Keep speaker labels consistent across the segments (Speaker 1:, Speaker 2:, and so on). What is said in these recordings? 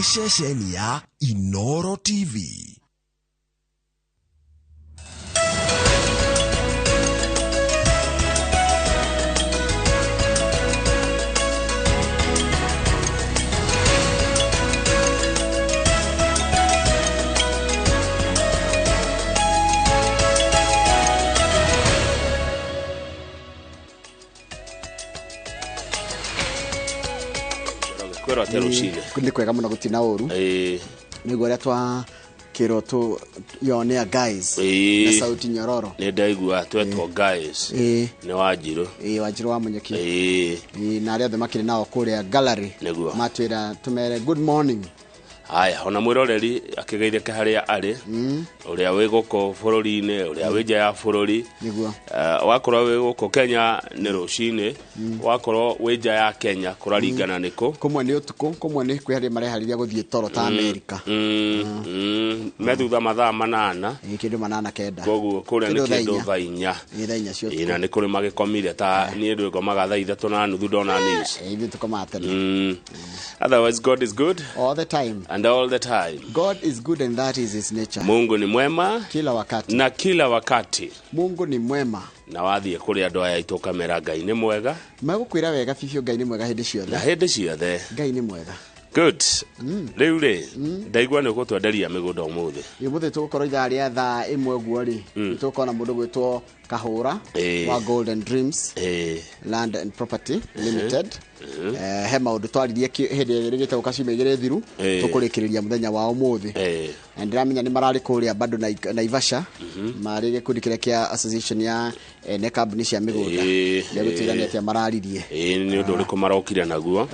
Speaker 1: ni ceceni ya Inoro TV.
Speaker 2: Kundi kwega muno gutina uru nigo ria twa kiroto yone guys na sauti nyororo
Speaker 3: ne ndaigua twetwo guys ne Wanjiru
Speaker 2: Wanjiru wa Munyeki na ria themakire nao kuria gallery matwira tumere good morning.
Speaker 3: Haya ona mwiroreri akigeitheke haria ari uria wi guko bururi-ini uria wi nja ya bururi
Speaker 2: niguo
Speaker 3: wakorwo wi guko Kenya ni rucini wakorwo wi nja ya Kenya kuraringana niko
Speaker 2: kumwe ni utuku kumwe ni kwiharia marehariria guthie toro ta America
Speaker 3: methutha mathaa 8
Speaker 2: kindu 8-9
Speaker 3: koguo kuria ni kindu thainya
Speaker 2: cio
Speaker 3: ina ni kuri magikomire ta ni ndu ngomaga thaa 3:30 ndona news
Speaker 2: hivi tukomatene.
Speaker 3: Otherwise God is good
Speaker 2: all the time.
Speaker 3: And all the time.
Speaker 2: God is good and that is his nature.
Speaker 3: Mungu ni mwema
Speaker 2: kila wakati.
Speaker 3: Na kila wakati.
Speaker 2: Mungu ni mwema.
Speaker 3: Na wathie kuri andu aya itoka mera Ngai ni mwega.
Speaker 2: Magukwira wega fifio Ngai ni mwega hindi ciothe.
Speaker 3: Na hindi ciothe.
Speaker 2: Ngai ni mwega.
Speaker 3: Good. Riu ri ndaigua ni gutwenderia migunda umuthi.
Speaker 2: Imuthi tugukorwo ithari ya thaa imwe guo ri. Tukona mundu gwitwo Kahura wa Golden Dreams Land and Property Limited. He maundu twaririe hindi rigite ukacimegere thiru tukurikiriria muthenya wa umuthi. Ndiramenya ni marari kuria bado na Ivasha mari gikundi kiria kia association ya ne company cia migunda ndegutira atia mararirie
Speaker 3: ni undu uriku marokire naguo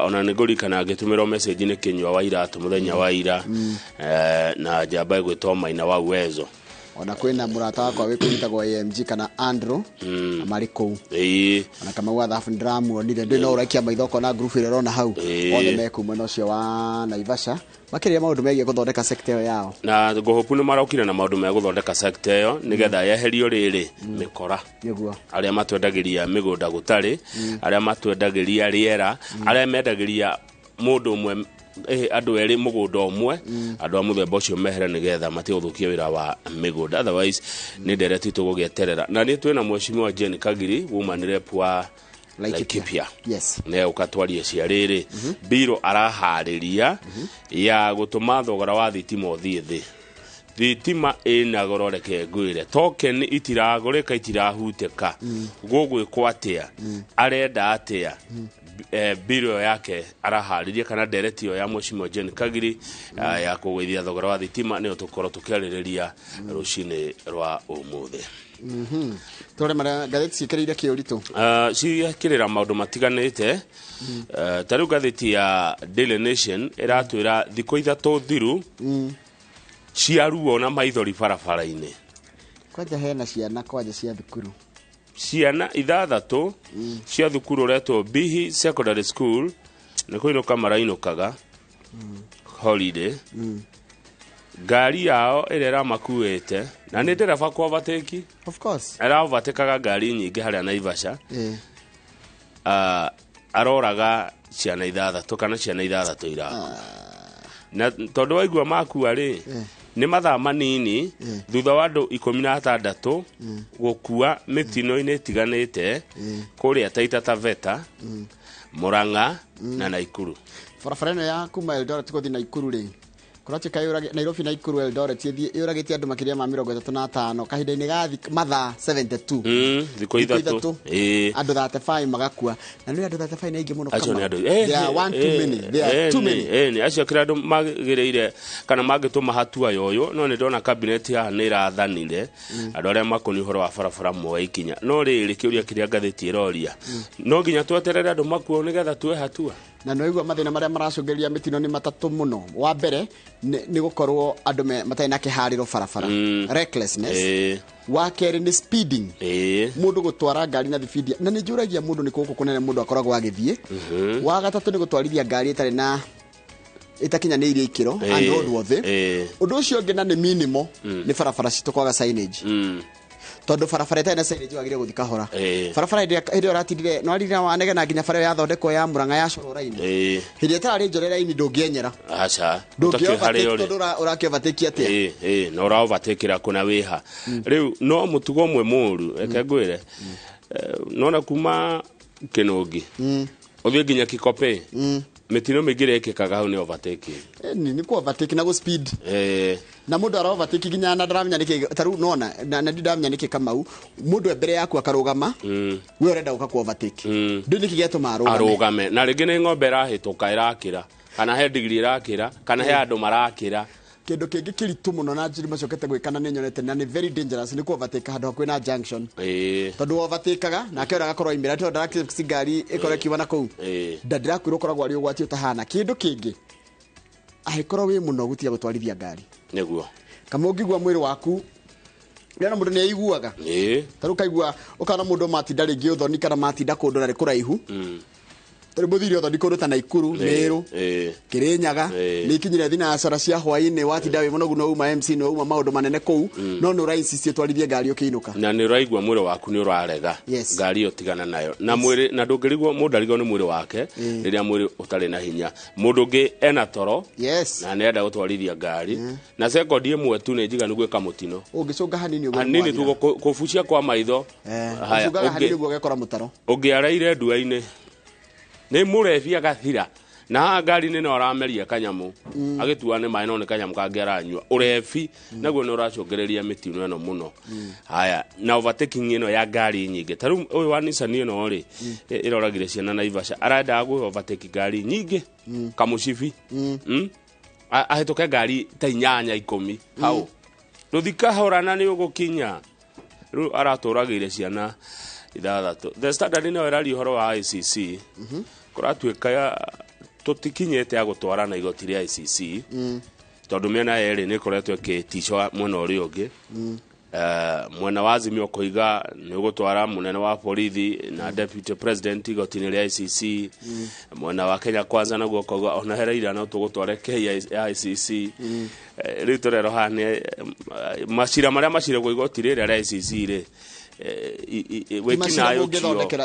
Speaker 3: ona nigurikana ngitumira message ni Kinywa wa Iratu muthenya wa ira na jamba gwitwo Maina wa Uwezo
Speaker 2: ona kwina murata wakwa wikunitagwo AMG kana Andrew amari ku ona kama wa thafu ndiramuonire ndi no urakia maithoko na group ile rona hau othe meku mwena ucio wa Naivasha makiria maundu megie guthondeka sector yao
Speaker 3: na gohopu ni marokire na maundu me guthondeka sector yo nigetha yeherio riri mikora
Speaker 2: niguo
Speaker 3: aria matwendagiria migunda gutari aria matwendagiria riera aria mendagiria mundu umwe andu eri mugunda umwe andu amuthemba ucio mehere nigetha matiuthukie wira wa migunda. Otherwise ni ndereti tugugieterera na ni twina mweshimiwa Jane Kagiri woman rep wa Laikipia
Speaker 2: yes
Speaker 3: ne ukatwarie cia riri biro arahariria ya gutuma thogora wa thitima uthie thi thitima ina gororeke ngwire token itiragoreka itirahuteka gugwikwa atia arenda atia biro yake arahariria kana directio ya mweshimiwa Jane Kagiri ya kugwithia thogora wa thitima ni utukoro tukiaririria rucini rwa umuthi.
Speaker 2: Tore mara gatheti cikireire kiuritu
Speaker 3: cikirira maundu matiganite tariu gatheti ya Daily Nation iratwira thiko ithatu thiru ciaruo na maithori barabara-ini
Speaker 2: kwaja hena ciana kwaja cia thukuru
Speaker 3: ciana ithathatu cia thukuru retwo Bihi Secondary School niko inoka marainokaga holiday gari yao irera makuete na ni ndereba kwa overtake
Speaker 2: of course
Speaker 3: era overtakaga gari nyingi haria Naivasha aroraga ciana ithathatu kana ciana ithathatu ira na tondu waigua makua ri ni mathaa manini thutha wa andu 16 gukua mitino-ini tiganite kuria Taita Taveta Murang'a na Naikuru
Speaker 2: barabara ya kuma Eldoret guthi Naikuru ri kurati kayurage Nairobi Naikuru Eldoret yuragite andu makiria ma 35 kahinda-ini gathi mathaa 72
Speaker 3: thiko ithatu
Speaker 2: andu 35 magakua na ni andu 35 na ingi muno
Speaker 3: kama
Speaker 2: they are one too many they are too many
Speaker 3: ni acio kira andu magireire kana magituma hatua yoyo no ni ndona cabinet ya ni rathanire andu aria makoni horo wa barabara mwe ikinya no riri kiuria kiria gatheti iroria no nginya tweterere andu makuo nigetha tuwe hatua
Speaker 2: na no igwa mathina maria maracungeria mitino ni matatu muno wa mbere ni gukorwo andu matai na kihariro barabara recklessness wa keri ni speeding mundu gutwara ngari na speed na ni njuragia mundu ni kuku kunene mundu akoragwo agithie wa gatatu ni gutwarithia ngari itari na itakinyaniirie ikiro and road worthy undu ucio ngena ni minimum ni barabara citu kwaga signage tondu barabara ĩtarĩ signage wagire guthi kahora barabara hĩndĩ ũratindire no arira wanege na nginya bara yathondekwo ya Murang'a ya coro raini hĩndĩ ĩtarĩ njore raini ndũngĩenyera
Speaker 3: aca
Speaker 2: tondu ũrakĩovatĩkia atĩa
Speaker 3: no ũraovatĩkĩra kuna wĩha rĩu no mũtugo ũmwe mũru reke ngwĩre nona kuma Kĩnũngi ũthiĩ nginya Kikope mitino mĩingĩ ĩkĩkaga hau nĩ overtake
Speaker 2: ni ku overtake na go speed na mundu ara overtake nginya na ndaramenya niki taru nona na ndamenya niki Kamau mundu mbere yaku akarugama we urenda uka ku overtake ndi niki getuma
Speaker 3: arugame na rĩngĩ nĩ ng'ombe ĩrahĩtũka ĩrakĩra kana he ndigiri ĩrakĩra kana he andũ marakĩra
Speaker 2: kindu kingi kiritu muno na njiri macokete gwikana ni nyonete na ni very dangerous ni ku overtake handu hakuhĩ na junction tondu overtakaga na akĩora gakorwo imira tondu ndarakithi ngari ĩkore kiwa na kũu ndandirakwĩrwo koragwo ari ũgwati ũtahana kindu kingi ahĩkorwo wĩ muno gutia gũtwarithia ngari
Speaker 3: nĩguo
Speaker 2: kama ũngĩgua mwĩrĩ waku rĩana mũndũ nĩ aiguaga taru kaigua ũkana mũndũ matinda rĩngĩ ũthoni kana matinda kũndũ na rĩkũraihu tari muthiri otho ndikuru ta Naikuru Meru Kirinyaga nikinyire thina cara cia hwaini watinda we muno guno uma MC no uma maundu manene kuu no no raisi cie twarithie ngari ukiinuka
Speaker 3: na ni raigwa mwiri waku ni urarega ngari utigana nayo na mwiri na ndungirigwo mundu arigwo ni mwiri wake riria mwiri utari na hinya mundu ngi ena toro na nenda gutwarithia ngari na sekondi imwe tu ni njiga niguo kamutino
Speaker 2: ungicunga hanini
Speaker 3: tu kufucia kwa maitho
Speaker 2: haya hanini guo gekora mutaro
Speaker 3: ungiaraire nduaine ni murefi agathira na ngari ni no rameria kanyamu agitua ni mai no ni kanyamu kangeranywa urefi naguo no racogereria mitino eno muno haya na overtaking ino ya ngari nyingi taru uyu wa Nissan ino ri iroragire ciana Naivasha arenda go overtake ngari nyingi kamucibi ahetoka ngari ta 8-10 hau ruthika horana ni ugukinya ru araturagire ciana ithathatũ the standard ino erari horo wa ICC kuratuika tutikinyete agutwarana igoti ria ICC tondu mena eri ni koretwe kitisho mwena uri ungi mwena wa Azimio koiga ni gutwara munene wa borithi na deputy president igoti ria ICC mwena wa Kenya Kwanza naguo koiga ona hereira no tugutware ICC ritorero hane mashira maria mashire go igoti ria ICC ri
Speaker 2: wekinayo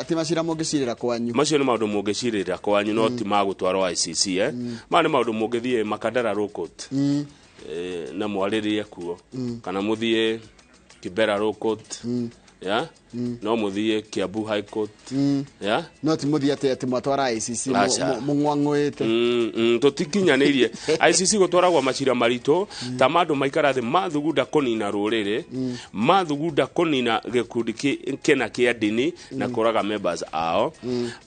Speaker 2: timashira mungicirira kwanyu
Speaker 3: macio ni maundu mungicirira kwanyu no ti magutwarwo ICC ma ni maundu mungithie Makadara Road Court na mwaririe kuo kana muthie Kibera Road Court ya no muthie Kiambu High Court ya
Speaker 2: no ti muthie ati mwatwara ICC mungwangwete
Speaker 3: tutikinyanirie ICC gutwaragwo macira marito ta mandu maikara thi mathugunda konina rurire mathugunda konina gikundi kena kia dini na kuraga members ao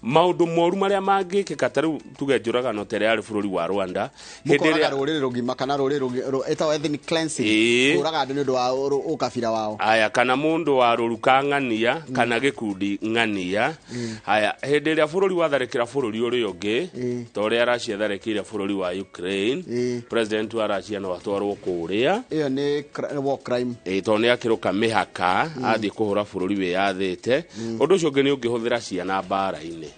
Speaker 3: maundu moru maria mangikika taru tugenjuraga no tere ari bururi wa Rwanda
Speaker 2: hindire rurire rugima kana rurire etawa ethnic cleansing kuraga andu ndu wa ukabira wao
Speaker 3: aya kana mundu wa rurukang'ania kana gikundi ng'ania haya hindire bururi wa tharekira bururi uri ungi tore Russia tharekira bururi wa Ukraine president wa Russia no atwarwo kuria
Speaker 2: iyo ni war crime
Speaker 3: to ne akiruka mihaka athi kuhura bururi we yathite undu ucio ungi ni ungihuthira ciana mbara-ini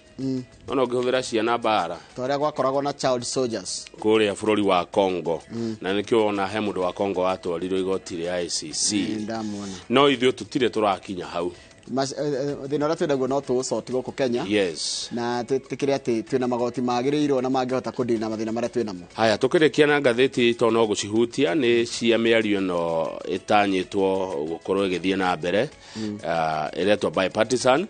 Speaker 3: ono ungihuthira ciana mbara
Speaker 2: tore gwakoragwo na child soldiers
Speaker 3: kuria bururi wa Congo na nikio ona he mundu wa Congo atwarirwo igoti ria ICC no ithio tutire turakinya hau thina ria twendagwo no tucoti gũkũ Kenya na tikire ati twina magoti magĩrĩirwo na mangĩhota kũndina mathina maria twinamo haya tukirikia na ngathĩti to no gucihutia ni cia mĩario no itanyitwo gukorwo igithie na mbere iretwo Bipartisan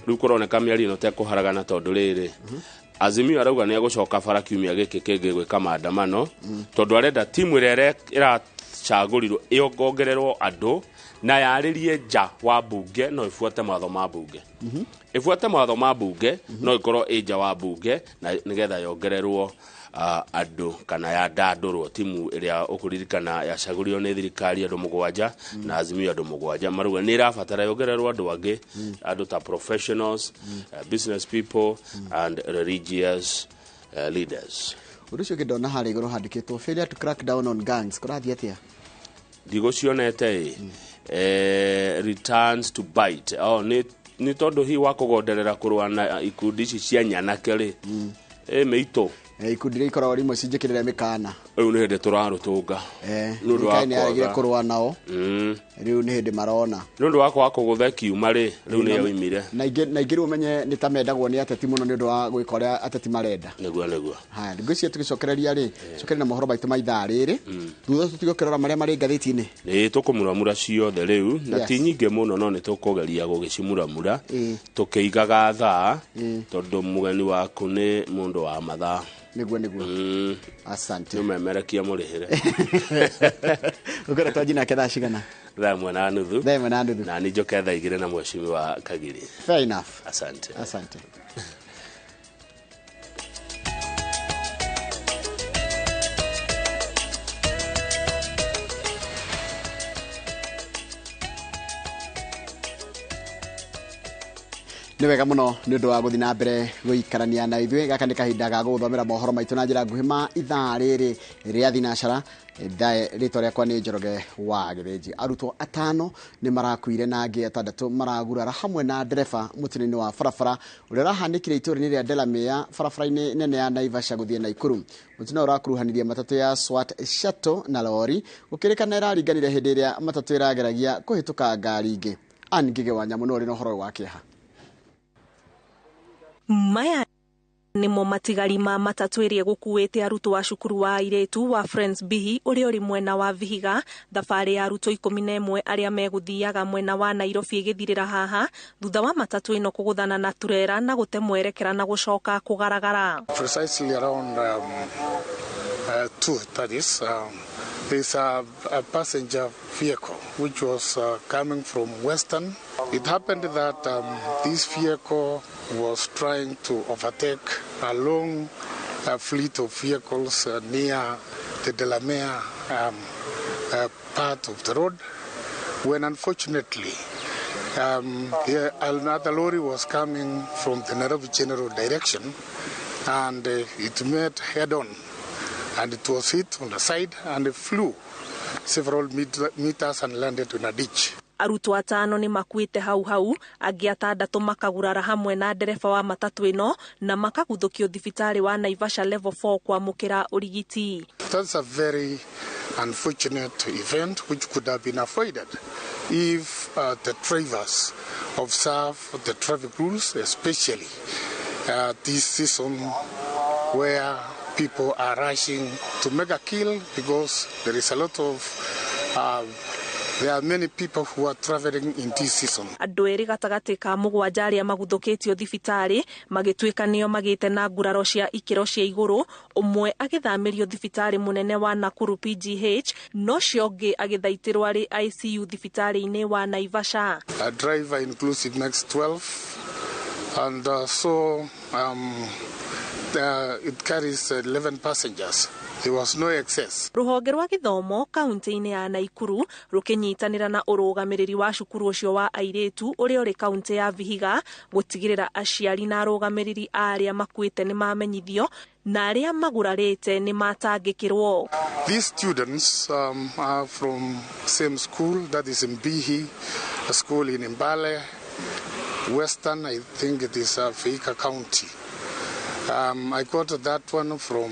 Speaker 3: riu kuroneka mĩario no tekuharagana tondu riri Azimio arauga ni agucoka bara kiumia gĩkĩ kĩngĩ gwĩka maandamano tondu arenda timu ĩrĩa ĩracagũrirwo ĩongongererwo andũ na yaririe nja wa bunge no ifuate matho ma bunge ifuate matho ma bunge no ikorwo nja wa bunge na nigetha yongererwo andu kana ya ndandurwo timu iria ukuririkana yacagurio ni thirikari andu 7 na Azimio andu 7 maruga ni irabatara yongererwo andu angi andu ta professionals business people and religious leaders
Speaker 2: urucio kidona hari iguru handikitwo failure to crack down on gangs kurathia atia
Speaker 3: digocionete returns to bite ni tondu hi wa kugonderera kurwana ikundi ici cia nyanake ri meito
Speaker 2: ikundi ria ikoragwo rimwe cinjikirira mikana
Speaker 3: Riu ni hindi turarutunga
Speaker 2: nundu wa kwaga kurwa nao riu ni hindi marona
Speaker 3: nundu wa kwaga kugutha kiuma ri riu ni yoimire
Speaker 2: na ingiru menye ni tamendagwo ni ateti muno nundu wa gwika uria ateti marenda
Speaker 3: neguo
Speaker 2: ha ngwiciria tugicokereria ri cokere na mohoro baitu maithaa riri thutha tutigokirora maria mari ngathiti-ini
Speaker 3: ni tukumuramura ciothe riu na ti nyingi muno no ni tukugeria gugicimuramura tukiigaga thaa tondu mugeni waku ni mundu wa mathaa
Speaker 2: niguo asante
Speaker 3: numemerekia murihire
Speaker 2: ukora twajina ketha cigana
Speaker 3: thaa 1:30 na ni njoke thaa 2 na mweshimi wa Kagiri.
Speaker 2: Fair enough.
Speaker 3: Asante.
Speaker 2: ni wega muno ni undu wa guthi na mbere guikarania na ithuĩ gaka nĩ kahinda ga gũthomera mohoro maitũ na njĩra nguhĩ ma ithaa rĩrĩ rĩa thinacara. Rĩtwa rĩakwa nĩ Njoroge wa Gĩthĩnji. Arutwo 5 nĩ marakuire na angĩ 6 maragurara hamwe na ndereba mũtino-inĩ wa barabara ũrĩa ũrahanĩkire itũũra-inĩ rĩa Delamere barabara-inĩ nene ya Naivasha gũthiĩ Naikuru. Mũtino ũrakuruhanirie matatũ ya SWAT shuttle na lori gũkĩrĩkana ĩraringanire hĩndĩ ĩrĩa matatũ ĩrageragia kũhĩtũka ngari ingĩ. Ngige wa Nyamũ nĩ ũhoro wa kĩeha.
Speaker 4: Maya nimo matigari ma matatũ ĩrĩa gũkuĩte arutwo wa cukuru wa airĩtu wa Friends Bihi ũrĩa ũrĩ mwena wa Vihiga. Thabarĩ ya arutwo 11 arĩa megũthiaga mwena wa Nairobi ĩgĩthirĩra haha thutha wa matatũ ĩno kũgũthana na turera na gũte mwerekera na gũcoka kũgaragara.
Speaker 5: Precisely around 2:30 there's a passenger vehicle which was coming from Western. It happened that this vehicle was trying to overtake a long fleet of vehicles near the Delamere part of the road, when unfortunately another lorry was coming from the Nairobi general direction, and it met head-on, and it was hit on the side and it flew several meters and landed in a ditch.
Speaker 4: Arutwo 5 nĩ makuĩte hau angĩ 6 makagurara hamwe na ndereba wa matatũ ĩno na makaguthũkio thibitarĩ wa Naivasha level 4 kwamũkĩra ũrigiti.
Speaker 5: That's a very unfortunate event which could have been avoided if the drivers observe the traffic rules, especially this season where people are rushing to make a kill because there is a lot of there are many people who are traveling in this season.
Speaker 4: Andũ erĩ gatagatĩ ka 7 arĩa maguthũkĩtio thibitarĩ magĩtuĩka nĩo magĩte na nguraro cia ikĩro cia igũrũ, ũmwe agĩthamĩrio thibitarĩ mũnene wa Nakuru PGH no cio ũngĩ agĩthaitĩrwo arĩ ICU thibitarĩ-inĩ wa Naivasha.
Speaker 5: A driver inclusive makes 12 and it carries 11 passengers. There was no excess.
Speaker 4: Rũhonge rwa gĩthomo kaunti-inĩ ya Naikuru rũkĩnyitanĩra na ũrũgamĩrĩri wa cukuru ũcio wa airĩtu ũrĩa ũrĩ kaunti ya Vihiga gũtigĩrĩra aciari na arũgamĩrĩri arĩa makuĩte nĩ mamenyithio na arĩa magurarĩte nĩ matangĩkĩrwo.
Speaker 5: These students are from same school, that is in Bihi, a school in Mbale, Western, I think it is Thika County. I got that one from,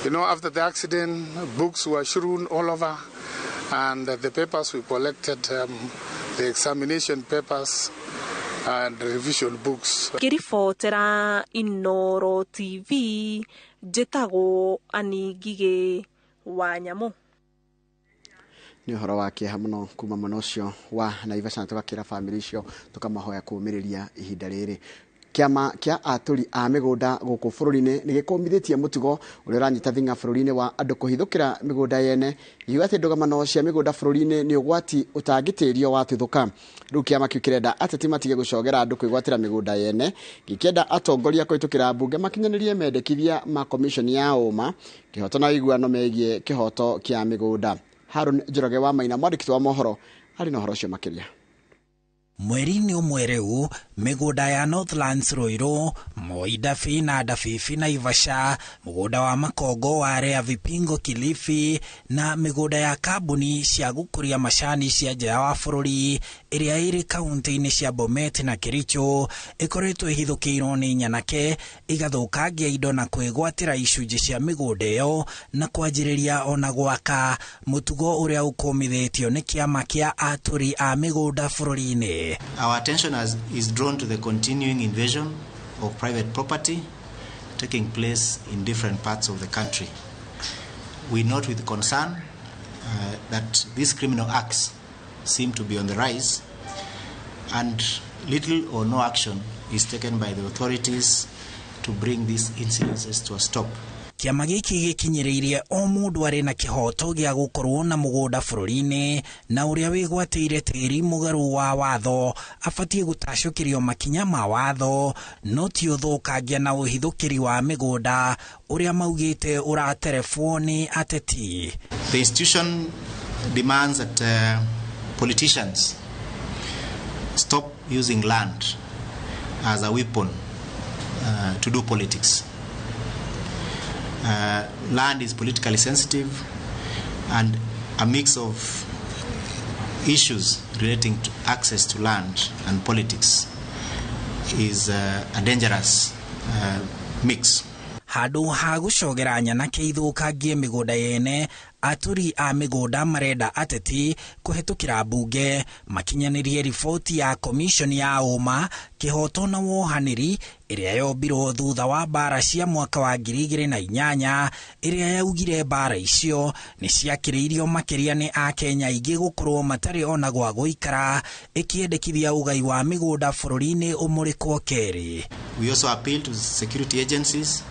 Speaker 5: after the accident, books were strewn all over, and the papers we collected, the examination papers and revision books.
Speaker 4: Kiribotera Inoro TV, njĩtagwo Ngige wa Nyamũ.
Speaker 2: Nĩ ũhoro wa kĩeha mũno kuma mwena ũcio wa Naivasha na tũgakĩra bamĩrĩ icio tũkamahoya kũũmĩrĩria ihinda rĩrĩ. Kiama kia aturi a migunda guku bururi-ini ni gikomithĩtie mũtugo ũrĩa ũranyita thing'a bururi-ini wa andũ kũhithũkĩra migunda yene iga atĩ ndũgamano cia migunda bururi-ini nĩ ũgwati ũtangĩtĩrio wa tuthũka. Rĩu kiama kĩu kĩrenda ateti matige gũcogera andũ kwĩgwatĩra migunda yene gĩkĩenda atongoria kũhĩtũkĩra mbunge makinyanĩrie mendekithia ma commission ya ũma kĩhoto na iguano megiĩ kĩhoto kĩa migunda. Harun Njoroge wa Maina mwandĩki wa mohoro arĩ na ũhoro ũcio makĩria.
Speaker 6: Mweri-inĩ ũmwe rĩu mĩgũnda ya Northlands Ruiru, Moi Dabi na Dabibi na Ivasha, mũgũnda wa Makongo wa Rea Vipingo Kilifi na mĩgũnda ya kambuni cia gũkũria macani cia nja wa bũrũri ĩrĩa ĩrĩ kaunti-inĩ cia Bomet na Kericho ĩkoretwo ĩhithũkĩirwo nĩ nyanake, igathũkangia indo na kwĩgwatĩra icunjĩ cia mĩgũnda ĩyo na kwanjĩrĩria ona gwaka, mũtugo ũrĩa ũkũmithĩtio nĩ kĩama kĩa atũri a mĩgũnda bũrũri-inĩ.
Speaker 7: Our attention is drawn to the continuing invasion of private property taking place in different parts of the country. We note with concern that these criminal acts seem to be on the rise, and little or no action is taken by the authorities to bring these incidences to a stop.
Speaker 6: Kĩama gĩkĩ gĩkinyĩrĩirie o mũndũ arĩ na kĩhoto gĩa gũkorwo na mũgũnda bũrũri-inĩ na ũrĩa wĩgwatĩire tĩri mũgarũ wa watho abatiĩ gũtacũkĩrio makinya ma watho, no ti ũthũkangia na ũhithũkĩri wa mĩgũnda ũrĩa maugĩte ũraterebwo nĩ ateti.
Speaker 7: The institution demands that politicians stop using land as a weapon to do politics. Land is politically sensitive, and a mix of issues relating to access to land and politics is a dangerous mix.
Speaker 6: Handũ ha gũcogera nyanake ithũkangie mĩgũnda yene, atũri a mĩgũnda marenda ateti kũhetũkĩra mbunge makinyanĩrie riboti ya komishoni ya ũma, kĩhoto na wohanĩri ĩrĩa yombirwo thutha wa mbara cia mwaka wa 2008 ĩrĩa yaugire mbara icio nĩ ciakĩrĩirio makĩria nĩ Akenya aingĩ gũkorwo matarĩ ona gwa gũikara, ĩkĩendekithia ũgai wa mĩgũnda bũrũri-inĩ ũmũrĩkwo kerĩ.
Speaker 7: We also appeal to security agencies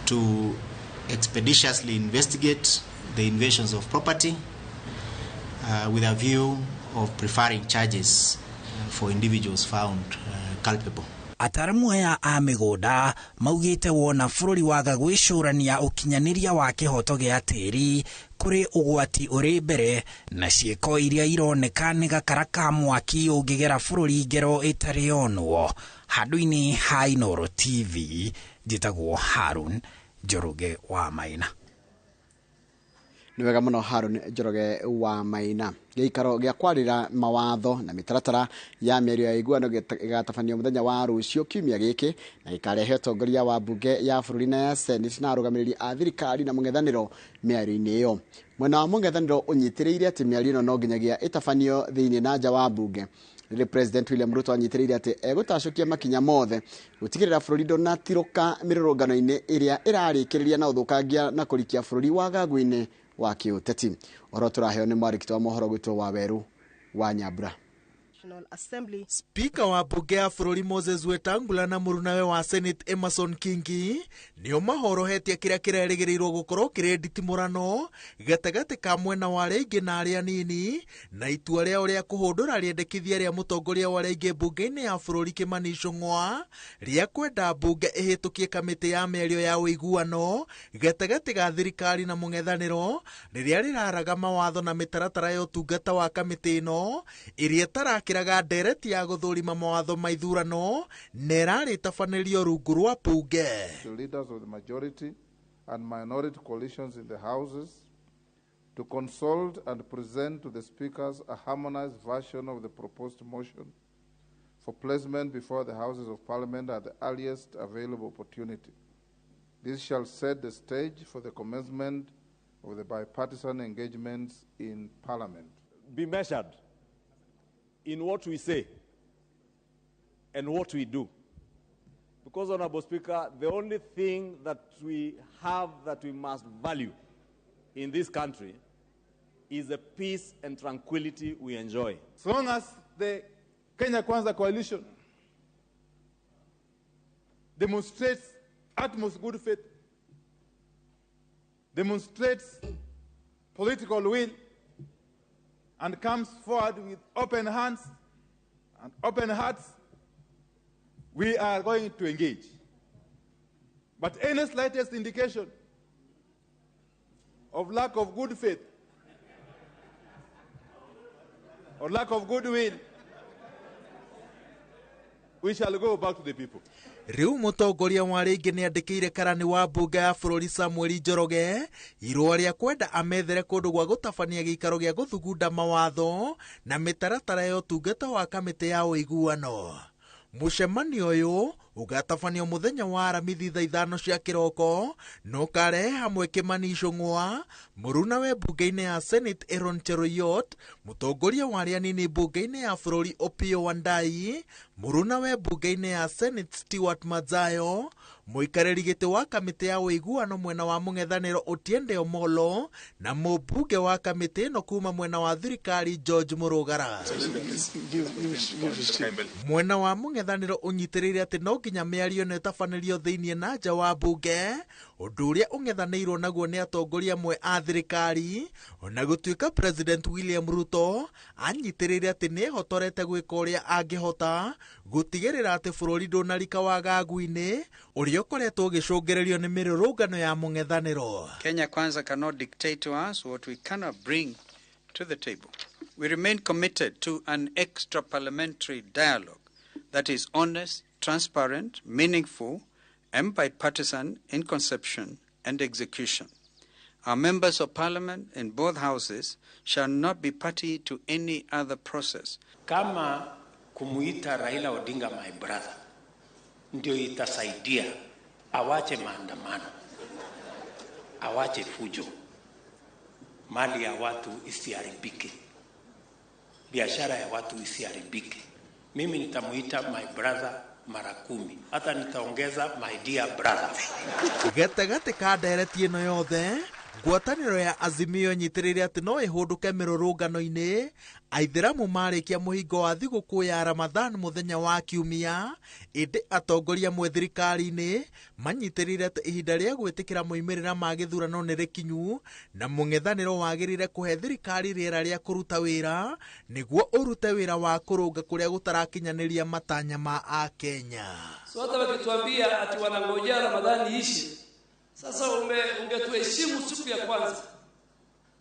Speaker 7: to expeditiously investigate the invasions of property with a view of preferring charges for individuals found culpable.
Speaker 6: Ataramu aya a mĩgũnda maugĩte wona bũrũri waga gwĩcũrania ũkinyanĩria wa kĩhoto gĩa tĩri kũrĩ ũgwati ũrĩ mbere na ciĩko iria ironeka nĩ gakara ka mwaki ũngĩgera bũrũri ngero ĩtarĩ yonwo. Handũ-inĩ ha Inooro TV, njĩtagwo Harun Njoroge wa Maina.
Speaker 2: Nĩ wega mũno Harun Njoroge wa Maina. Gĩikaro gĩa kwarĩra mawatho na mĩtaratara ya mĩario ya iguano gĩgatabanio mũthenya wa rũciũ kiumia gĩkĩ na gĩkarehe ũtongoria wa mbunge ya bũrũri na ya Senate na arũgamĩrĩri a thirikari na mũng'ethanĩro mĩario-inĩ ĩyo. Mwena wa mũng'ethanĩro ũnyitĩrĩire atĩ mĩario ĩno no nginyagia ĩtabanio thĩinĩ na nja wa mbunge. Rĩrĩ President William Ruto anyitĩrĩire atĩ egũtacũkia makinya mothe gũtigĩrĩra bũrũri ndũnatirũka mĩrũrũngano-inĩ ĩrĩa ĩrarĩkĩrĩria na ũthũkangia na kũrikia bũrũri wagagu-inĩ wa kĩũteti. Ũhoro tũraheo nĩ mwandĩki wa mohoro gwĩtwo Waweru wa Nyambura.
Speaker 8: Speaker wa bunge ya bũrũri Moses Wetangula na mũrunawe wa Senate Emerson Kingi nĩo mahorohetie kĩrĩa kĩrerĩgĩrĩirwo gũkorwo kĩrĩ nditimũrano gatagatĩ ka mwena wa arĩa aingĩ na arĩa nini, na itua rĩao rĩa kũhũndũra rĩendekithia rĩa mũtongoria wa arĩa aingĩ bunge-inĩ ya bũrũri Kimani Ichung'wa rĩa kwenda bunge ĩhĩtũkie kamĩtĩ ya mĩario ya ũiguano gatagatĩ ga thirikari na mũng'ethanĩro rĩrĩa rĩraraga mawatho na mĩtaratara ya ũtungata wa kamĩtĩ ĩno ĩrĩa ĩtarakĩraga ndereti ya gũthũrima mawatho ma ithurano na ĩrarĩtabanĩrio rungu rwa bunge.
Speaker 9: The leaders of the majority and minority coalitions in the houses to consult and present to the speakers a harmonized version of the proposed motion for placement before the houses of parliament at the earliest available opportunity. This shall set the stage for the commencement of the bipartisan engagements in parliament.
Speaker 10: Be measured in what we say and what we do. Because, Honorable Speaker, the only thing that we have that we must value in this country is the peace and tranquility we enjoy.
Speaker 9: As long as the Kenya Kwanza coalition demonstrates utmost good faith, demonstrates political will, and comes forward with open hands and open hearts, we are going to engage. But any slightest indication of lack of good faith or lack of goodwill
Speaker 10: we shall go back to the people.
Speaker 8: Riu mutongoria wa ringi ni andikire karani wa bunge ya bururi Samuel Njoroge irua ria kwenda amethere kundu gwa gutabania giikaro gia guthugunda mawatho na mitaratara ya utungata wa kamiti ya uiguano. Mucemanio uyu ugatabanio muthenya wa aramithi thaa 5 cia kiroko no kare hamwe Kimani Ichung'wa muruna we bunge-ini ya Senate Aaron Cheruiyot, mutongoria wa aria nini bunge-ini ya bururi Opiyo Wandayi, muruna we bunge-ini ya Senate Stewart Madzayo, muikariri giti wa kamiti ya uiguano mwena wa mung'ethaniro Otiende Omolo na mubunge wa kamiti ino kuma mwena wa thirikari George Murugara. Mwena wa mung'ethaniro unyitirire ati no nginya miario ne tabanirio thiini na nja wa bunge, undu uria ung'ethanirwo naguo ni atongoria amwe a thirikari, ona gutuika President William Ruto anyitirire ati ni ehotorete gwika uria angihota gutigirira ati bururi ndunarika wagagu-ini uria ukoretwo ugicungirerio ni mirurungano ya mung'ethaniro.
Speaker 11: Kenya Kwanza cannot dictate to us what we cannot bring to the table. We remain committed to an extra parliamentary dialogue that is honest, transparent, meaningful, and bipartisan in conception and execution. Our members of parliament in both houses shall not be party to any other process.
Speaker 12: Kama kumuita Raila Odinga my brother ndio itasaidia awache maandamano, awache fujo, mali ya watu isiharibike, biashara ya watu isiharibike, mimi nitamuita my brother mara 10, hata nitaongeza my dear brother.
Speaker 8: Gete ka ndereti ino yothe ngwataniro ya Azimio nyitirire ati no ihunduke mirurungano-ini aithiramu marikia muhingo wa thiguku ya Ramadhan muthenya wa Kiumia, indi atongoria mwe thirikari-ini manyitirire ati ihinda ria gwitikira moimirira ma githurano ni rikinyu na mung'ethaniro wagirire kuhe thirikari riera ria kuruta wira niguo urute wira wa kurunga kuria gutarakinyaniria matanya ma a Kenya.
Speaker 13: So hata wakituambia ati wanangojea Ramadhani ishi, sasa ungetuheshimu siku ya kwanza.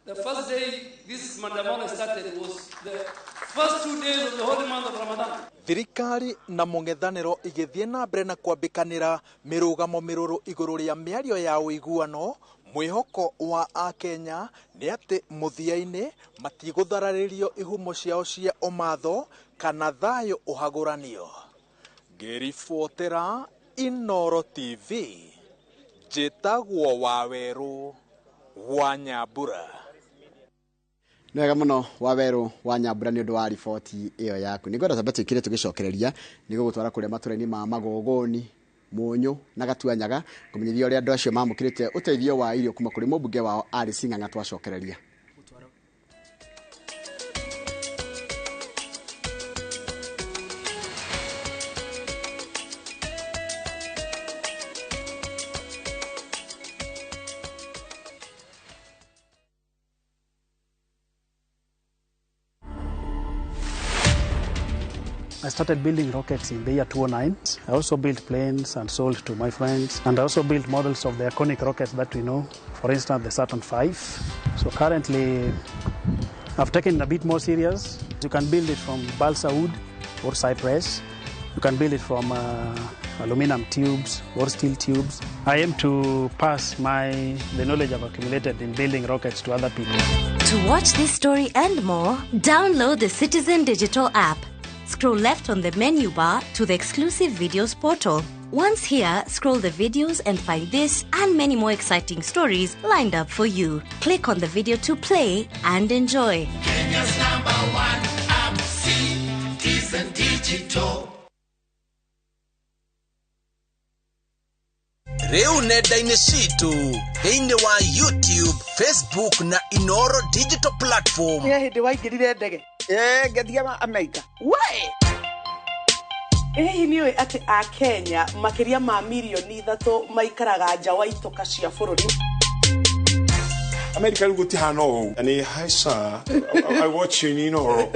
Speaker 13: The first day this maandamano started was the first 2 days of the holy month of Ramadan.
Speaker 8: Thirikari na mung'ethaniro igithie na mbere na kwambikanira mirugamo miruru iguru ria miario ya uiguano. Mwihoko wa a Kenya ni ati muthia-ini matiguthararirio ihumo ciao cia umatho kana thayo uhaguranio. Ngiribotera Inoro TV, njitagwo Waweru wa Nyambura.
Speaker 2: Nega muno Waweru wa Nyambura ni undu wa riboti iyo yaku. Nigwenda tabati kire tugicokereria nigo gutwara kuria matura-ini ma Magogoni, Munyu na Gatuanyaga kumenyithia uria andu acio mamukirite uteithio wa irio kuma kuri mubunge wao ari Sing'ang'a twacokereria.
Speaker 14: I started building rockets in the year 2009. I also built planes and sold to my friends. And I also built models of the iconic rockets that we know. For instance, the Saturn V. So currently, I've taken it a bit more serious. You can build it from balsa wood or cypress. You can build it from aluminum tubes or steel tubes. I aim to pass the knowledge I've accumulated in building rockets to other people.
Speaker 15: To watch this story and more, download the Citizen Digital app. Scroll left on the menu bar to the exclusive videos portal. Once here, scroll the videos and find this and many more exciting stories lined up for you. Click on the video to play and enjoy.
Speaker 16: Kenya's #1 app, Citizen Digital.
Speaker 1: Reu nenda-ini citu thiini wa YouTube, Facebook na Inoro digital platform.
Speaker 17: Hindi waingirire ndege ngathiaga Amerika we niwe ati a Kenya makiria ma milioni 3 maikaraga nja wa itoka cia bururi.
Speaker 18: Amerika rugo ti hano ani haisa I watch you Inoro.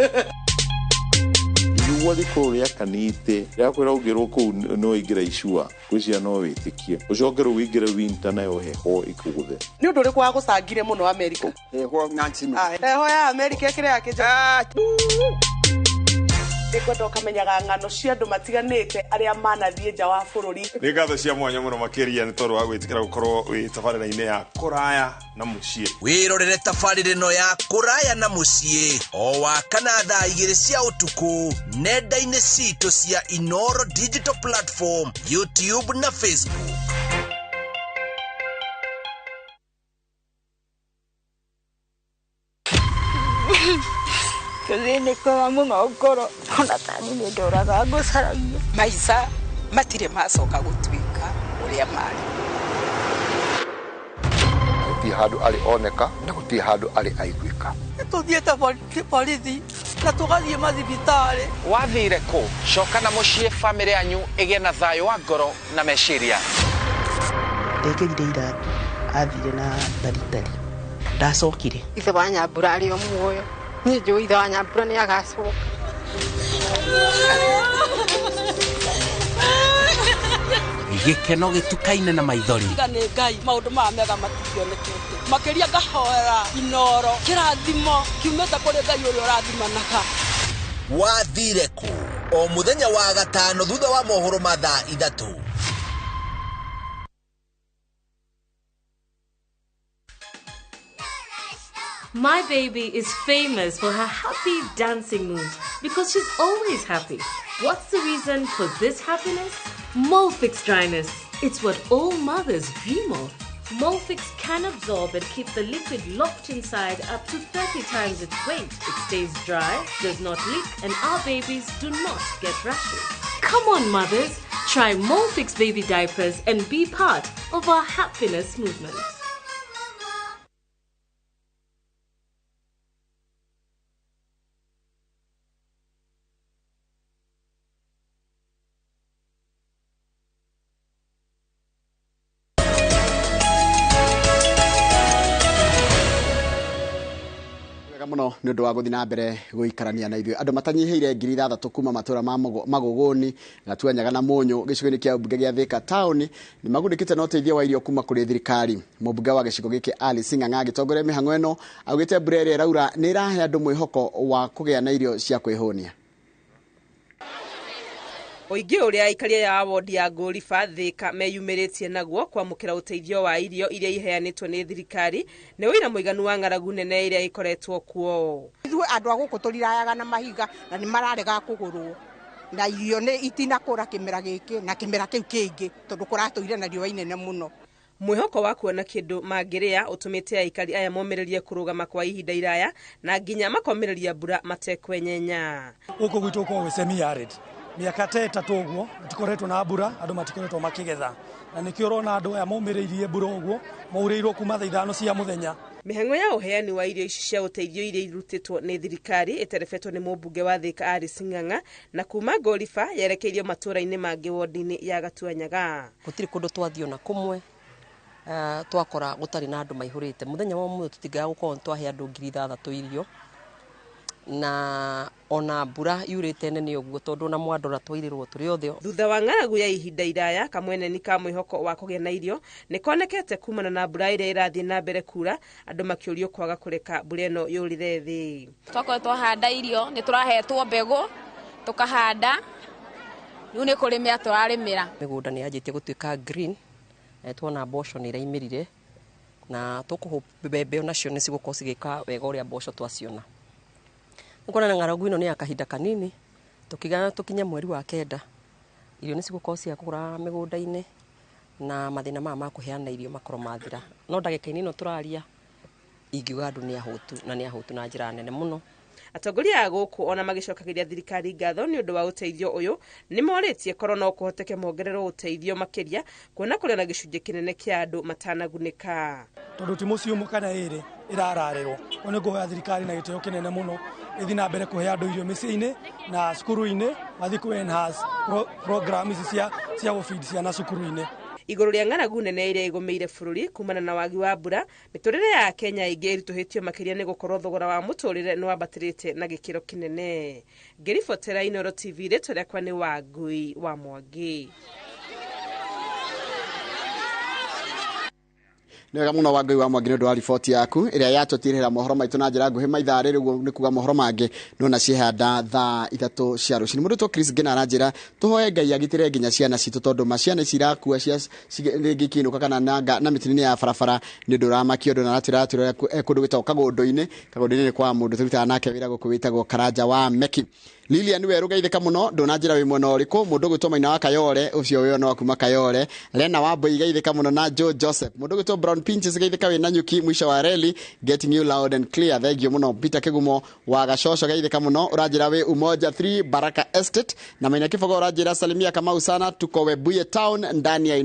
Speaker 19: Wali korea kanite ya kwera ugero ku no igira ishua kucia no witikie ucokero wigira winter na yo heho ikuguthe
Speaker 17: ni undu ri kwa gucangire muno Amerika heho nansi heho ya Amerika kire yake kwenda ukamenyaga ng'ano cia andũ matiganĩte arĩa manathiĩ nja wa bũrũri.
Speaker 18: Nĩ ngatho cia mwanya mũno makĩria nĩ tondũ wa gwĩtĩkĩra gũkorwo wĩ tabarĩra-inĩ ya kũraya na mũciĩ.
Speaker 1: Wĩrorere tabarĩra ĩno ya kũraya na mũciĩ o wakana thaa 2 cia ũtukũ nenda-inĩ citũ cia Inoro Digital Platform, YouTube na Facebook.
Speaker 20: Kuzini kwa muno ngoro ona tani nĩ ndoraga ngũcaragia maica matirĩ macoka gũtuĩka ũrĩa marĩ.
Speaker 21: Gũtirĩ handũ arĩ oneka na gũtirĩ handũ arĩ aiguĩka.
Speaker 20: Tũthiĩte borithi na tũgathiĩ mathibitarĩ.
Speaker 22: Wathire kũ? Coka na mũciĩ famĩlĩ yanyu ĩgĩe na thayũ wa ngoro na meciria.
Speaker 23: Ndekĩrire ira athire na ndagĩtarĩ ndacokire.
Speaker 20: Ithe wa Nyambura arĩ o muoyo. Niĩ njũĩ ithe wa Nyambura nĩ agacoka.
Speaker 22: Gĩkeno gĩtukaine na maithori.
Speaker 20: Tiga nĩ Ngai maũndũ maya mega matikĩonekete. Makĩria ngahoera Inoro kĩrathimo kiumĩte kũrĩ Ngai ũrĩa ũrathimanaga.
Speaker 1: Wathire kũ? O mũthenya wa gatano thutha wa mohoro ma thaa 3.
Speaker 24: My baby is famous for her happy dancing moves because she's always happy. What's the reason for this happiness? Molfix dryness. It's what all mothers dream of. Molfix can absorb and keep the liquid locked inside up to 30 times its weight. It stays dry, does not leak, and our babies do not get rashes. Come on, mothers. Try Molfix baby diapers and be part of our happiness movement.
Speaker 2: Muno nĩ ũndũ wa gũthiĩ na mbere gũikarania na ithuĩ andũ matanyiheire 6,000 kuma matũra ma Magũgũni Gatuanyaga na Mũnyũ gĩcigo-inĩ kĩa mbunge gĩa Thika town nĩ magundĩkĩte na ũteithio wa irio kuma kũrĩ thirikari. Mũmbunge wa gĩcigo gĩkĩ Alice Ng'ang'a agĩtongoria mĩhang'o ĩno augĩte mbura ĩrĩa ĩraura nĩ ĩrahe andũ mwĩhoko wa kũgĩa na irio cia kwĩhũnia.
Speaker 25: Oingĩ ũrĩa aikaria ya wodi ya Ngũriba Thika meyumĩrĩtie naguo kwamũkĩra ũteithio wa irio iria iheanĩtwo nĩ thirikari nĩ ũira mũiganu wa ng'aragu nene iria ikoretwo kuo.
Speaker 26: Ithuĩ andũ a gũkũ tũrirayaga na mahiga na nĩ mararega kũgũrwo na irio nĩ itinakũra kĩmera gĩkĩ na kĩmera kĩu kĩngĩ tondũ kũratũire na riũa inene mũno.
Speaker 25: Mwĩhoko wa kuona kĩndũ mangĩrĩa ũtũmĩte aikari aya momĩrĩrie kũrũgama kwa ihinda iraya na nginya makomĩrĩria mbura matekwenyenya.
Speaker 27: Gũkũ gwitũ kwa semi-arid miaka 3 ũguo tikoretwo na mbura andũ matikoretwo makĩgetha na nĩkĩo ũrona andũ aya momĩrĩirie mbura ũguo maurĩirwo kuma thaa 5 cia mũthenya.
Speaker 25: Mĩhang'o ya ũheani wa irio ici cia ũteithio iria irutĩtwo nĩ thirikari ĩterebetwo nĩ mũmbunge wa Thika Alice Ng'ang'a na kuma Ngũriba yerekeirio matũra-inĩ mangĩ wodi-inĩ ya Gatuanyaga.
Speaker 28: Gũtirĩ kũndũ twathiĩ na kũmwe twakora gũtarĩ na andũ maihũrĩte. Mũthenya wa ũmũthĩ tũtingaga gũkorwo twahe andũ 6,000 irio na ona mbura yurĩte nene ũguo tondũ na mwandora twairĩrwo tũrĩ othe.
Speaker 25: Thutha wa ng'aragu ya ihinda iraya kamweneni ka mwĩhoko wa kũgĩa na irio nĩ konekete kumana na mbura ĩrĩa ĩrathiĩ na mbere kura andũ makĩũrio kwaga kũreka mbura ĩno yũrire thĩ.
Speaker 29: Twakorwo twahanda irio nĩ tũrahetwo mbegũ tukahanda rĩu nĩ kũrĩmĩra tũrarĩmĩra.
Speaker 28: Mĩgũnda nĩ yanjĩtie gũtuĩka green tuona mboco nĩ iraimĩrire na tũkũhũpa mbembe onacio nĩ cigũkorwo cigĩka wega ũrĩa mboco twaciona. Ngona na ng'aragu ĩno nĩ ya kahinda kanini tukigana tukinya mweri wa 9 irio nĩ cigũkorwo cia kũgũra mĩgũnda-inĩ na mathĩna maya ma kũheana irio makorwo mathira. No ndagĩka-inĩ ĩno tũraria ingiuga andũ nĩ ahũtu na njĩra nene mũno.
Speaker 25: Atongoria a gũkũ ona magĩcokagĩria thirikari ngatho nĩ ũndũ wa ũteithio ũyũ nĩ morĩtie korwo no kũhoteke mongererwo ũteithio makĩria kuona kũrĩ na gĩcunjĩ kĩnene kĩa andũ matanagunĩka.
Speaker 27: Tondũ ti mũciĩ ũmwe kana ĩrĩ ĩrararĩrwo nĩ ngũhoya thirikari na gĩtĩo kĩnene mũno ĩthiĩ na mbere kũhe andũ irio mĩciĩ-inĩ na cukuru-inĩ mathiĩ kũ-enhance program ici cia gũfeed ciana cukuru-inĩ.
Speaker 25: Igũrũ rĩa ng'aragu nene iria igũmĩire bũrũri kumana na wagi wa mbura mĩtũrĩre ya Kenya ingĩ iritũhĩtio makĩria nĩ gũkorwo thogora wa mũtũrĩre nĩ wambatĩrĩte na gĩkĩro kĩnene. Ngĩribotera Inoro TV rĩtwa rĩakwa nĩ Wangui wa Mwangi.
Speaker 2: Nega muno wangai wa Mwangi ndo wa report yaku iria yatotirira mohoro maitu na njira nguhi maitha riru ni kuga mohoro mangi no na cihanda thaa 3 cia rucini mundu to Chris Gina aranjira tuhoe Ngai agitire nginya ciana citu tondu maciana cirakua cia ringi kinuka kana na mitinini ya farafara ni nduramakio ndo na ratira kundu gwitagwo kagundu-ini ni kwa mundu turutaga nake wira guku witagwo Karanja wa Meki. Lilian we rugeithika muno ndona njira wi mwena uriku mundu gwitwo Maina wa Kayore ucio we no akuma Kayore Lena wa Boy geithika muno na Joe Joseph mundu gwitwo Brown Pinches geithika we na Nyuki mwisho wa reli getting you loud and clear thegio muno Peter Kigumo wa Gashosho geithika muno uranjira we Umoja 3 Baraka Estate na Maina Kifogo uranjira salimia kama usana tuko Webuye town ndani ya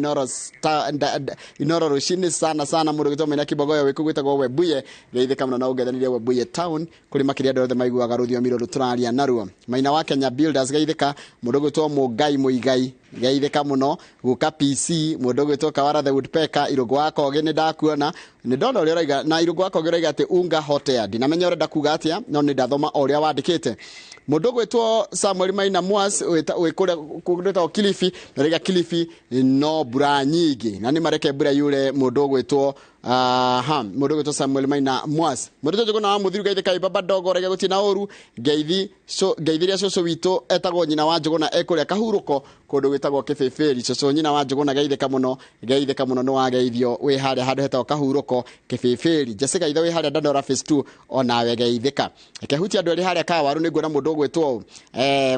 Speaker 2: Inoro rushini sana mundu gwitwo Maina Kibogoyo we kugwitagwo Webuye geithika muno na ugethanire Webuye town kuri makiria ndothe maiguaga ruthio miro ruturaria naruo Maina wa Kenya Builders geithika mundu gwitwo Mugai Muigai geithika muno guka PC mundu gwitwo Kawara the Woodpecker irugo wako gene ndakuona ni ndona uri raiga na irugo wako geraiga ati unga hotea ndinamenya urenda kuga atia no ni ndathoma uria wandikite mundu gwitwo Samuel Maina Mwas wikuria kugwita Kilifi raiga Kilifi no bura nyingi na ni mareke bura yule mundu gwitwo mundu gwitwo Samuel Maina Mwas mundu jogo na muthiru geithika ibaba dogo rege gutina oru geithiria coco wito etagwo nyina wa Njuguna ekuria kahuruko kundu gwitagwo Kibibiri coco nyina wa Njuguna geithika muno no wageithio we haria handu hetagwo kahuruko Kibibiri Jessica itho we haria Dandora phase 2 ona we geithika kehuti andu eri haria Kawaru ni ngona mundu gwitwo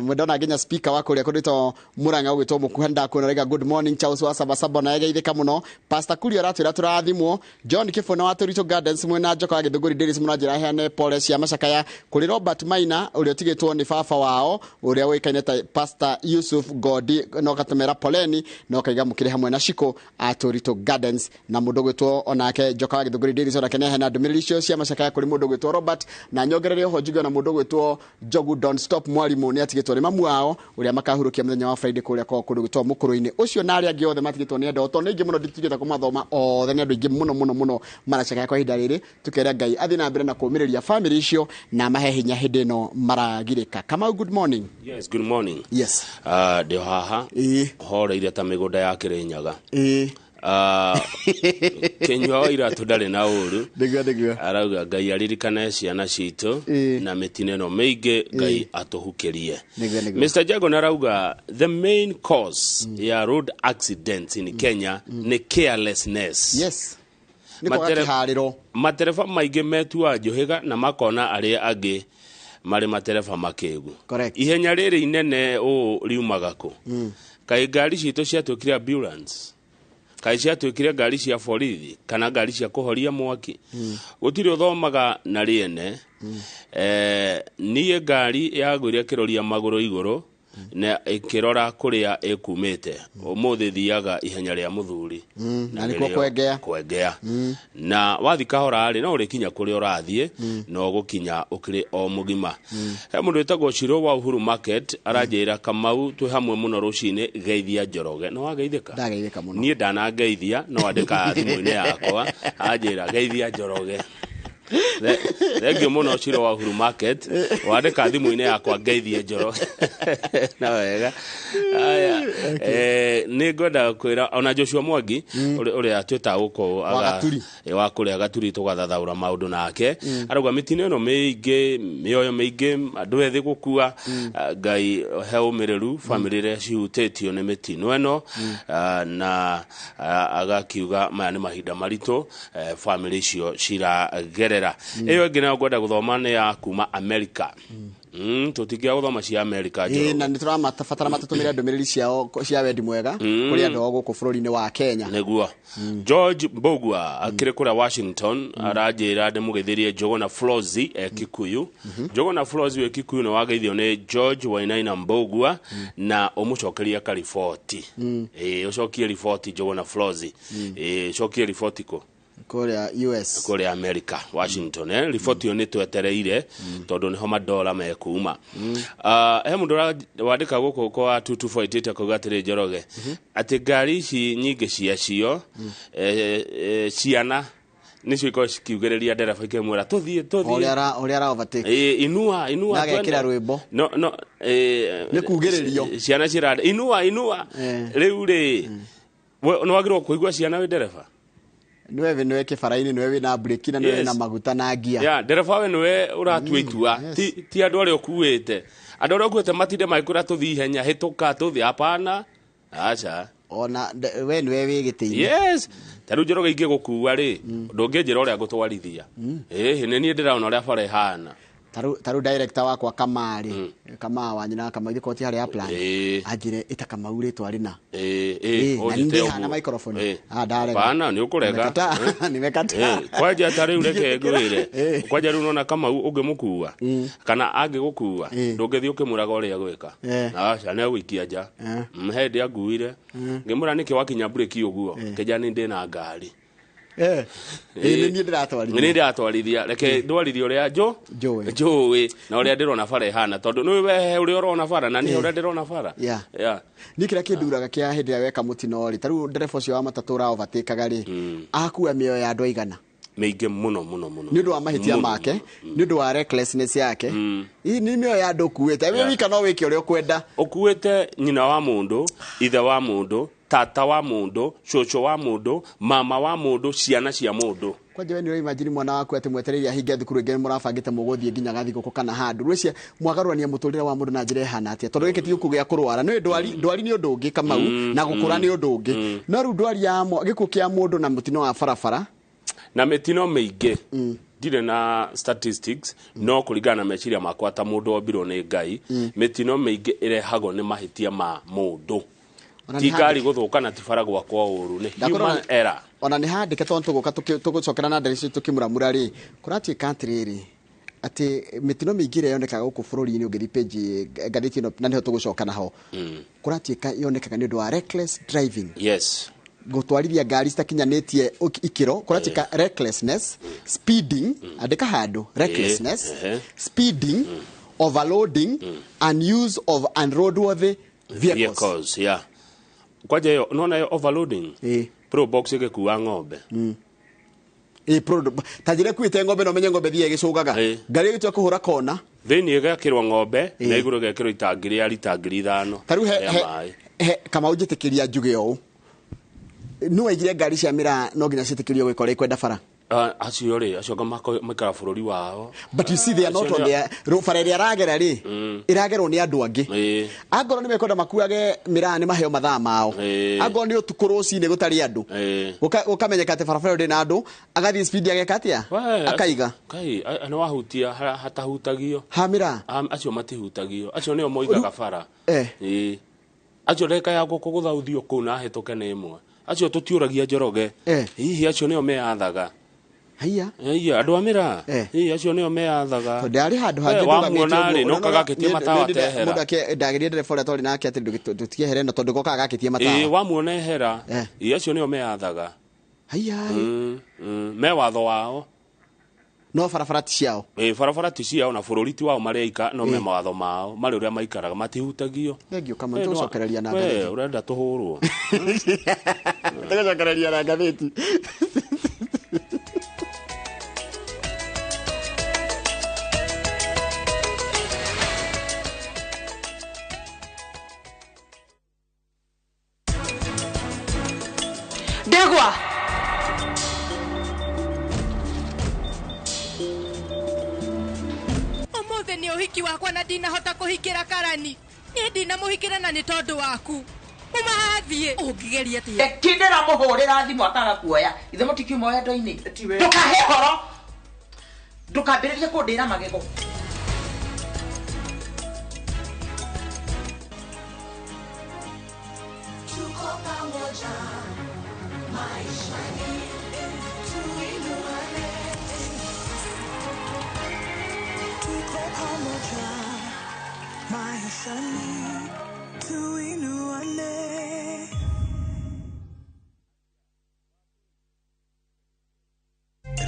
Speaker 2: mundona nginya speaker wa kuria kundito Muranga gwitwo Mukuhanda kuna rega good morning Charles wa Sabasaba na geithika muno Pastor Kurio ratwira turathimwo John Kifuna wa Torito Gardens mwena Njoka wa Githunguri Dairies muno njira heane pole cia macakaya kuri Robert Maina uria tigitwo ni baba wao uria wikaine ta Pastor Yusuf Godi no katemera poleni no kaiga mukire hamwe na Shiko a Torito Gardens na mundu gwitwo onake Njoka wa Githunguri Dairies ona kene hena ndumiriri cio cia macakaya kuri mundu gwitwo Robert na nyongerere ho njuga na mundu gwitwo Jogu Don't Stop Mwalimu ni atigitwo ni mamu wao uria makahurukia muthenya wa Friday kuria kwa kundu gwitwo Mukuru-ini ucio na aria giothe matigitwo ni endo to ningi muno ditigita kumathoma othe ni andu ingi muno maracakaya kwa hinda riri tukera Ngai athi na mbere na kumiriria family icio na mahe hinya hindi no maragirika kama good morning.
Speaker 3: Yes, good morning.
Speaker 2: Yes.
Speaker 3: Ndio haha horeire ta migunda ya Kirinyaga Kenywa wa iratu ndari na uru
Speaker 2: ndegwa
Speaker 3: arauga Ngai aririkane ciana citu na mitine no meige Ngai atuhukirie. Mr. Jago narauga the main cause ya road accidents in Kenya ni carelessness.
Speaker 2: Yes.
Speaker 3: Matereba maige metua njuhiga na makona aria angi mari matereba makegu. Ihenya riri inene o riumaga ku kai ngari citu ciatwikire ambulance kai ciatwikire ngari cia borithi kana ngari cia kuhoria mwaki gutiri uthomaga na riene nie ngari yagwire kiroria maguru iguru na ikirora kuria ekumete umuthi thiaga ihenya ria muthuri
Speaker 2: na niko
Speaker 3: kwengea na wathi kahora ari no urikinya kuria urathie no gukinya ukiri o mugima he mundu etagwo Shiro wa Uhuru Market aranjira Kamau twi hamwe muno rucine geithia Njoroge no wageithika
Speaker 2: ndageithika muno
Speaker 3: nie ndana geithia no andika thimu-ini yakwa anjira geithia Njoroge Thegio muno Shiro wa Uhuru Market wandika thimu-ini yakwa geithie Njoroge na wega aya ni ngoda kwira ona Joshua Mwangi uri atwita guko wa kuria gaturi tugathathaura maundu nake arauga mitine no meige mioyo meige andu ethi gukua Ngai he umireru family re cihutetio ni mitino eno na agakiuga maya ni mahinda marito family icio ciragerera iyo ingi na ngoda guthoma ni ya kuma America tutigia guthoma cia America
Speaker 2: na nituramatara matatumire ndumiriri ciao cia wendi mwega kuri andu oguku bururi-ini wa Kenya
Speaker 3: neguo George Mbogua akire kura Washington arajira ndi mugithirie Njuguna Flozi Kikuyu Njuguna Flozi we Kikuyu no wageithio ni George Wainaina Mbogua na umucokeria ka report ucokie report Njuguna Flozi ucokie report ko
Speaker 2: Korea US
Speaker 3: Korea America Washington report yo nitwetereire tondu niho madola mekuma he mundu wandika guko kwa 2248 kugatire Njoroge ati ngari ici nyingi ciacio ciana nicio iko cikiugereria ndereba ikemwira tuthie
Speaker 2: oria overtake
Speaker 3: inua
Speaker 2: nagekira rwimbo
Speaker 3: no
Speaker 2: ni kugererio
Speaker 3: ciana cirada inua riu ri no wagirwo kuigua ciana we ndereba
Speaker 2: niwe kibaraini niwe na break na niwe na maguta na gia
Speaker 3: ya dereva we niwe uratua itua ti andu aria ukuite andu aria ukuite matinde maikura tuthi henya hituka tuthi hapana acha
Speaker 2: ona we niwe wigitiire
Speaker 3: yes taru Njoroge ingigukua ri ndunginjira uria ngutwarithia ni nie ndirona uria bara ihana
Speaker 2: taru director wakwa Kamari kama wanyina kama ithiko ti hari apply ajire itakamarire twarina na microphone dare
Speaker 3: bana ni ukurega
Speaker 2: nimekata
Speaker 3: kwaje tari ureke ngwire kwaje ru nona kama ungimukua kana angigukua ndungithi ukimuraga uria gwika acha ne wikia nja hendi anguire ngimura niki wakinya break uguo kijani ndina ngari
Speaker 2: ni
Speaker 3: ndiratwarithia reke ndwarithia uria njui na uria ndirona bara ihana tondu ni we uria urona bara na ni uria ndirona bara
Speaker 2: ni kira kinduraga kia hindi ya weka mutino ri taru ndereba ucio wa matatu ra overtake ri akua mioyo ya andu aigana
Speaker 3: meige muno
Speaker 2: ni ndu wa mahitia make ni ndu wa recklessness yake ni mioyo ya andu kuwete we wika no wiki uria ukwenda
Speaker 3: ukuwete nyina wa mundu ithe wa mundu tata wa mundu coco wa mundu mama wa mundu ciana cia mundu
Speaker 2: kwaje we ni imagine mwana waku ati mwetereria hinga thukuru ngene murabangite muguthie nginya gathiko kana handu rwcia mwagarurania muturire wa mundu na njire hana atia tondu gikiti kugia kurwara ni ndwari ni undu ungi kamau na gukura ni undu ungi no ru ndwari ya gikuo kia mundu na mutino wa barabara
Speaker 3: na mitino meige dire na statistics no kuringana na meciria makwa ta mundu obirwo ni Ngai mitino meige irehago ni mahitia ma mundu tigari guthuka na tibara gwakwa uru ni human error
Speaker 2: ona ni handike tondu tuguka tugucokera na ndarisi tukimuramura ri kurati country ri ati mitino mingire yonekaga guku bururi-ini ungithi page ngathiti no na niho tugucoka naho kurati yonekaga ni undu wa reckless driving
Speaker 3: yes
Speaker 2: gutwarithia ngari citakinyanetie ikiro kuratika recklessness speeding andika handu recklessness speeding overloading and use of unroadworthy vehicles
Speaker 3: yeah kwaje yo nona yo overloading pro box igekuwa ng'ombe
Speaker 2: pro tajire kwite ng'ombe no menye ng'ombe thie gicugaga ngari gitwa kuhura kona
Speaker 3: thini igakirwa ng'ombe na iguru gekirwa itangiri ya litangiri 5
Speaker 2: taru kama ujitikiria njuge yo no igire ngari cia mira no nginya citikirio gwikora ikwenda bara
Speaker 3: acio ri acio makara bururi wao
Speaker 2: but you see they are not on their fareri aragera ri iragerwo ni andu angi angoro ni mekwenda makuage mira ni maheo mathaa mao angoro ni utukuru cine gutari andu ukamenyeka ate farafara ndi na andu agathi speed yake katia akaiga
Speaker 3: kai ana wahutia hatahutagio
Speaker 2: hamira
Speaker 3: acio matihutagio acio nio moigaga bara acio reka ya gukuguthaũthio kuu na hituke ni imwe acio tutiuragia Njoroge hihi acio nio meathaga haiya andu amira acio nio meathaga
Speaker 2: ndari handu hangi
Speaker 3: ndugametie no kagakitie matawa tehera
Speaker 2: mundu ake ndagirie ndereba tori nake ati ndutiehere no tondu goka agakitie matawa
Speaker 3: wamuona ehera acio nio meathaga
Speaker 2: haiya
Speaker 3: me watho wao
Speaker 2: no barabara ti ciao
Speaker 3: barabara ti ciao na bururi ti wao mareika no me mawatho mao mari uria maikaraga matihutagio
Speaker 2: ngio kama tucokereria na ngatheti
Speaker 3: urenda tuhurwo
Speaker 2: tucokereria na ngatheti
Speaker 25: Degwa
Speaker 4: Omothe ni uhiki wakwa na ndinahota kuhikira Karani ni ndina muhikira na ni tondu waku umahathie ungigeria atia
Speaker 23: kindira muhurira thimu akaga kuoya ithe mutikiuma oya ndo-ini tukahe horo ndukambiririe kundira magego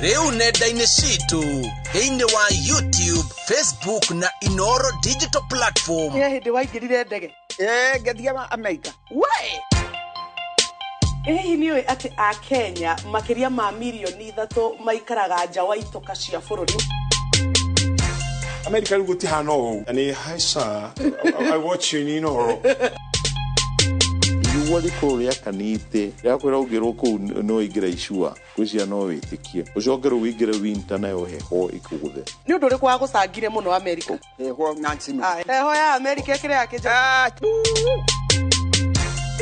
Speaker 1: Reu nenda-inĩ citũ thĩinĩ wa YouTube, Facebook na Inoro Digital Platform.
Speaker 23: Nĩ hĩndĩ waingĩrire ndege ngethiaga Amerika
Speaker 17: Hihi nĩ ũĩ atĩ a Kenya makĩria ma milioni 3 maikaraga nja wa itoka cia bũrũri?
Speaker 18: America rĩu gũtihana ũũ. Ani haica I watch you Inoro.
Speaker 19: gwa thikå rä akanite yakwä ra å ngä rwo kå u no ingä ra icua gwä cia no wä tä kie å coke rä u wingä re winter nayo heho ikå gå the
Speaker 17: nä å ndå å rä kå wa gå cangire må no Amerika heho ya Amerika ä kä rä yakä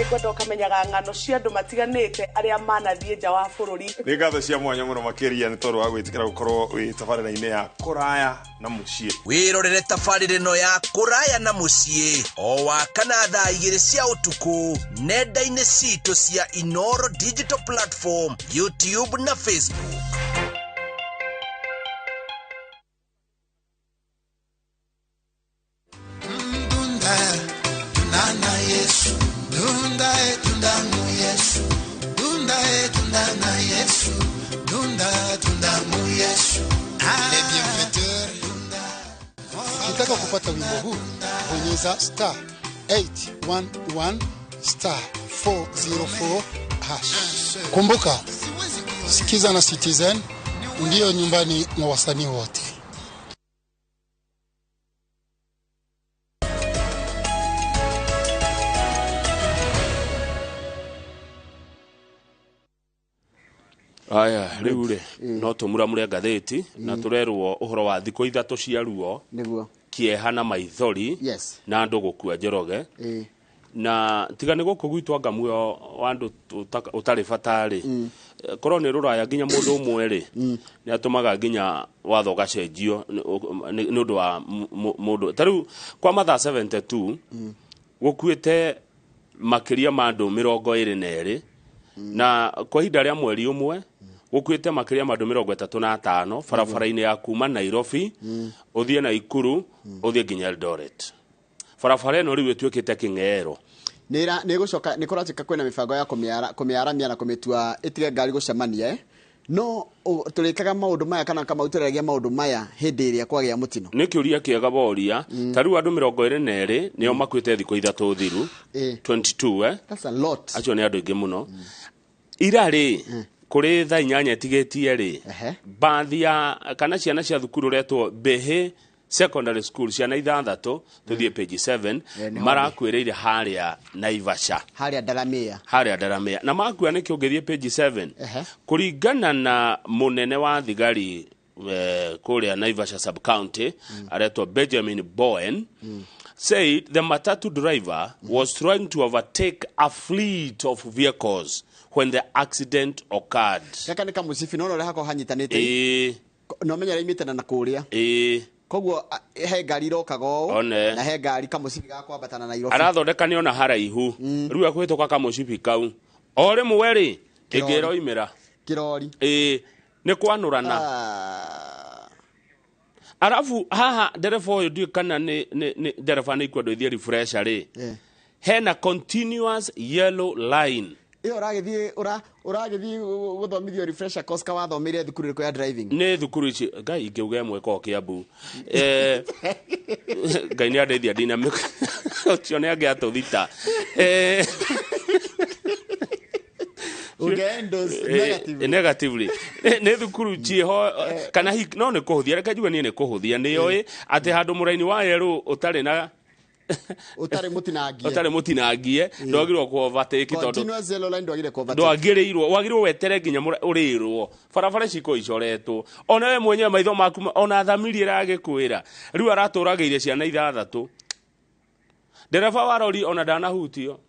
Speaker 17: kwenda ukamenyaga ng'ano cia andå matiganĩte arĩa manathiĩ nja wa bũrũri
Speaker 18: nĩ ngatho cia mwanya mũno makĩria nĩ tondũ wa gwĩtĩkĩra gũkorwo wĩ tabarĩra-inĩ ya kũraya na mũciĩ
Speaker 1: wĩrorere tabarĩra ĩno ya kũraya na mũciĩ o wakana thaa 2 cia ũtukũ nenda-inĩ citũ cia Inoro Digital Platform, YouTube na Facebook.
Speaker 5: Ukitaka kupata wimbo huu bonyeza *811 *404 #. Kumbuka, sikiza na Citizen ndio nyumbani mwa wasanii wote.
Speaker 3: Aya riu ri no tumuramure ngathĩti na turerwo uhoro wa thikũ 3 cia ruo
Speaker 2: niguo
Speaker 3: kieha na maithori na andu gukua Njoroge na tiga nĩ gũkũ gwitũ anga muoyo wa andũ ũtarĩ batari korwo nĩ rũraya nginya mũndũ ũmwe rĩ nĩ atũmaga nginya watho gacenjio nĩ ũndũ wa mũndũ tarĩu kwa mathaa 72 gũkuĩte makĩria ma andũ 22 na kwa ihinda rĩa mweri ũmwe gũkuĩte makĩria ma andũ 35 barabara-inĩ ya kuma Nairobi ũthiĩ Naikuru ũthiĩ nginya Eldoret. Barabara ĩno rĩu ĩtuĩkĩte kĩng'ero
Speaker 2: nĩ gũcoka nĩ kũratuĩka kwĩna mĩbango ya kũmĩaramia na kũmĩtua ĩtige ngari gũcemania no tũrĩkaga maũndũ maya kana kamautũrĩragia maũndũ maya hĩndĩ ĩrĩa kwagĩa mũtino
Speaker 3: nĩ kĩũria kĩega boria tarĩu andũ 22 nĩo makuĩte thikũ 3 thiru 22
Speaker 2: that's a lot
Speaker 3: acio nĩ andũ aingĩ mũno ira rĩ kũrĩ thaa 8 tigĩtie rĩ baadhi ya kana ciana cia thukuru retwo Behe Secondary School ciana 6 tuthie page 7 marakwĩrĩire harĩa Naivasha harĩa Daramea na makua nĩ kĩongethie page 7 kũringana na mũnene wa thigari kũrĩa Naivasha sub county aretwo Benjamin Bowen said the matatu driver was trying to overtake a fleet of vehicles when the accident occurred.
Speaker 2: Kaka nĩ kamucibi no rore hako hanyitanĩte no menya raimĩte na kũrĩa koguo he ngari irokaga ũũ na he ngari kamucibi gakwambatana na Nairobi
Speaker 3: arathondeka nĩ ona haraihu rĩu akwĩtũka kamucibi kau o rĩmwe rĩ ĩngĩroimĩra
Speaker 2: kĩrori
Speaker 3: nĩ kwanũrana arafu haha ndereba ũyũ ndiũ kana nĩ ndereba nĩ ikwendwo ithie refresher rĩ hena continuous yellow line
Speaker 2: uragithie guthomithio refresher course ka wathomeire thukuru rĩkũ ya driving
Speaker 3: nĩ thukuru ici ngai ingĩuga ĩmwe ko Kiambu ngai nĩ andeithia dynamic ũcio nĩ angĩatũthita negatively nĩ thukuru ciho kana no nĩ kũhũthia reke njuge niĩ nĩ kũhũthia nĩoĩ atĩ handũ mũraini wa yerũ ũtarĩ na
Speaker 2: utare
Speaker 3: mutinangie ndwagirwo ku overtake tondu
Speaker 2: continuous yellow line ndwagire ku overtake
Speaker 3: ndwagirirwo wagirwo wetere nginya urirwo barabara ciko icoretwo ona we mwenyewe maitho maku ona thamiri iragikwira riu araturagiire ciana 6 ndereba wa rori ona danahutio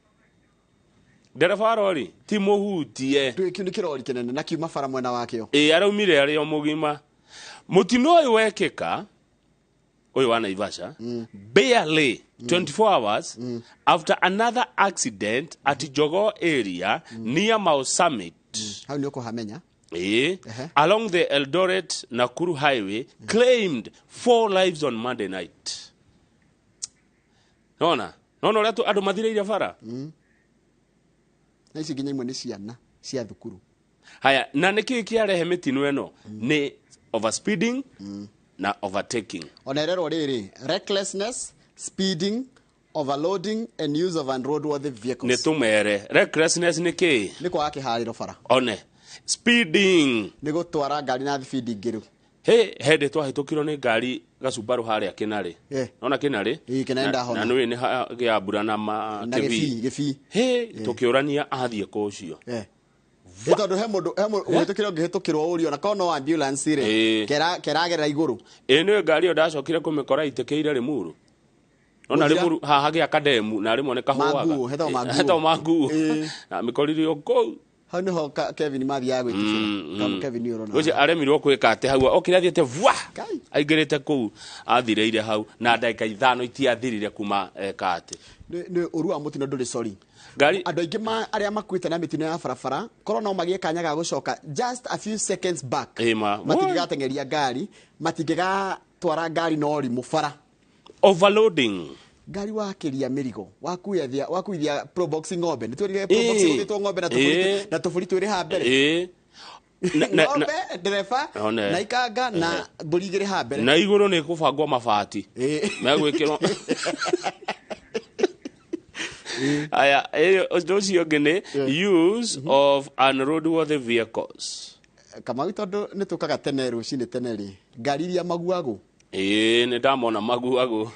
Speaker 3: ndereba wa rori ti muhutie
Speaker 2: twiki ni kirori kinene na kiuma bara mwena wakio
Speaker 3: araumire ari o mugima mutino uyu wekeka uyu wa Naivasha barely 24 hours after another accident at Jogo area near Mau Summit.
Speaker 2: How do you hamenya?
Speaker 3: Along the Eldoret Nakuru highway claimed 4 lives on Monday night. No leto adu mathireire bara.
Speaker 2: Na isi ginya imwe ni ciana cia thukuru.
Speaker 3: Haya na niki kiarehe mitino eno ni overspeeding na overtaking.
Speaker 2: Onerero riri recklessness, speeding, overloading and use of unroadworthy vehicles.
Speaker 3: Netumere recklessness niki
Speaker 2: niko akihariro bara.
Speaker 3: One speeding
Speaker 2: nigo twara ngari na speed ngiru.
Speaker 3: hende twahitukirwo ni ngari gacubaru haria Kinari nona Kinari
Speaker 2: kinaenda hona
Speaker 3: na ni ya mbura na ma
Speaker 2: gebi
Speaker 3: tukiurania athie ko ucio
Speaker 2: tondu he mundu uhitukire ngihitukirwo urio na kono ambulance ri keragera iguru
Speaker 3: ni ngari yo ndacokire kumikora itekeire Limuru nona Limuru haha gia kademu na rimwe ne kahuaga hetho magu na mikoririo ko
Speaker 2: hau niho Kevin mathia gwikira Kevin urona
Speaker 3: uci aremirwo kwika ate hau okirathiete vwa aingirite ku athireire hau na ndagika 5 itiathirire kuma kate
Speaker 2: ni urua mutino nduri sorry ngari andu aingi aria makuite na mitino ya barabara korwo no magie kanya ga gucoka just a few seconds back matigatengeria ngari matigatwara ngari no ri mubara
Speaker 3: overloading
Speaker 2: ngari wakiria mirigo wakuithia pro boxing ng'ombe nitwirire pro boxing gutitwo ng'ombe na tufuri twiri ha mbere ng'ombe dereva na ikanga na mburi igiri ha mbere
Speaker 3: na iguru ni kubangwo mabati megwikirwo aya those yogene use of unroadworthy vehicles
Speaker 2: kama tondu nitukaga tene rucini tene ri ngari iria maguago
Speaker 3: ni ndamona maguago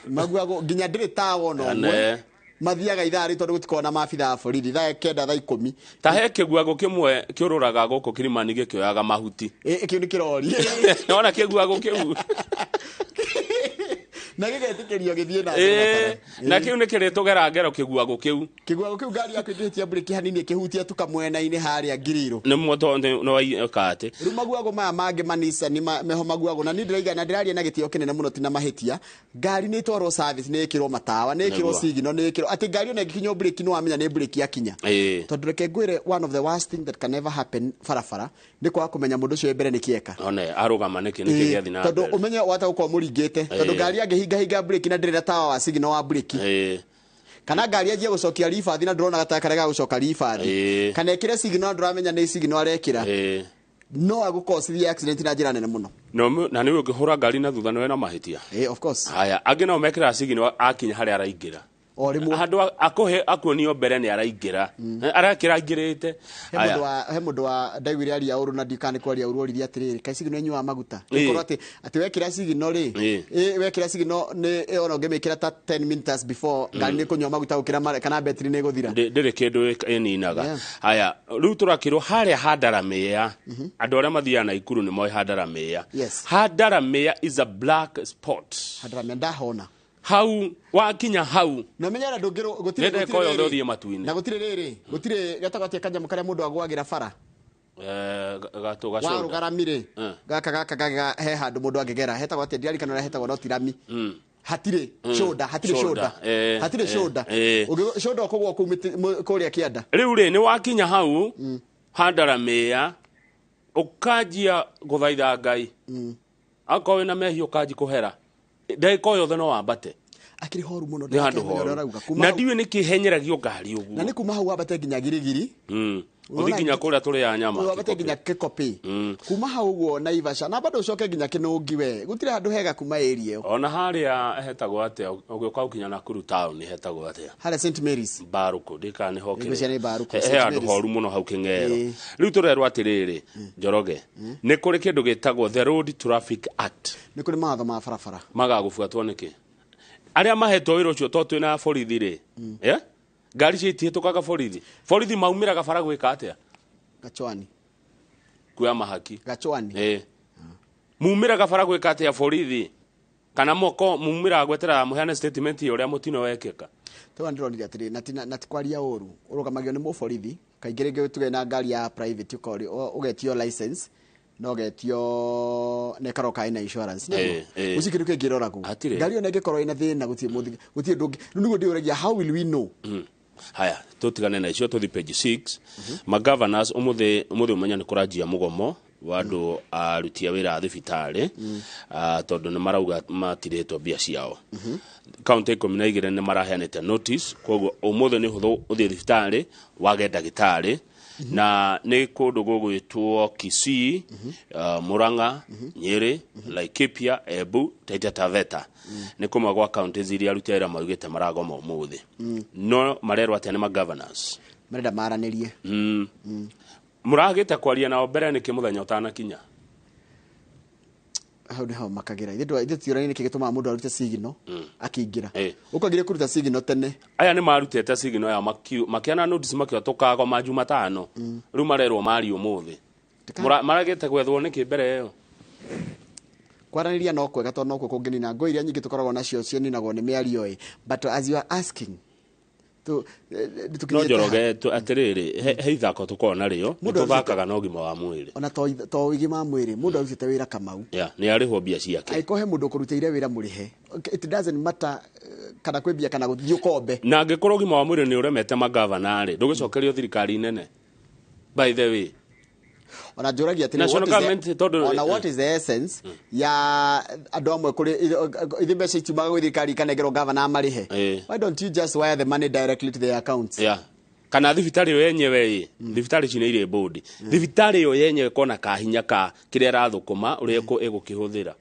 Speaker 2: nginya ndiri tawo no mwe mathiaga ithari tondu gutikona mabitha borithi thaa kenda thaa 10
Speaker 3: ta he kiguago kimwe kiururaga guku Kilimani gikioyaga mahuti
Speaker 2: kiu ni kirori
Speaker 3: nona kiguago kiu
Speaker 2: na gigetikirio githie
Speaker 3: na kiu ni kiritugera ngero kiguago kiu
Speaker 2: ngari yakwitia breki hanini kihutia tuka mwena-ini haria ngiriro
Speaker 3: ni moto no aikate
Speaker 2: rumaguago maya mangi manisa ni meho maguago na ni ndiraigana na ndiraria na gitio kinene muno tina mahitia ngari ni twarwo service ni ikirwo matawa ni ikirwo signal ni ikirwo ati ngari ona gikinyo breki no amenya ni breki yakinya tondu reke ngwire one of the worst thing that can never happen farafara ni kwa kumenya mundu cio mbere ni kieka
Speaker 3: one arugama ni kiathi na
Speaker 2: tondu umenye wata uko muringite tondu ngari hinga breki na ndirira tawa wa signal wa breki kana ngari ajie gucokia rifathi na ndrona gatakarega gucoka rifathi kana ikire signal ndramenya ni signal arekira no agukosithia accident na njira nene muno
Speaker 3: no na niwe ngihura ngari na thutha no na mahitia
Speaker 2: of course
Speaker 3: haya angi no mekira signal akinya haria araingira handu akuonio mbere ni araingira arakira ingirite
Speaker 2: he mundu wa ndaigwire ari auru na ndikane kwari auru orithia atiriri kai signal nyua maguta ikorwo ati wekira signal ri wekira signal ni ona ngemekira ta 10 minutes before ngari ni kunyua maguta ukira kana battery ni guthira
Speaker 3: ndire kindu eninaga haya riu turakirwo haria Handaramia andu aria mathia na Ikuru ni moi Handaramia Handaramia is a black spot
Speaker 2: Handaramia ndahona
Speaker 3: hau wakinya hau
Speaker 2: na menyara ndungiro
Speaker 3: gutire ko yo ndothie matuini
Speaker 2: na gutire gatagati kanyamu karia mundu agwagira bara
Speaker 3: gato gashoda
Speaker 2: warugaramire gaka he handu mundu angegera hetagati ndiari kana hetagwo no tirami hatire shoda hatire shoda shoda okogwo kuria kianda
Speaker 3: riu ri ni wakinya hau Handaramia ukajia guthaitha Ngai akowe na mehi ukaji kuhera ndeko yothe no wambate
Speaker 2: akiri horu muno
Speaker 3: na ndiwe ni kihenyeragio ngari uguo
Speaker 2: na ni kuma hau wambate nginya girigiri
Speaker 3: uthikinya kuria turi ya nyama
Speaker 2: wambate nginya Kikopi kuma hau uguo na Ivasha na bado ucoke nginya Kinungi we gutire handu hega kuma area
Speaker 3: ona haria hetagwo atia ugioka ukinya Nakuru town hetagwo atia
Speaker 2: haria St Mary's
Speaker 3: Baruko ndika ni hokire
Speaker 2: he
Speaker 3: handu horu muno hau King'ero riu turerwo atiriri Njoroge ni kuri kindu gitagwo the Road Traffic Act
Speaker 2: ni kuri matho ma barabara
Speaker 3: magagubuatwo niki aria mahetwo wiro ucio to twina borithi ri ngari citihitukaga borithi maumiraga bara gwika atia
Speaker 2: Gachwani
Speaker 3: kuya mahaki
Speaker 2: Gachwani
Speaker 3: mumiraga bara gwika atia borithi kana moko mumira gwetera muheane statement uria mutino wekeka
Speaker 2: to ndronire atiri na tikwaria uru urugamagio ni muborithi kaingire tuge na ngari ya private ukori ugetio license no getio ne karoka ina insurance ne usikiru ke girora ku ngari ona ngekoro ina thina gutie ndungi nugo ndiuragia how will we know
Speaker 3: haya tutigane na icio tuthi page 6 ma governors umuthe umenya ni kurajia mugomo wandu arutia wira thibitari tondu ni marauga matiretwo bia ciao county community igire ni maraheanite notice koguo umuthe ni huthu uthie thibitari wage ndagitari na ni kundu gugwitwo Kisii Murang'a Nyeri Laikipia Embu Taita Taveta ni kuma gwa county ziria rutera maugite maragoma umuthi no marerwa atene ma governors
Speaker 2: marenda maranirie
Speaker 3: muragite kwaria nao mbere ni kimuthenya utana kinya
Speaker 2: hau nĩ hau makagira ithe tiũrani nĩkĩ gĩtũmaga mũndũ arute sigino akĩingĩra ũkagire kũruta sigino tene
Speaker 3: aya nĩ marutĩte sigino ya makĩana notice makĩo tũkagoma Jumatano rĩu marerwo mari ũmũthĩ maragĩte gwethwo nĩkĩ mbere ĩyo
Speaker 2: kwaranĩria no kwega tondũ no kuo kũngĩnina ngũ iria nyingĩ tũkoragwo nacio cianinagwo nĩ mĩario but as you are asking
Speaker 3: no Njoroge atĩrĩrĩ he ithako tũkorwo narĩo nĩtũthakaga na ũgima wa mwĩrĩ
Speaker 2: ona to ũgima wa mwĩrĩ mũndũ arutĩte wĩra Kamau
Speaker 3: nĩ arĩhwo mbia ciake
Speaker 2: angĩkorwo he mũndũ ũkũrutĩire wĩra mũrĩhe it doesn't matter kana kwĩ mbia kana gũthiĩ ũkombe
Speaker 3: na angĩkorwo ũgima wa mwĩrĩ nĩ ũremete magavana-rĩ ndũgĩcokerio thirikari nene by the way
Speaker 2: ona njũragia atĩ what is the essence ya andũ amwe kũrĩ ithe mbeca itiumaga gwĩ thirikari ikanengerwo gavana amarĩhe why don't you just wire the money directly to their accounts
Speaker 3: kana thibitarĩ yo yenyewe thibitarĩ cina irĩ bodi thibitarĩ yo yenyewe kona kahinya ka kĩrĩa rathũkũma ũrĩa ĩgũkĩhũthĩra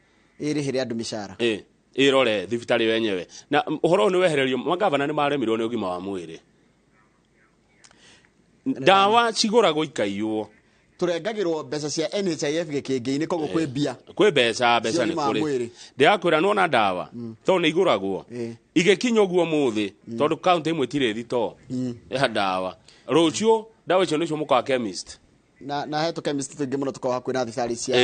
Speaker 2: ĩrĩhĩre andũ mĩcara
Speaker 3: ĩrore thibitarĩ yo yenyewe na ũhoro nĩ wehererio magavana nĩ maremirwo nĩ ũgima wa mwĩrĩ ndawa cigũragwo ikaiywo
Speaker 2: turengagirwo mbeca cia NHIF gĩkĩngĩ-inĩ koguo kwĩ mbia
Speaker 3: kwĩ mbeca nĩ kũrĩ ndĩrakwĩra nona ndawa to nĩ igũragwo igĩkinya ũguo mũthĩ tondũ kaunti ĩmwe tirĩ thito ya ndawa rũciũ ndawa icio nĩcio mũkawa chemist
Speaker 2: na hetũ chemist tũingĩ mũno tũkoragwo hakuhĩ na thibitarĩ cia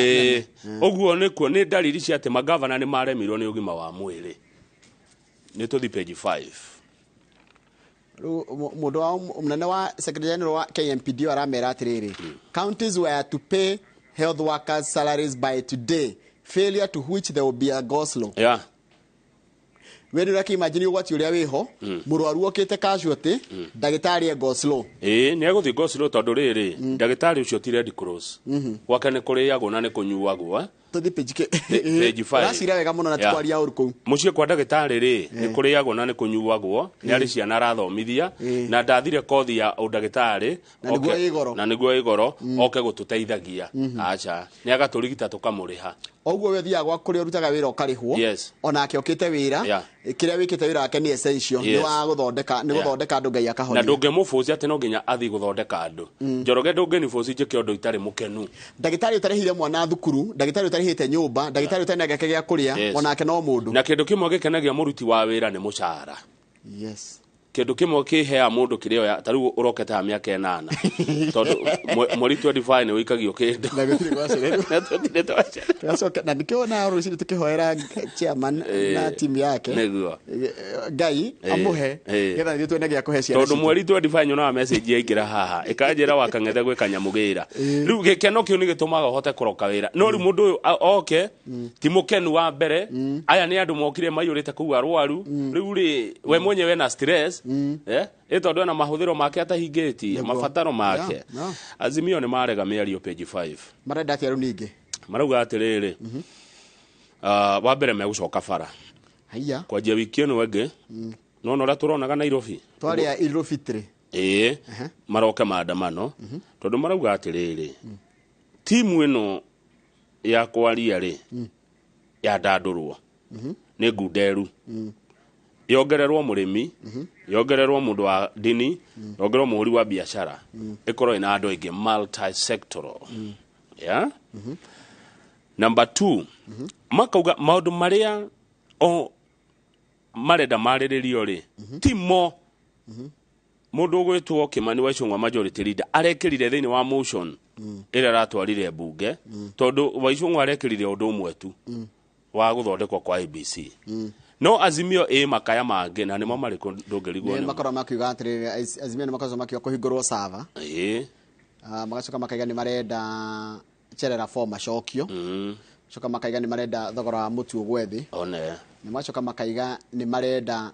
Speaker 3: ũguo nĩkuo nĩ ndariri cia atĩ magavana nĩ maremirwo nĩ ũgima wa mwĩrĩ nĩ tũthi page 5
Speaker 2: mũndũ wa mũnene wa secretary general wa KMPD aramera atĩrĩrĩ counties were to pay health workers salaries by today failure to which there will be a go slow wĩrĩ ũrakĩimagine ũgwati ũrĩa wĩho mũrwaru okĩte casualty ndagĩtarĩ go slow
Speaker 3: nĩ egũthiĩ go slow tondũ rĩrĩ ndagĩtarĩ ũcio ti Red Cross gwake nĩ kũrĩagwo na nĩ kũnyuagwo
Speaker 2: tũthi page 5 racira wega mũno na tukwaria ũru kũu
Speaker 3: mũciĩ kwa ndagĩtarĩ rĩ nĩ kũrĩagwo na nĩ kũnyuagwo nĩ arĩ ciana arathomithia na ndathire kothi ya ũndagĩtarĩ na nĩguo igoro oke gũtũteithagia acha nĩ agatũrigita tũkamũrĩha
Speaker 2: oguo we thiaga kũrĩa ũrutaga wĩra ũkarĩhwo onake okĩte wĩra kĩrĩa wĩkĩte wĩra wake nĩ essential nĩ wa gũthondeka andũ Ngai akahonia
Speaker 3: na ndũngĩmũbũci atĩ no nginya athiĩ gũthondeka andũ Njoroge ndũngĩnibũci njĩke ũndũ itarĩ mũkenu
Speaker 2: ndagĩtarĩ ũtarĩhire mwana thukuru ndagĩtarĩ ũtarĩhĩte nyũmba ndagĩtarĩ ũtarĩ na gĩake gĩa kũrĩa onake no mũndũ
Speaker 3: na kĩndũ kĩmwe gĩkenagia mũruti wa wĩra nĩ mũcara kĩndũ kĩmwe kĩhea mũndũ kĩrĩa oya ta rĩu ũrokete ha mĩaka 8 tondũ mweri 25 nĩ wĩikagio kĩndũ
Speaker 2: na nĩkĩona rũciinĩ tũkĩhoera chairman na timu yake Ngai amũhe getha nĩ twene gĩa kũhe ciana
Speaker 3: tondũ mweri 25 nyonaga message yaingĩra haha ĩkanjĩra wakang'ethe gwĩ kanyamũgĩra rĩu gĩkeno kĩu nĩ gĩtũmaga ũhote kũroka wĩra no rĩu mũndũ ũyũ oke ti mũkenu wa mbere aya nĩ andũ mokire maiyũrĩte kũu arwaru rĩu rĩ we mwenyewe na stress tondũ na mahũthĩro make atahingĩtie mabataro make Azimio nĩ marega mĩario page 5
Speaker 2: marenda atĩa rĩu ningĩ
Speaker 3: marauga atĩrĩrĩ wa mbere megũcoka bara kwanjia wiki ĩno ĩngĩ nona ũrĩa tũronaga Nairobi
Speaker 2: twarĩa irobitire
Speaker 3: maroke maandamano tondũ marauga atĩrĩrĩ timu ĩno ya kwaria rĩ yandandũrwo nĩ ngunderu yongererwo mũrĩmi yongererwo mũndũ wa dini yongererwo mũhũri wa biacara ĩkorwo ina andũ aingĩ multi sectoral number 2 makauga maũndũ marĩa marenda marĩrĩrio rĩ timo mũndũ ũgwĩtwo Kimani wa Icũng'wa majority leader arekĩrire thĩinĩ wa motion ĩrĩa aratwarire mbunge tondũ wa Icũng'wa arekĩrire ũndũ ũmwe tu wa gũthondekwo kwa ABC no Azimio makaya mangĩ na nĩmo marĩkũ ndũngĩrigwo
Speaker 2: nĩ makorwo makiuga atĩrĩrĩ Azimio nĩ makorwo makiuga kũhingũrwo server magacoka makaiga nĩ marenda cherera form macokio coka makaiga nĩ marenda thogora wa mũtu ũgwethĩ nĩ macoka makaiga nĩ marenda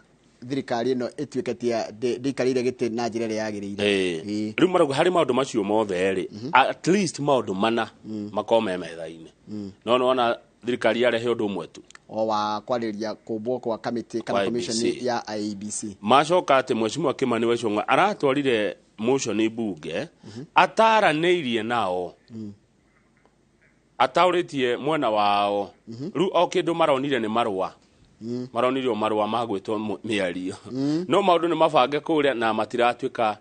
Speaker 2: thirikari ĩno ĩtuĩke ndĩikarĩire gĩtĩ na njĩra ĩrĩa yagĩrĩire
Speaker 3: rĩu marauga harĩ maũndũ macio mothe rĩ at least maũndũ mana makorwo me metha-inĩ no nĩwona thirikari yarehe ũndũ ũmwe tu
Speaker 2: wa kwarĩria kũmbwo kwa committee kana commission ya IEBC
Speaker 3: macoka atĩ Mheshimiwa Kimani wa Icũng'wa aratwarire motion bunge ataranĩirie nao ataũrĩtie mwena wao rĩu o kĩndũ maronire nĩ marũa maronirio marũa magwĩtwo mĩario no maũndũ nĩ mabange kũrĩa na matiratuĩka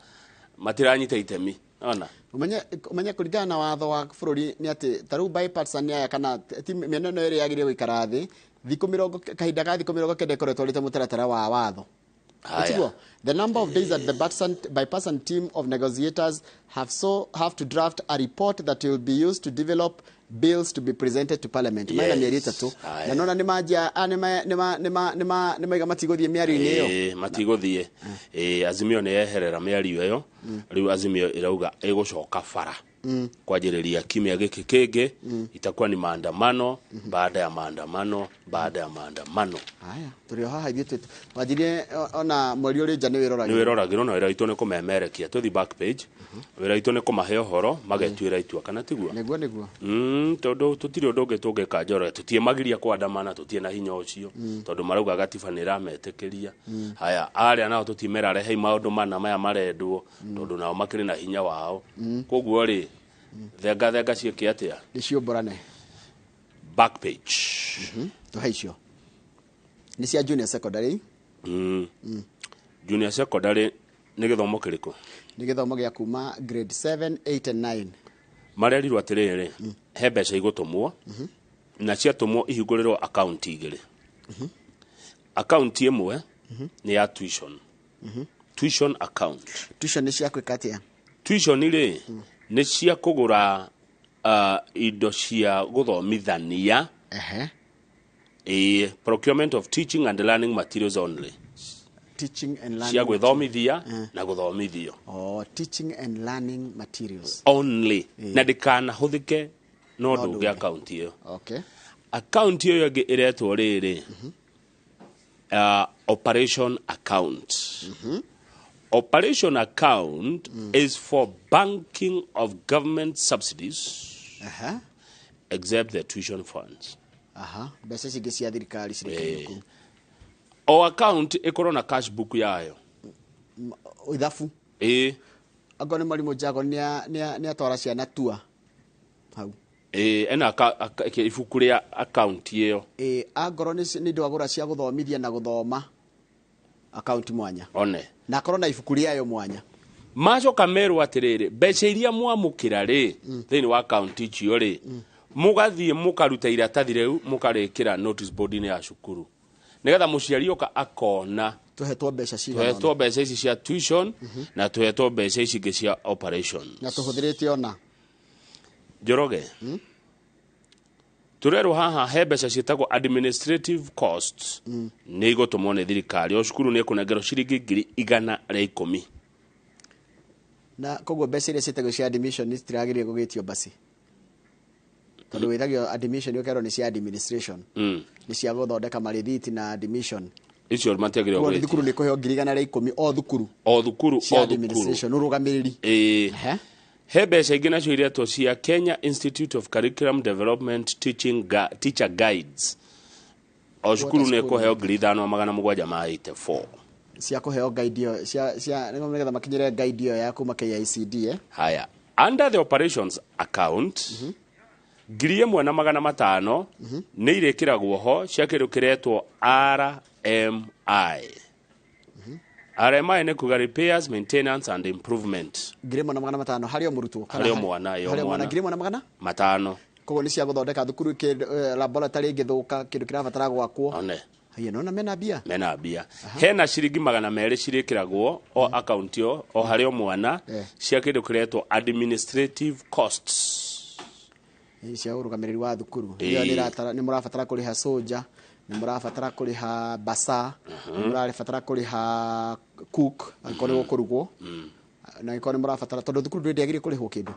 Speaker 3: matiranyita itemi ona
Speaker 2: umenye kuringana na watho wa bururi ni ati taru bipartisan ya kana meneno iri yagirie guikara thi thikũ 20 kahinda ka thikũ 90 ikoretwo rite mutaratara wa watho. The number of days that the bipartisan team of negotiators have to draft a report that will be used to develop bills to be presented to parliament. Maina mieri 3 na nona ni majia ni maiga matiguthie miario-ini iyo
Speaker 3: matiguthie Azimio ni yeherera miario iyo riu Azimio irauga igucoka bara kwajiriria kimya giki kingi itakuwa ni maandamano baada ya maandamano
Speaker 2: haya turi haha ithuĩ wajirie ona mweri uri nja ni
Speaker 3: wiroragirwo na wira itu ni kumemerekia tuthi back page wira itu ni kumahe uhoro magetuira itua kana tiguo
Speaker 2: niguo
Speaker 3: tondu tutiri undu ungi tungika njoro tutie magiria kwandamana tutie na hinya ucio tondu marauga gatiba ni rametĩkĩria haya aria nao tutimera rehe maundu mana maya marendwo tondu nao makiri na hinya wao koguo ri thenga cieke atia
Speaker 2: nicio borane
Speaker 3: back page
Speaker 2: to haicio ni cia junior secondary
Speaker 3: junior secondary ni githomo kiriku
Speaker 2: ni githomo gia kuma grade 7 8 and 9
Speaker 3: marerirwo atiriri he mbeca igutumwo na ciatumwo ihingũrĩrwo account igĩrĩ account imwe ni ya tuition tuition account
Speaker 2: tuition ni cia kwikatia
Speaker 3: tuition ri ni cia kugura indo cia guthomithania procurement of teaching and learning materials only
Speaker 2: teaching and learning
Speaker 3: cia gwithomithia na guthomithio
Speaker 2: teaching and learning materials
Speaker 3: only na ndikana huthike no nduge account iyo account iyo yage iretwo riri operation account operation account is for banking of government subsidies except the tuition funds
Speaker 2: besa cingi cia thirikari cirikaiku
Speaker 3: o account ikorwo na cash book yayo
Speaker 2: ithafu ago ni marimu jago ni atwara ciana tua hau
Speaker 3: ena ibuku ria account iyo
Speaker 2: agoro ni ndwagura cia guthomithia na guthoma account mwanya
Speaker 3: one
Speaker 2: na korwo na ibuku riayo mwanya
Speaker 3: macoka merwo atiriri mbeca iria mwamukira ri thiini wa account icio ri mugathie mukaruta iratathi riu mukarikira notice board ni ya cukuru nigetha muciari oka akona
Speaker 2: tuhetwo mbeca
Speaker 3: ici cia tuition na tuhetwo mbeca ici ingi cia operation
Speaker 2: na tuhuthirite ona
Speaker 3: Njoroge turero haha he mbeca cietagwo administrative costs ni igotumwo ni thirikari o cukuru ni kunengero ciringi 110
Speaker 2: na koguo mbeca iria cietagwo cia admission ni citiragirie gugitio basi tondu withagio admission yokero ni cia administration ni cia guthondeka marithiti na admission
Speaker 3: icio matiagire
Speaker 2: gugitio thukuru ni kuheo 110 o thukuru administration urugamiriri
Speaker 3: he mbeca ingĩ nacio iretwo cia Kenya Institute of Curriculum Development Teacher Guides o cukuru nĩ kũheo 5,784
Speaker 2: cia kũheo guide iyo cia nĩgetha makinyĩre guide iyo ya kuma KICD
Speaker 3: haya under the operations account 1,500 nĩ irekĩragwo ho cia kĩndũ kĩretwo RMI RMI ni kuga repairs, maintenance and improvement.
Speaker 2: 1,500 harĩ o mũrutwo
Speaker 3: kana harĩ o mwana yo mwana
Speaker 2: 1,500 koguo ni cia guthondeka thukuru laboratory ingithuka kindu kirabatara gwakwo
Speaker 3: one
Speaker 2: haya nona mena bia
Speaker 3: hena ciringi 200 cirikiragwo o account yo o harĩ o mwana cia kindu kiretwo administrative costs
Speaker 2: cia urugamiriri wa thukuru iyo ni murabatara kuriha soja ni murabatara kuriha basa ni murabatara kuriha cook akore gukurugwo na ikone murabatara tondu thukuru ndiagire kurihwo kindu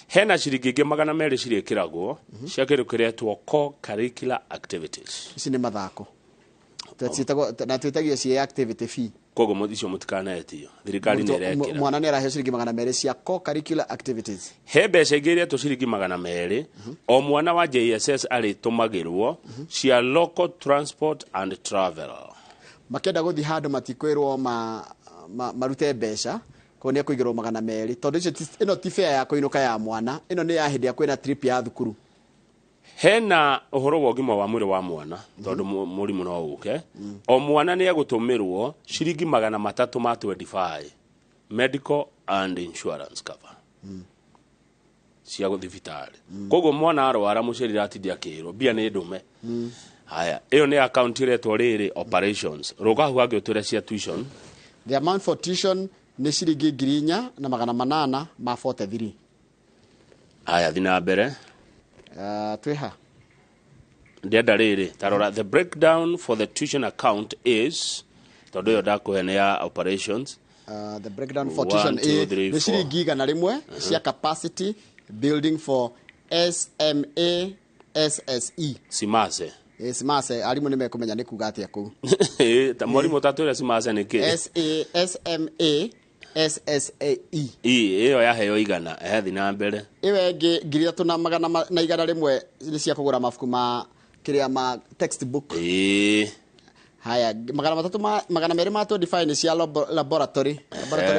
Speaker 3: hena ciringi 200 cirikiragwo cia kindu kiretwo co-curricular activities
Speaker 2: ici ni mathako na twitagio cia activity fee
Speaker 3: kogo icio mutikanetio thirikari ni irekira
Speaker 2: mwana ni araheo ciringi 200 cia co-curricular activities
Speaker 3: he mbeca ingĩ iria ciringi 200 o mwana wa JSS aritumagirwo cia local transport and travel
Speaker 2: makenda guthi handu matikwirwo marute mbeca ko ni kuigirwo 200 tondu ino ti fair ya kuinuka ya mwana ino ni ya hindi ya kwina trip ya thukuru
Speaker 3: hena uhoro wa ũgima wa mwĩrĩ wa mwana tondu mũrimũ no ũke o mwana ni agutumirwo ciringi 325 medical and insurance cover cia guthibitari koguo mwana arwara mucerira atithia kiro bia ni ndume haya iyo ni account iretwo riri operations ruga hu agitwira cia tuition.
Speaker 2: The amount for tuition ni ciringi 4,843.
Speaker 3: Haya thina mbere
Speaker 2: twiha
Speaker 3: ndienda riri tarora the breakdown for the tuition account is tondu yo ndakuhene ya operations.
Speaker 2: The breakdown for tuition ni ciringi 100 cia capacity building for SMA SSE
Speaker 3: simase
Speaker 2: simase arimu ni mekumenya ni kuga atia ku
Speaker 3: ta mwalimu tatwira simase ni ki
Speaker 2: SMA SSAE
Speaker 3: iyo ya heyo igana thina mbere
Speaker 2: iwe ngi 3,100 ni cia kugura mafuku ma kiria ma textbook haya 300 ma to define cia laboratory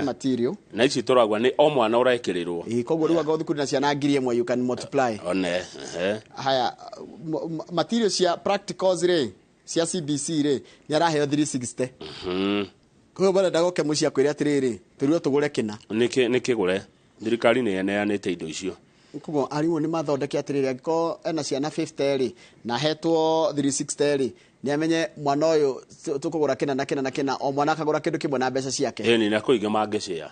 Speaker 2: material
Speaker 3: na ici turagwa ni o mwana urekirirwo
Speaker 2: koguo riwa go thukuru na cia na 1,000 you can multiply
Speaker 3: one
Speaker 2: haya material cia practicals re cia CBC re ni araheo 360 koguo bana ndagoke mucia kwira atiriri turio tugure kina
Speaker 3: niki gure thirikari ni eneanite indo icio
Speaker 2: koguo arimu ni mathondeke atiriri angiko ena ciana 50 ri na hetwo 360 ri ni amenye mwana uyu tukugura kina na kina na kina o mwana akagura kindu kimwe na mbeca ciake
Speaker 3: ni na kuiga mangecia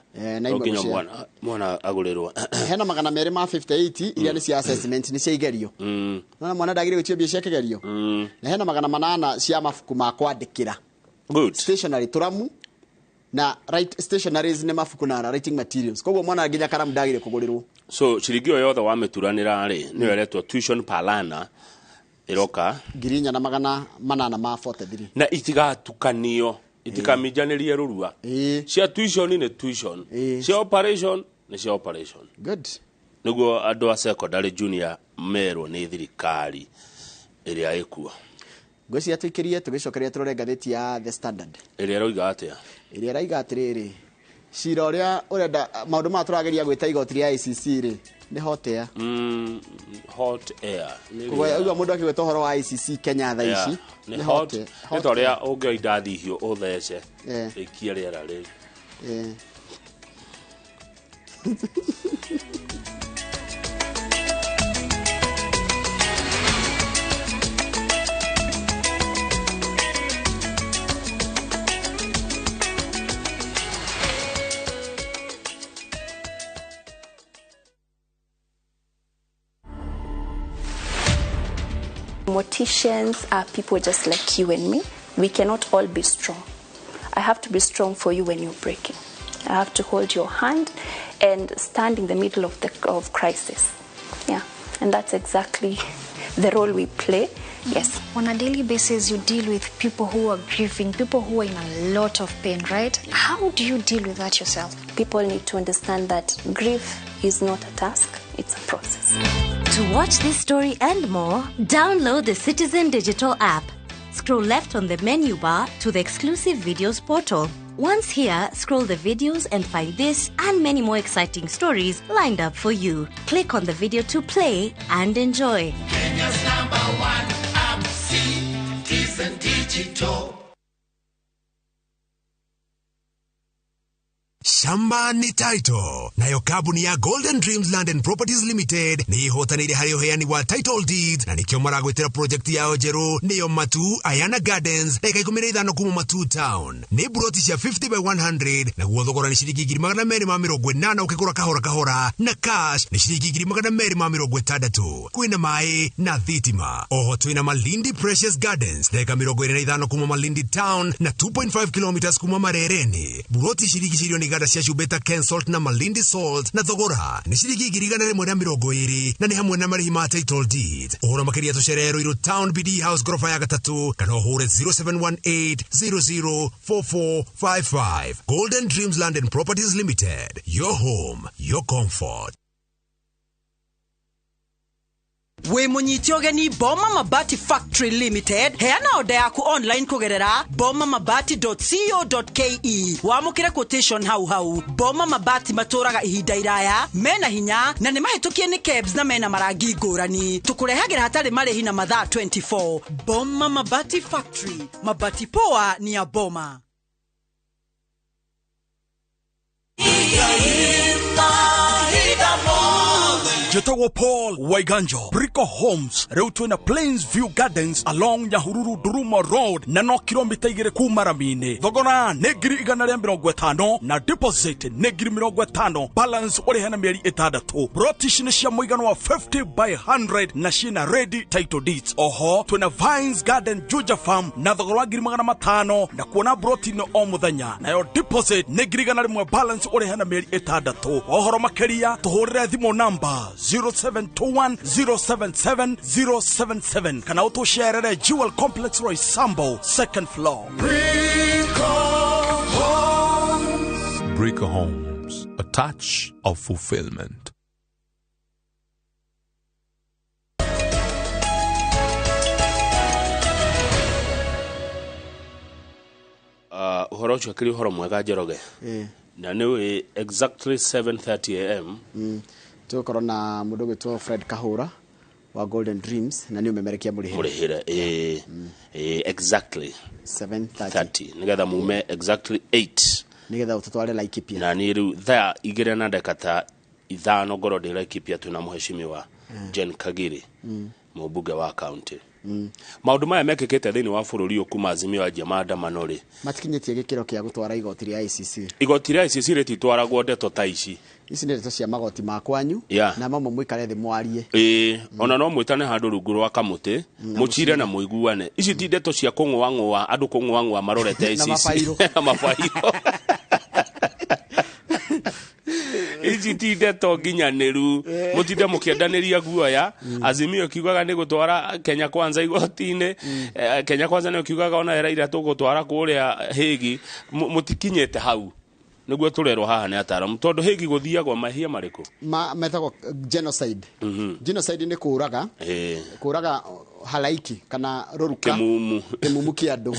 Speaker 3: okinya mwana agurirwo
Speaker 2: hena 258 iria ni cia assessment ni cia igerio na mwana ndagire gwitio bia cia kigerio na hena 800 cia mafuku ma kwandikira
Speaker 3: good
Speaker 2: stationery turamu na right stationaries ni mafuku na writing materials koguo mwana nginya karamu ndagire kugurirwo
Speaker 3: so ciringi yo yothe wameturanira ri ni weretwo tuition palana iroka
Speaker 2: 4,843
Speaker 3: na itigatukanio itikamijanĩrie rurua cia tuition ni tuition cia operation ni cia operation
Speaker 2: good
Speaker 3: niguo andu a secondary junior merwo ni thirikari iria ikuo
Speaker 2: gweci atuikirie tugicokeria turore ngatheti ya The Standard
Speaker 3: iria roiga atia
Speaker 2: iria raiga atiriri cira uria urenda maundu ma turageria gwita igoti ria ICC ri ni hot air
Speaker 3: hot air
Speaker 2: kwa hiyo mundu akigweta horo wa ICC Kenya tha ici
Speaker 3: ni hot ni toria ungioida thihio uthece ikia riera ri
Speaker 6: Morticians are people just like you and me. We cannot all be strong. I have to be strong for you when you're breaking. I have to hold your hand and stand in the middle of crisis. Yeah, and that's exactly the role we play. Yes.
Speaker 7: On a daily basis, you deal with people who are grieving, people who are in a lot of pain, right? How do you deal with that yourself?
Speaker 6: People need to understand that grief is not a task, it's a process.
Speaker 15: To watch this story and more, download the Citizen Digital app. Scroll left on the menu bar to the exclusive videos portal. Once here, scroll the videos and find this and many more exciting stories lined up for you. Click on the video to play and enjoy.
Speaker 16: Kenya's #1 app, Citizen Digital.
Speaker 8: Shamba ni title. Nayo kabuni ya Golden Dreams Land and Properties Limited ni ihotanire hari uheani wa title deeds na nikio maragwetera project yao jeru niyo Matu Ayana Gardens na ikaikumirira ithano kuma Matu Town. Ni broti cia 50 by 100 na guothogora ni ciringi 280 ukigura kahora na cash ni ciringi 260 kwina mai na thitima. Oho twina Malindi Precious Gardens na ika kuma Malindi Town na 2.5 kilometers kuma Marereni. Broti ciringi milioni gada cia Shubeta Ken Salt na Malindi Salt na thogora ni ciringi 120 na ni hamwe na marĩhi ma title deed. Uhoro makiria tucerero iru Town BD House gorofa ya gatatu kana uhure 0718004455. Golden Dreams Land and Properties Limited, your home, your comfort.
Speaker 23: We munyiti ogeni Boma Mabati Factory Limited heana oda yaku online kugerera bomamabati.co.ke wamukire quotation hau Boma Mabati maturaga ihinda iraya mena hinya na nimahitukie ni kebs na mena marangi ngurani tukurehagira hatari marihi na mathaa 24. Boma Mabati Factory, mabati poa ni ya Boma.
Speaker 9: Njetawo Paul Waiganjo Brico Homes rĩu twĩna Plains View Gardens along Nyahururu Duruma Road na no kilomita 2 kuma Ramini. Thogora nĩ 150 na deposit nĩ 50, balance ũrĩ hena mĩeri 6. Mortician cia mũigano wa 50 by 100 na ciina ready title deeds. Oho twĩna Vines Garden Juja Farm na thogora wa 500 na kuona protein o muthenya. Nayo deposit nĩ 100 balance ũrĩ hena mĩeri 6. Ohoro makĩria tuhũrĩre thimũ namba 0721077077 kana utusherere Jewel Complex Roy Sambo 2nd floor.
Speaker 10: Brico Homes, a touch of fulfillment.
Speaker 3: Uhoro ucio kiri uhoro mwega Njoroge. Na nĩ exactly 7:30 am.
Speaker 2: Tukorwo na mũndũ gwĩtwo Fred Kahura wa Golden Dreams na nĩ umemerekia
Speaker 3: mũrĩhĩre exactly 7:30 nigetha mume exactly 8
Speaker 2: nigetha ututware Laikipia
Speaker 3: na nĩ rĩu thaa 2 na dakika 5 ngoro ndĩ Laikipia tuna muheshimiwa Jen Kagiri mũmbunge wa county. Maundu maya mekĩkĩte thĩinĩ wa bũrũri kuma azimio ya maandamano rĩ
Speaker 2: matikinyĩtie gĩkĩro kĩa gũtwara igoti rĩa ICC.
Speaker 3: Igoti rĩa ICC rĩtitwaragwo ndeto ta ici.
Speaker 2: Ici nĩ ndeto cia magoti makwanyu na mamwe mũikare thĩ mwarie.
Speaker 3: Ona no mwĩtane handũ rungu rwa kamũtĩ mũcire na mũiguane. Ici ti ndeto cia kũng'ũang'ũa andũ kũng'ũang'ũa marorete ICC na mabairo. Ici ti ndeto nginyanĩru mũtinde mũkĩendanĩria guoya. Azimio kiugaga nĩ gũtwara Kenya Kwanza igoti-inĩ. Kenya Kwanza nĩ kiugaga ona Raila tũgũtwara kũrĩa Hĩgi. Mũtikinyĩte hau nĩguo tũrerwo haha nĩ ataaramu tondũ Hĩgi gũthiagwo mahia marĩkũ
Speaker 2: metagwo genocide. Genocide nĩ kũraga halaiki kana rũruka kĩmumu kĩa andũ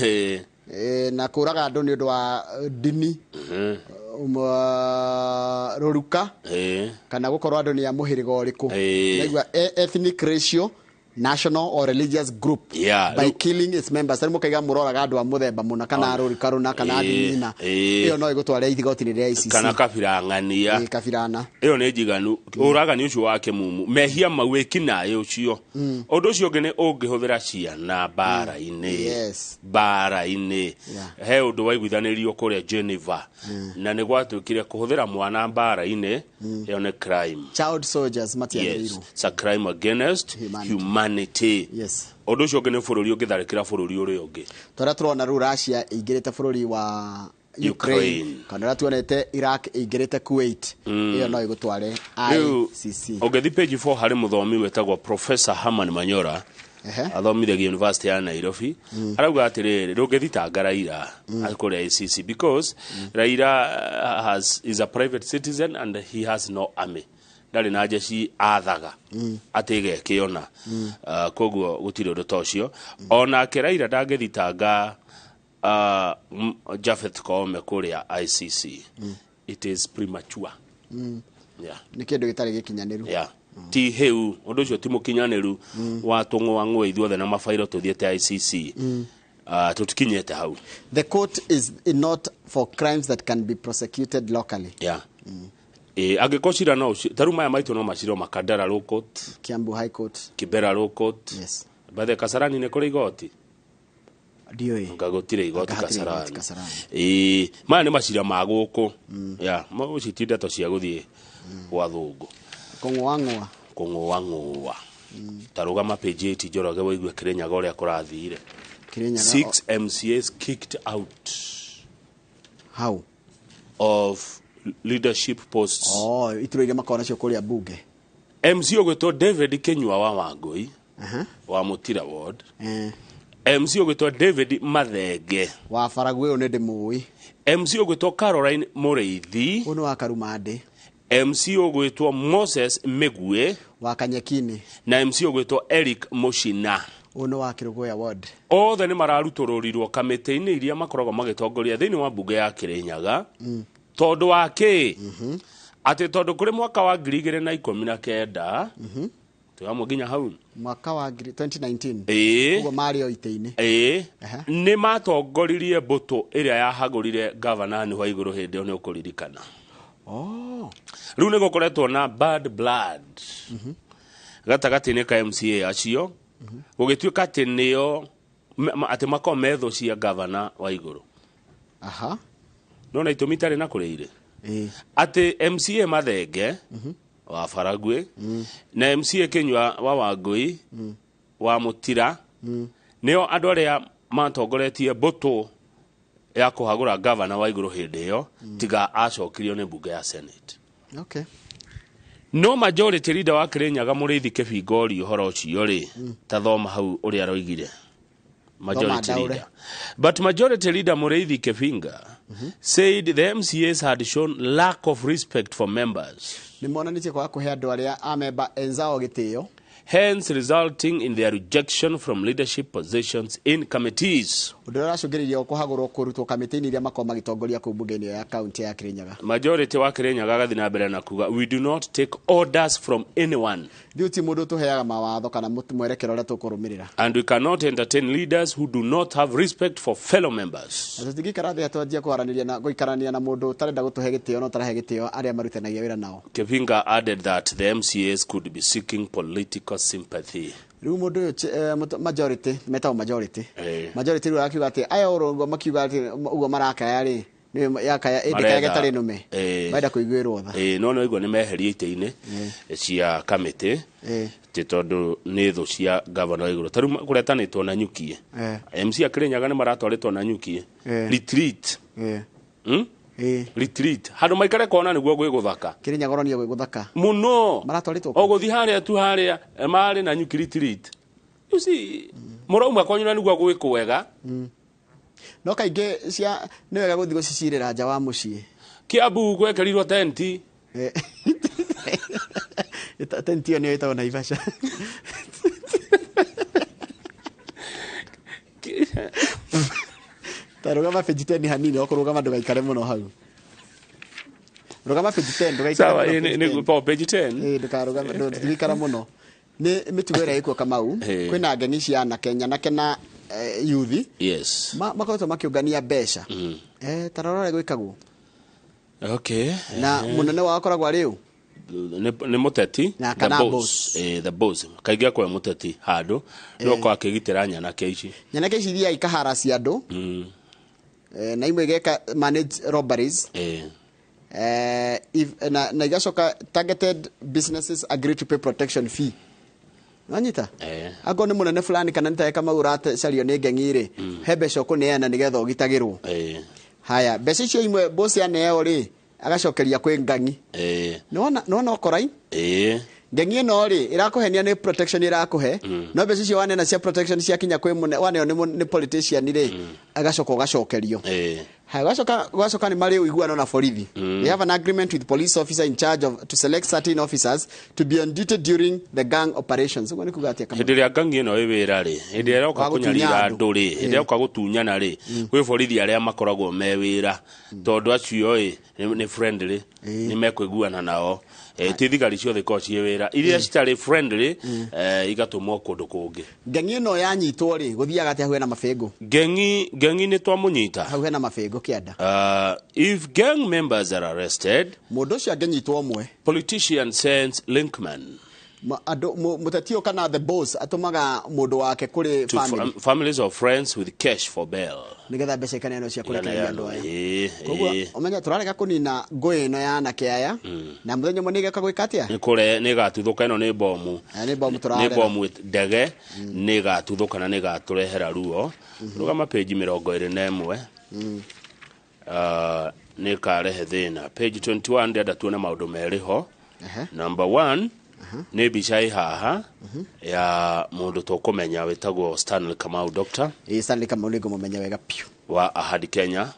Speaker 2: na kũraga andũ nĩ ũndũ wa ndini rũruka kana gũkorwo andũ nĩ a mũhĩrĩga ũrĩkũ naigua ethnic ratio national or religious group by killing its members. Arimo kaiga mũroraga andũ a mũthemba mũna kana rũruka rũna kana ndini ĩyo no ĩgũtware igoti-inĩ rĩa ICC
Speaker 3: kana kabira ng'ania
Speaker 2: kabirana
Speaker 3: ĩyo nĩ njiganu ũragani ũcio wa kĩmumu mehia mawĩki nayo ũcio ũndũ ũcio ũngĩ nĩ ũngĩhũthĩra ciana mbara-inĩ he ũndũ waiguithanĩrio kũrĩa Geneva na nĩ gwatuĩkire kũhũthĩra mwana mbara-inĩ ĩyo nĩ crime.
Speaker 2: Child soldiers matiagĩrĩirwo.
Speaker 3: It's a crime against humanity. Ũndũ ũcio ũngĩ nĩ bũrũri ũngĩtharĩkĩra bũrũri ũrĩa ũngĩ.
Speaker 2: Tũrĩa turona rĩu Russia ĩingĩrĩte bũrũri wa Ukraine kana tuonete Iraq ĩingĩrĩte Kuwait ĩyo no ĩgũtware ICC.
Speaker 3: Ũngĩthi page 4 harĩ mũthomi wetagwo Professor Herman Manyora athomithagia University ya Nairobi arauga atĩrĩrĩ ndũngĩthitanga Raila kũrĩa ICC because Raila is a private citizen and he has no army. Ndari na jeshi athaga atege kiona koguo gutire undu tocio ona Raila ndangĩthitanga Japhet Koome kuria ICC. It is premature.
Speaker 2: Nĩ kĩndũ gĩtarĩ gĩkinyanĩru.
Speaker 3: Ti heu undu ũcio ti mũkinyanĩru wa tũng'ũang'ũa ithuothe na mabairo tuthiĩte ICC. Tutikinyĩte hau.
Speaker 2: The court is not for crimes that can be prosecuted locally.
Speaker 3: Agĩkocira no taruma ya maitũ no maciro Makadara Low Court,
Speaker 2: Kiambu High Court,
Speaker 3: Kibera Low Court.
Speaker 2: Yes.
Speaker 3: Bathe Kasarani nĩ kũrĩ igoti.
Speaker 2: Ngagũtire
Speaker 3: igoti Kasarani. Maya nĩ macira ma gũkũ. Mũci ndeto cia gũthiĩ gwa thũngũ. Kũng'ũang'ũa. Tarugama page 8 Njoroge waigue Kirinyaga ũrĩa kũrathire. 6 MCAs kicked out.
Speaker 2: How?
Speaker 3: Of leadership posts.
Speaker 2: Itureire makona cio kuria bunge.
Speaker 3: MC ogwetwo David Kenyua wa Wangui wa Mutira ward. MC ogwetwo David Mathenge
Speaker 2: wa Faragwe one ndĩmũĩ.
Speaker 3: MC ogwetwo Caroline Mureithi
Speaker 2: uno wa Karumande.
Speaker 3: MC ogwetwo Moses Megwe
Speaker 2: wa Kanyekini
Speaker 3: na MC ogwetwo Eric Mushina
Speaker 2: uno wa Kirugoya ward.
Speaker 3: Othe nĩ mararutũrũrirwo kamĩtĩ-inĩ iria makoragwo magĩtongoria thĩinĩ wa bunge ya Kirinyaga. Tondu wake ati tondu kuri mwaka wa 2019 tuamwe nginya hau
Speaker 2: mwaka wa 2019 ugo mari o ite-ini
Speaker 3: ni matongoririe mbuto iria yahagurire governor ni wa iguru hindi o ni ukuririkana riu nä gå koretwo na bad blood gatagatä-inä ka MCA acio gå gä tuä ka atä nä o atä makorwo methå cia gavana wa igå rå no na itå mi tarä na kå rä irä atä MCA mathenge wa Baragwe na MCA Kinyua wa Wangui wa Mutira nio andå arä a matongoretie mbåtå ya kå hagå ra gavana wa igå rå hä ndä ä yo tiga acokirio nä mbunge ya Senate. No majority leader wa Kirinyaga Mũrĩithi Kĩbingori ũhoro ũcio rĩ ta thoma hau ũrĩa aroigire majority leader. But majority leader Mũrĩithi Kĩbinga said the MCAs had shown lack of respect for members.
Speaker 2: Nĩ monanĩtie kwa kũhe andũ arĩa a member enzao gĩtĩo,
Speaker 3: hence resulting in their rejection from leadership positions in committees. Majority wa Kirinyaga gathi na mbere na kuga we do not take orders from anyone. And we cannot entertain leaders who do not have respect for fellow members. Kevinga added that the MCAs could be seeking political sympathy.
Speaker 2: Majority majority ru akiuga ati aya urongo makiuga ati ugo marakaya ri yakaya indika getari nume baida kuiguirwo tha
Speaker 3: no igwa ni meherie ite-ini cia committee ti tondu ni thu cia governor iguru taru kuretanitwo na nyukie MC Kirinyaga ni maratwaritwo na nyukie retreat retreat handu maikare kona niguo gwi guthaka
Speaker 2: Kirinyaga ronio gwi guthaka
Speaker 3: muno
Speaker 2: maratwaritwo
Speaker 3: oguthi haria tu haria mari na nyuki retreat you see murauma konyuna niguo gwi kwega
Speaker 2: no kainge cia ni wega guthi gucicirira nja wa mucii
Speaker 3: Kiambu gwekerirwo tenti
Speaker 2: tenti ni itaona Naivasha tarugama vegetarian hanini okurugama ndugaikare muno hau rugama vegetarian ndugaikare
Speaker 3: sawa ni po vegetarian
Speaker 2: ndukarugama ndugaikara muno ni mitugo ira iko Kamau kwina ngeni cia na Kenya na kena youth
Speaker 3: yes
Speaker 2: makoto makiungania mbeca tarorore gwikagwo
Speaker 3: okay
Speaker 2: na munene wa akoragwa riu
Speaker 3: ni muteti the boss kaigya kwa muteti handu no kwa akigitira nyanake ici
Speaker 2: iria ikahara cia andu na imwe geka manage robberies if na igacoka targeted businesses agree to pay protection fee Nanyita ago ni munene fulani kana nitaeka maurate cario ni ngengire he mbeca kuneana nigetha ugitagirwo haya mbeca icio imwe boss aneo ri agacokeria kwi ngangi nona okorai ngengi ino ri irakuhenia ni protection irakuhe no mbeca icio wanena cia protection cia kinya kwi mune waneo ni politician ri agacoka ugacokerio haya gacoka ni mari uiguano na borithi we have an agreement with police officer in charge of to select certain officers to be on duty during the gang operations ugo ni kugatia kama
Speaker 3: hindira gangi ino iwira ri hindira iroka kunyarira andu ri hindira iroka gutunyana ri kwi borithi aria makoragwo me wira tondu acio ni friendly ni mekwiguana nao ti thigari ciothe ko ciewira iria citari friendly igatumwo kundu kungi
Speaker 2: ngengi ino yanyitwo ri guthiaga ati hau na mafengo
Speaker 3: ngengi ni twamunyita
Speaker 2: hau na mafengo kianda
Speaker 3: if gang members are arrested
Speaker 2: mundu cio angenyitwo umwe
Speaker 3: politician sends linkman
Speaker 2: mutatio kana the boss atumaga mundu wake kuri
Speaker 3: families of friends with cash for bail
Speaker 2: nigetha mbeca kana ino cia kurekereria andu aya koguo omenya turareka kunina ngui ino ya na kiaya na muthenya mwe nigeka gwikatia
Speaker 3: ni gatuthuka ino ni bomu ni bomu ndege ni gatuthuka na ni gaturehera ruo rugama page 21 ni karehe thina page 21 ndenda tuone maundu meriho number 1 ni bichai haha ya mundu tukumenya wetagwo Stanley Kamau doctor
Speaker 2: Stanley Kamau ni ngumenya wega piu
Speaker 3: wa Ahadi Kenya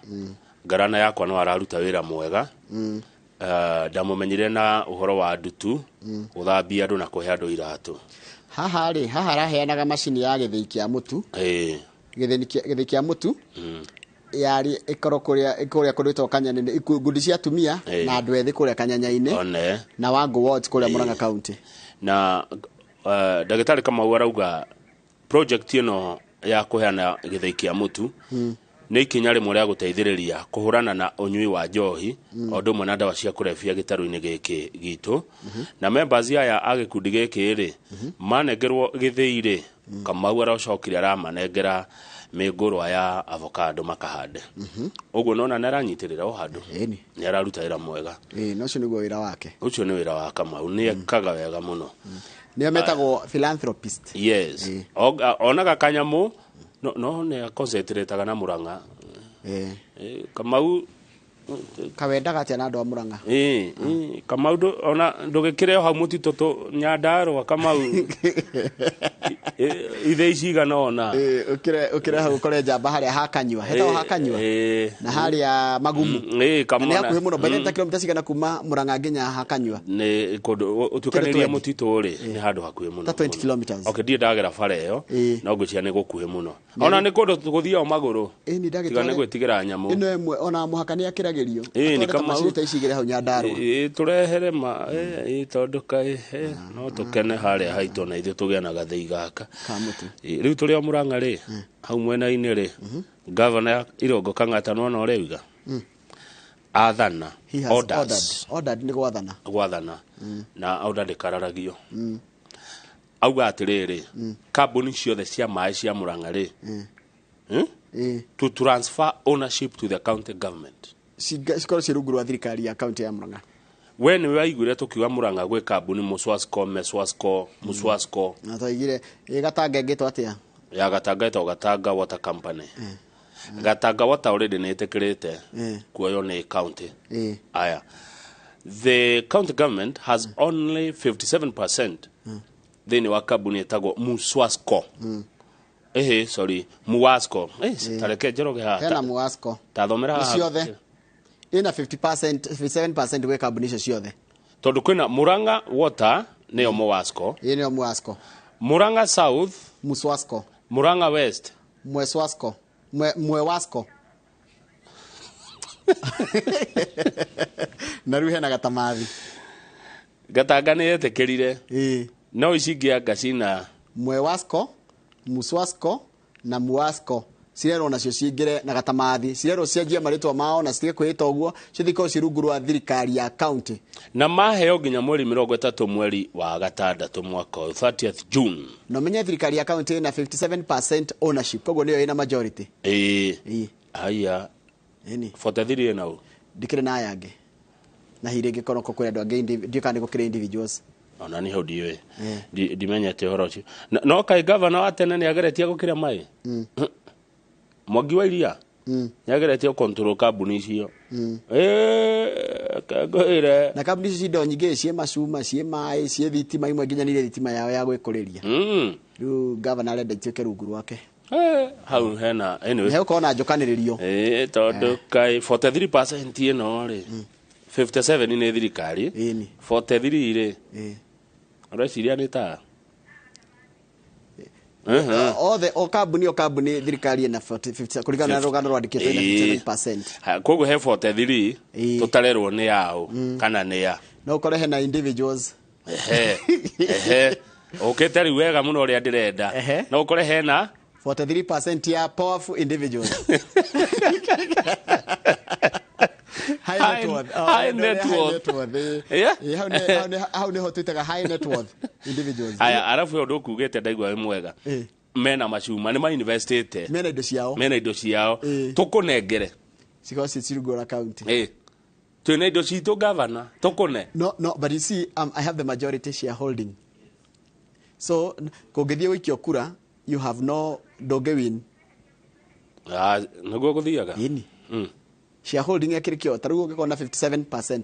Speaker 3: garana yakwa no araruta wira mwega ndamumenyire na uhoro wa ndutu uthambia andu na kuhe andu iratu
Speaker 2: haha raheanaga macini ya githii kia mutu githii kia mutu yari ikoro kuria kuditwo Kanyanya gundi cia tumia na andu ethi kuria Kanyanya-ini na Wangu ward kuria Murang'a county
Speaker 3: na ndagitari kama arauga project ino ya kuheana githii kia mutu nä ikinya rä mwe rä a gå teithĩrĩria kũhũrana na ũnyui wa njohi o ũndũ ũmwe na ndawa cia kũrebia gĩtarũ-inĩ gĩkĩ gitũ na members aya a gĩkundi gĩkĩ rĩ manengerwo gĩthĩi-rĩ Kamau aracokire aramanengera mĩngũrwa ya avocado makahande ũguo nona nĩ aranyitĩrĩra o handũ nĩ araruta wĩra mwega
Speaker 2: na ũcio nĩguo wĩra wake
Speaker 3: ũcio nĩ wĩra wa Kamau nĩ ekaga wega mũno
Speaker 2: nĩo metagwo philanthropist
Speaker 3: yes onaga kanyamũ no nĩ concentrate na Murang'a Kamau
Speaker 2: kawendaga atia na andũ a Murang'a
Speaker 3: Kamau ona ndũgĩkĩre hau mũtitũ Nyandarũa Kamau ithe icigana ona
Speaker 2: ũkĩre hau ũkore njamba harĩa hakanyua hetagwo hakanyua na harĩa magumu nĩ hakuhĩ mũno mbere kilomita cigana kuma Murang'a nginya hakanyua
Speaker 3: nĩ kũndũ ũtukanĩria mũtitũ-rĩ nĩ handũ hakuhĩ mũno
Speaker 2: 20 kilometers
Speaker 3: ndiĩ ndagera bara ĩyo no ngwĩciria nĩ gũkuhĩ mũno ona nĩ kũndũ tũgũthiaga magũrũ tiga nĩ gwĩtigĩra nyamũ
Speaker 2: ĩno ĩmwe ona mũhaka nĩ akĩragĩrio
Speaker 3: nĩ Kamau
Speaker 2: icigĩre hau Nyandarũa
Speaker 3: tũrehere ma tondũ kaĩ no tũkene harĩa haitũ na ithuĩ tũgĩa na gathĩi gaka rĩu tũrĩ o Murang'a-rĩ hau mwena-inĩ-rĩ governor Irũngũ Kang'ata nona ũreuga athana ordered
Speaker 2: nĩ
Speaker 3: gwathana na order ndĩkararagio auga atĩrĩrĩ kambuni ciothe cia maĩ cia Murang'a-rĩ to transfer ownership to the county government
Speaker 2: cikorwo ciĩ rungu rwa thirikari ya kaunti ya Murang'a
Speaker 3: we nĩ waiguire tũkiuga Murang'a gwĩ kambuni Muswasco
Speaker 2: na twaigire Gatanga ĩngĩtwo atĩa
Speaker 3: ya Gatanga ĩtagwo Gatanga Water Company Gatanga Water already nĩ ĩtĩkĩrĩte kuoywo nĩ county aya the county government has only 57% thĩinĩ wa kambuni ĩtagwo Muswasco Muwasco tareke Njoroge haha
Speaker 2: hena Muwasco
Speaker 3: tathomera haha
Speaker 2: ciothe ina 50% 57% gwĩ kambuni icio ciothe
Speaker 3: tondũ kwĩna Murang'a Water nĩyo Muwasco
Speaker 2: nĩyo Muwasco
Speaker 3: Murang'a South
Speaker 2: Muswasco
Speaker 3: Murang'a West
Speaker 2: Mweswasco Mwewasco na rĩu hena Gatamathi
Speaker 3: Gatanga nĩ yetĩkĩrire no ici ingĩ anga cina
Speaker 2: Mwewasco Muswasco na Muwasco cirerwo nacio cingĩre na Gatamathi cirerwo cianjia marĩtwa mao na citige kwĩĩta ũguo cithikorwo ci rungu rwa thirikari ya county
Speaker 3: na maheo nginya mweri 30 mweri wa gatandatũ mwaka 30th June
Speaker 2: no menye thirikari ya county na 57% ownership koguo nĩyo ĩna majority
Speaker 3: haya 43 nao
Speaker 2: ndikĩrĩ na aya angĩ na hiri ĩngĩkorwo kwĩ andũ angĩ ndikana nĩ gũkĩrĩ individuals
Speaker 3: ona niho ndiwe ndimenyete ũhoro ũcio no kaĩ governor wa tene nĩ ageretie gũkĩra maĩ Mwangi wa Iria nĩageretie control kambuni icio kagũire
Speaker 2: na kambuni icio indo nyingĩ ciĩ macuma ciĩ maĩ ciĩ thitima imwe nginyanĩire thitima yao ya gwĩkũrĩria rĩu governor arenda ituĩke rungu rwake
Speaker 3: hau hena anyway
Speaker 2: he ũkorwo na njokanĩrĩrio
Speaker 3: tondũ kaĩ 43% ĩno-rĩ 57 nĩ thirikari 43-rĩ ũreciria nĩ ta
Speaker 2: o kambuni thirikari ĩna 50 kũringana na rũgano rwandĩkĩtwo ĩna 57%
Speaker 3: koguo he 43 tũtarerwo nĩ yao kana nĩ ya
Speaker 2: no ũkore hena individuals
Speaker 3: ũkĩte rĩu wega mũno ũrĩa ndĩrenda no ũkore hena
Speaker 2: 43% ya powerful individuals
Speaker 3: high net worth
Speaker 2: how nĩho twĩtaga high net worth individuals
Speaker 3: aya arabu ũndũ ũkugĩte ndaigua wĩ mwega mena macuma nĩ mainvestĩte mena indo ciao tũkũnengere
Speaker 2: cikorwo cirungu rwa county
Speaker 3: twĩna indo citũ governor tũkũne
Speaker 2: no but you see I have the majority shareholding so kũngĩthiĩ gũikio kura you have no ndũngĩwin
Speaker 3: nĩguo gũthiaga
Speaker 2: shareholding yakĩrĩ kĩo ta rĩu ũngĩkorwo na 57%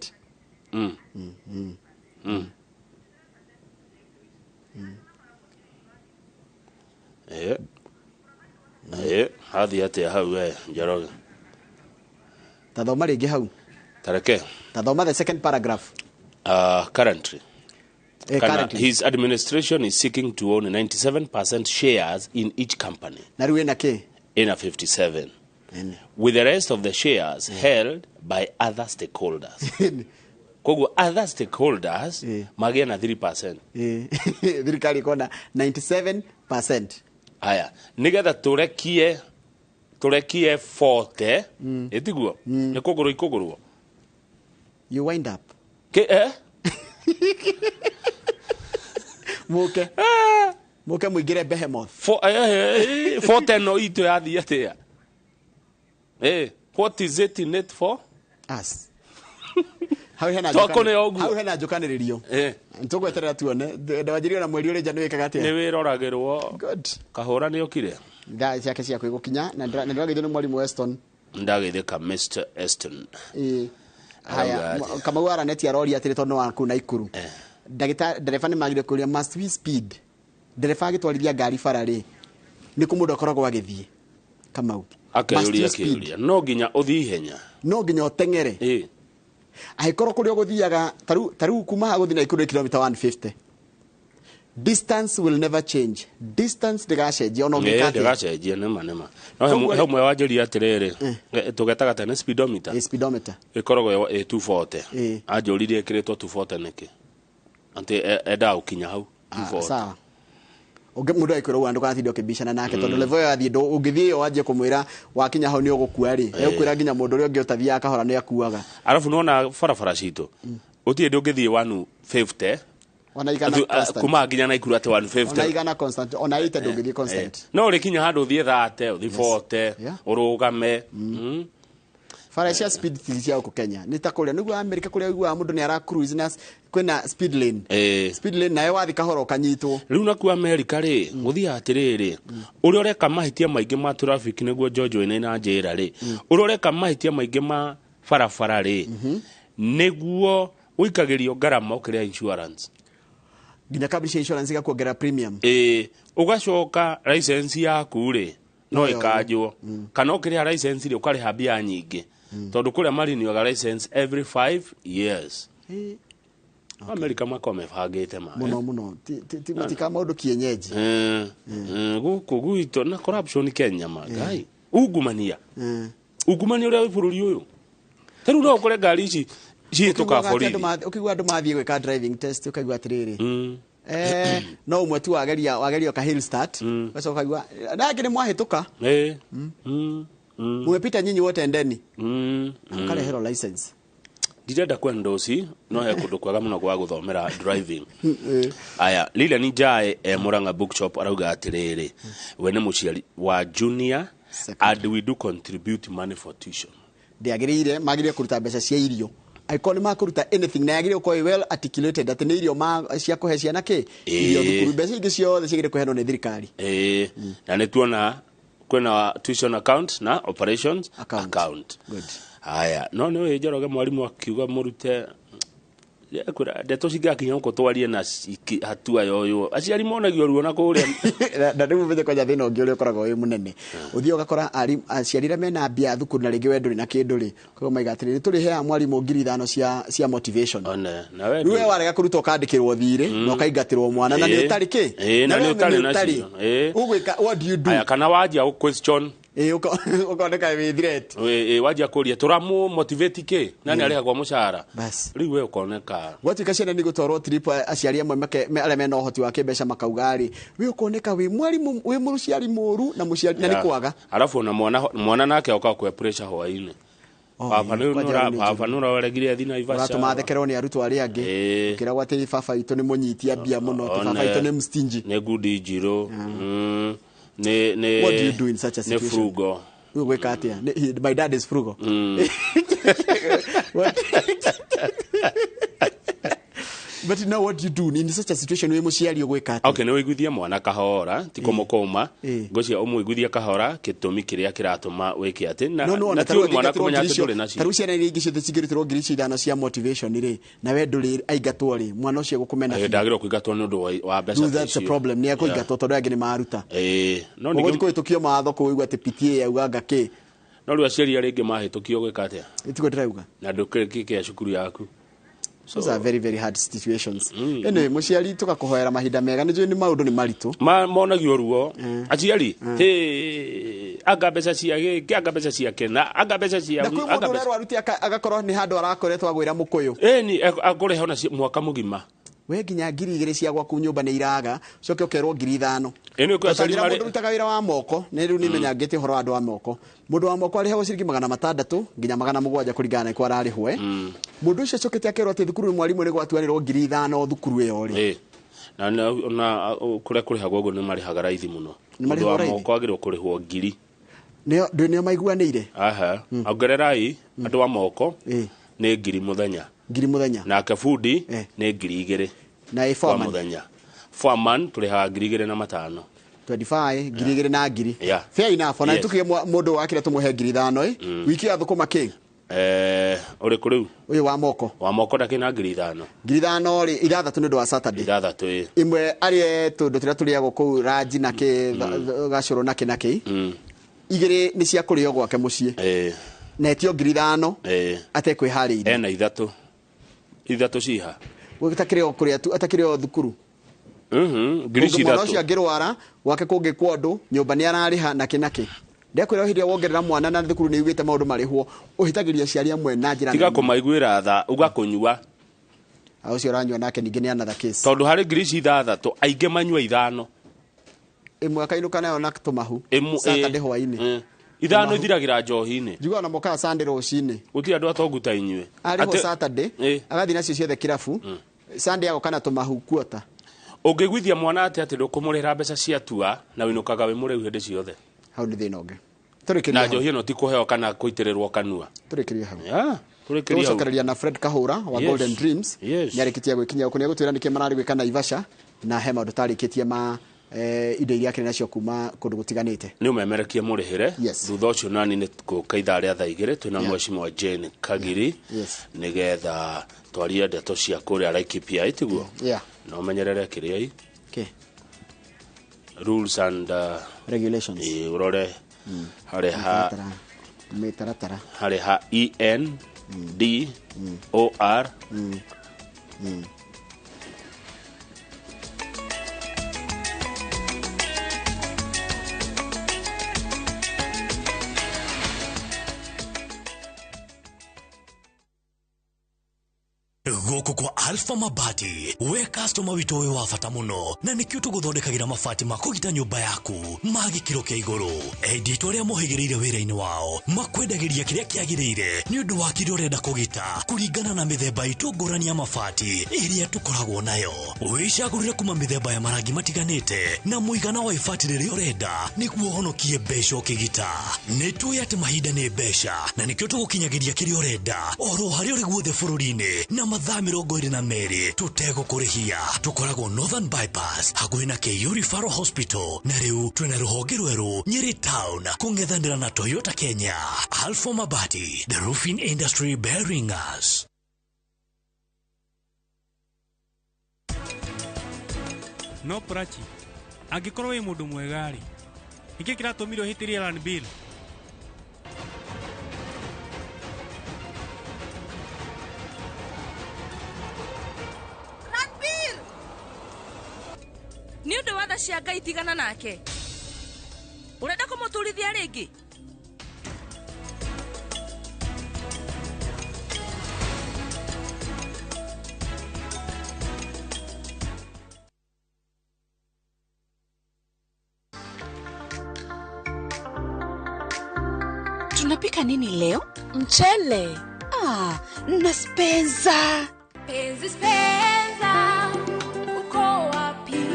Speaker 3: hathiĩ atĩa hau Njoroge
Speaker 2: tathoma rĩngĩ hau
Speaker 3: tareke
Speaker 2: tathoma the second paragraph
Speaker 3: currently his administration is seeking to own 97% shares in each company
Speaker 2: na rĩu ĩna kĩ
Speaker 3: ĩna 57 with the rest of the shares held by other stakeholders koguo other stakeholders magĩa na 3%
Speaker 2: thirikari ĩkorwo na 97%
Speaker 3: aya nĩgetha tũrekie turekie 40 etiguo ni kugurwo
Speaker 2: you wind up muke muigire behemoth
Speaker 3: 40 no ito yathi atia what is it in it for
Speaker 2: us hau hena njukaniririo ntugweterera tuone ndawajirio na mweri uri njanu wikaga atia
Speaker 3: ni wiroragirwo kahura ni okire
Speaker 2: nda ciake cia kwigukinya na ndirageithio ni mwarimu Weston
Speaker 3: ndageithika Mr. Eston
Speaker 2: haya kama wara neti arori atire tondu waku na ikuru ndereba ni magire kuria must we speed ndereba agitwarithia ngari barari ni kumundo koragwo agithie kama
Speaker 3: akayuria kiuria no nginya uthii henya
Speaker 2: no nginya otengere aikorwo kuri oguthiaga taru kuma haguthi na ikuru kilomita 150 distance will never change distance ndigacenjia ono ngikati
Speaker 3: ndigacenjia nema no hemwe wanjiri atiriri tugetaga tene speedometer ikoragwo 240 anjuririe ikiritwo 240 niki anti enda ukinya hau 240
Speaker 2: sawa oge mudo aikoro wandu kana thidio kibishana nake tondu level ya thido ugithie waje kumwira wakinya hau ni ugukua ri ukwira nginya mundu uri ungi utathia akahora ni akuaga
Speaker 3: arafu nona barabara cito utie ndi ungithie 150
Speaker 2: onaigana constant
Speaker 3: kuma nginya na ikuru ate 150
Speaker 2: onaigana constant onaite ndungithie constant
Speaker 3: no uri kinya handu uthie 30 uthie 40 urugame
Speaker 2: Farasha speed cia huko Kenya nitakuria niguo America kuria igua mundu ni ara cruise na kwina speed lane speed lane nayo wathi kahoro kanyitwo
Speaker 3: riu naku America ri guthia atiriri uri ureka mahitia maingi ma traffic niguo Jojo ina na njira ri uri ureka mahitia maingi ma farafara ri niguo uikagirio garama ukiria insurance
Speaker 2: ginya kabisha insurance igakuongera premium
Speaker 3: ugacoka license yaku ri no ikanjwo kana ukiria license ri ukariha mbia nyingi tondu kuria mariniwaga license every 5 years America makome fagite ma
Speaker 2: muno tika maundu kienyeji
Speaker 3: guku guito na corruption Kenya magai ugumania uria bururi uyu taru no ukore ngari ici ciituka bori
Speaker 2: ukigwa andu mathie gwika driving test ukigwa atiriri no umwe tu wagerio ka hill start basi ukagwa ndake ni mwahituka mwepita nyinyi wote ndeni kale hero license
Speaker 3: ndirenda kwendosi no he kundu kwaga muno gwa guthomera driving aya lile ni jae Muranga bookshop arauga atiriri we ni muciari wa junior and we do contribute money for tuition
Speaker 2: ndiagirire magire kuruta mbeca cia irio aikoni makuruta anything na yagire uko well articulated that ni irio ma cia kuhe ciana ke irio thukuru mbeca ingi ciothe cigire kuhenwo ni thirikari
Speaker 3: na ni tuona kwena tuition account na operations account
Speaker 2: good
Speaker 3: haya no ni Njoroge mwalimu akiuga murute kura ndeto cigakinya uko twarie na hatua yoyo aciari monagio ruo na kuria
Speaker 2: na ndimu vile kwa jathino ngi uri ukoragwo wi munene uthio gakora aciarire mena mbia thukuru na ringi wenduri na kinduri koguo maigatiri turi he mwalimu 5,000 cia motivation
Speaker 3: na we
Speaker 2: ruwe warega kuruta kandikirwo thire no kaingatirwo mwana na ni utari ki
Speaker 3: na ni utari na cio
Speaker 2: ugwika what do you do
Speaker 3: aya kana wajia u question
Speaker 2: ukoneka wi threat
Speaker 3: wajia kuria turamu motivate ki nani arihagwo mushara
Speaker 2: bas
Speaker 3: riu we ukoneka
Speaker 2: gwatuika ciana ni gutwarwo trip aciari amwe arĩa mena ũhoti wa kĩmbeca makaugari we ukoneka wi mwarimu wi mũciari mũru na mũciari na ni kwaga
Speaker 3: alafu na mwana nake oka kwa pressure hwaini baba nura waregire thina ivasha
Speaker 2: tumathekerwo ni arutwo arĩa angĩ kira gwatĩ baba itu ni munyitia mbia muno baba itu ni mstingy
Speaker 3: ne good jiro ne
Speaker 2: what do you do in such a situation?
Speaker 3: Ne frugal.
Speaker 2: We wake out here. My dad is frugal. But you know what you do in such a situation we muciari ugwika ati.
Speaker 3: Okay, no wiguthia mwana kahora tikomokoma ngocia umwiguthia kahora kitumi kiria kiratuma wiki ati na tu mwana kumenya ati nduri nacio.
Speaker 2: Tarucia ni ingi ciothe cigiritwo ngiri cithano cia motivation ri na we nduri aigatwo ri mwana ucio gukumena.
Speaker 3: Ndagirwo kuigatwo ni undu wa mbeca.
Speaker 2: That's the problem. Ni akuigatwo tondu angi ni maruta.
Speaker 3: No ni
Speaker 2: ngiko itukio matho kuigwa ati PTA yauganga ki.
Speaker 3: No ri aciari aringi mahitukio gwika atia.
Speaker 2: Itiko ndirauga.
Speaker 3: Na ndukiriki ya cukuru yaku.
Speaker 2: Those are very very hard situations. Anyway, muciari tukakuhoera mahinda mega ni maundu ni maritu.
Speaker 3: Monagio ruo. Aciari. Agabeca cia kena, agabeca cia.
Speaker 2: Na kwa mundu rero aruti agakorwo ni handu arakoretwo agwira mukuyu.
Speaker 3: Ni akureho na mwaka mugima.
Speaker 2: we nginya ngiri igiri cia gwaku nyumba ni iraga coke ukerwo ngiri 5
Speaker 3: eno kwa sari mari
Speaker 2: mundu rutaga wira wa moko ni riu nimenya ngite horo andu wa moko mundu wa moko ari heho ciringi 600 nginya 700 kuringana na kwa ararihwe mundu ucio cokete akerwo ati thukuru mwarimu ni gwatuanirwo ngiri 5 thukuru iyo ri
Speaker 3: na kure hagwo uguo ni mari hagaraithi muno mundu wa moko agirwo kurihwo ngiri
Speaker 2: nio maiguanire
Speaker 3: ongererai andu wa moko ni ngiri muthenya na kafundi ni ngiri 2
Speaker 2: na iforeman
Speaker 3: muthenya foreman turiha ngiri 2 na 5
Speaker 2: 25 ngiri 2 na ngiri fair enough na tukie mundu wakire tumuhe ngiri 5 wiki ya thukuma king
Speaker 3: uri kuriu
Speaker 2: uyu wa moko
Speaker 3: ndake na ngiri 5
Speaker 2: ngiri 5 ri ithathatũ nĩ wa Saturday
Speaker 3: ithathatũ
Speaker 2: imwe ari tundu tira turiago ku raji na ke gacoro na ke igiri ni cia kurio gwake mucii na etio ngiri 5 atekwihariire
Speaker 3: ena ithatũ ciha
Speaker 2: gũtakĩrĩo kũrĩa tu atakĩrĩo thukuru
Speaker 3: ngiri 3
Speaker 2: mwana ũcio angĩrwara gwake kũngĩ kwandũ nyũmba nĩ ararĩha nake ndekwĩra hĩndĩ wongerera mwana na thukuru nĩ ugĩte maũndũ marĩhwo ũhĩtagĩria ciari amwe na njĩra
Speaker 3: tiga kũmaiguĩra tha ugakunyua
Speaker 2: ũcio uranyua nake ningĩ nĩ another case
Speaker 3: tondũ harĩ ngiri 6 aingĩ manyua 5
Speaker 2: ĩmwe akainũka nayo na tũmahu Saturday hwainĩ
Speaker 3: 5 ithiragira njohi-inĩ
Speaker 2: njiguaga na moka Sunday rũcinĩ
Speaker 3: gũtirĩ andũ atonguta inyue
Speaker 2: arĩho Saturday agathi nacio ciothe kirabu Sunday agoka na tũmahu kuota
Speaker 3: ũngĩgwithia mwana ati ndũkũmũrĩra mbeca cia tua na wĩnũkaga wĩ mũrĩu hĩndĩ ciothe
Speaker 2: hau nĩ thĩna ũngĩ
Speaker 3: na njohi ĩno ti kũheo kana kũitĩrĩrwo kanua
Speaker 2: tũrĩkĩrie hau tũcokereria na Fred Kahura wa Golden Dreams nĩarĩkĩtie gwĩkinyia gũkũ nĩegũtwĩra nĩkĩ mararĩ gwĩka Naivasha na he maũndũ tarĩkĩtie ma indo iria akĩrĩ nacio kuma kũndũ gũtiganĩte
Speaker 3: nĩ ũmemerekie mũrĩhĩre thutha ũcio nani nĩ kũka ithaa rĩa thaa 2 twĩna mheshimiwa Jane Kagiri nĩgetha twarie ndeto cia kũrĩa Laikipia ĩtiguo na ũmenyerere kĩrĩa rules and
Speaker 2: regulations
Speaker 3: urore harĩ ha ENDOR
Speaker 11: Goko kwa Alpha Mabati we customer wito we wa bata muno na nikio tuguthondekagira mabati makugita nyumba yaku magikiro kia iguru edit uria muhigireire wira-ini wao makwendagiria kiria kiagirire ni undu wa kiria urenda kugita kuringana na mithemba itu ngurani ya mabati iria tukoragwo nayo wicagurire kuma mithemba ya marangi matiganite na muigana wa ibati riria urenda niguo honokie mbeca ukigita ni tuya ati mahinda ni mbeca na nikio tugukinyagiria kiria urenda oro haria uri guothe bururi-ini na mathaa 22 tutegũkũrĩhia tukoragwo Northern Bypass hakuhĩ na KU Referral Hospital na rĩu twĩna rũhonge rwerũ Nyeri Town kũng'ethanĩra na Toyota Kenya. Alpha Mabati, the roofing industry bearing us.
Speaker 12: No prachi angĩkorwo wĩ mũndũ mwega rĩ nĩkĩ kĩratũmire ũhĩtĩrie land bill
Speaker 4: ni undu wa tha cia Ngai tigana nake urenda kumuturithia ringi
Speaker 13: tunapika nini leo? Mchele. Na spenza.
Speaker 4: Penzi spenza. Uko wapi?